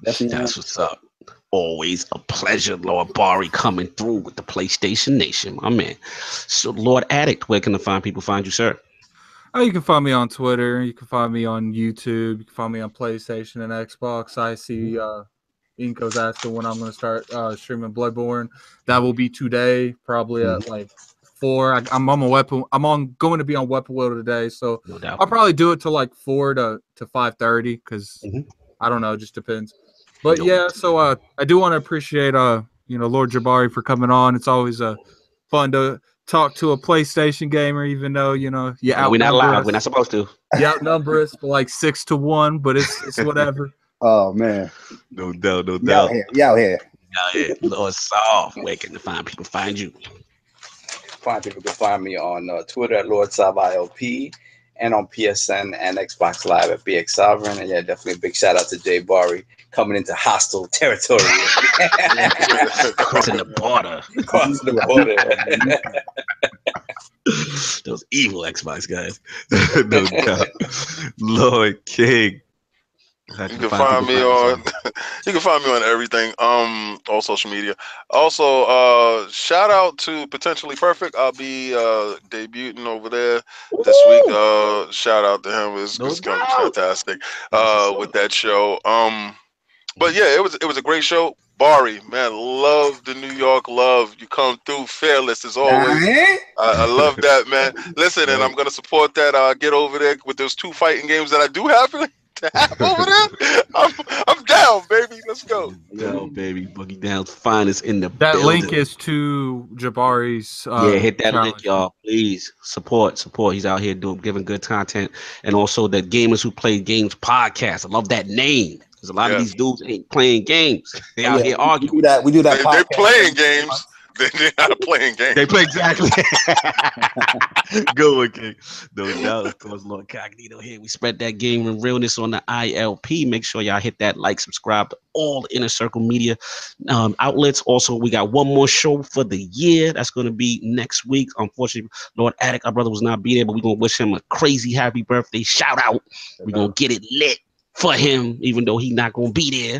definitely. That's what's up. Always a pleasure, Lord Bari, coming through with the PlayStation Nation, my man. So, Lord Addict, where can the people find you, sir? Oh, you can find me on Twitter. You can find me on YouTube. You can find me on PlayStation and Xbox. I see Inco's asking when I'm going to start streaming Bloodborne. That will be today, probably at like 4. I'm on going to be on Weapon Wheel today, so I'll probably do it till like 4 to 5:30 because I don't know, it just depends. But yeah, so I do want to appreciate you know, Lord JayBari for coming on. It's always fun to talk to a PlayStation gamer, even though, you know, we're not live. We're not supposed to. You outnumber us for like 6-1, but it's whatever. Oh man, no doubt. You out here. Lord Saul, where can the people find you? People can find me on Twitter at Lord Saab ILP and on PSN and Xbox Live at BX Sovereign. And yeah, definitely a big shout out to JayBari coming into hostile territory. Crossing the border. Those evil Xbox guys. No doubt. Lord King. You can find me on everything, all social media. Also, shout out to Potentially Perfect. I'll be debuting over there this week. Shout out to him. It's gonna be fantastic with that show. But yeah, it was a great show. Bari, man, love the New York love. You come through fearless as always. I love that, man. Listen, and I'm gonna support that. Get over there with those 2 fighting games that I do have to have over there. I'm down, baby. Let's go. Yo, baby, Boogie Down's finest in the That building. link is to JayBari's. Hit that link, y'all. Please support. He's out here giving good content, and also the Gamers Who Play Games podcast. I love that name because a lot of these dudes ain't playing games. They out here arguing. We do that. They're playing games. They're not playing games. They play exactly. Go King. No doubt, of course, Lord Cognito here. We spread that game and realness on the ILP. Make sure y'all hit that like, subscribe to all the Inner Circle media outlets. Also, we got one more show for the year. That's going to be next week. Unfortunately, Lord Addict, our brother, was not be there, but we're going to wish him a crazy happy birthday. Shout out. We're going to get it lit for him, even though he's not going to be there.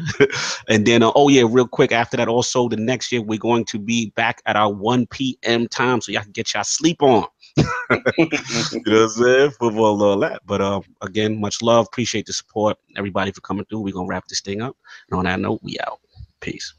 And then, real quick, after that, also, the next year, we're going to be back at our 1 p.m. time, so y'all can get y'all sleep on. You know what I'm saying? Football, all that. But again, much love. Appreciate the support. Everybody for coming through. We're going to wrap this thing up. And on that note, we out. Peace.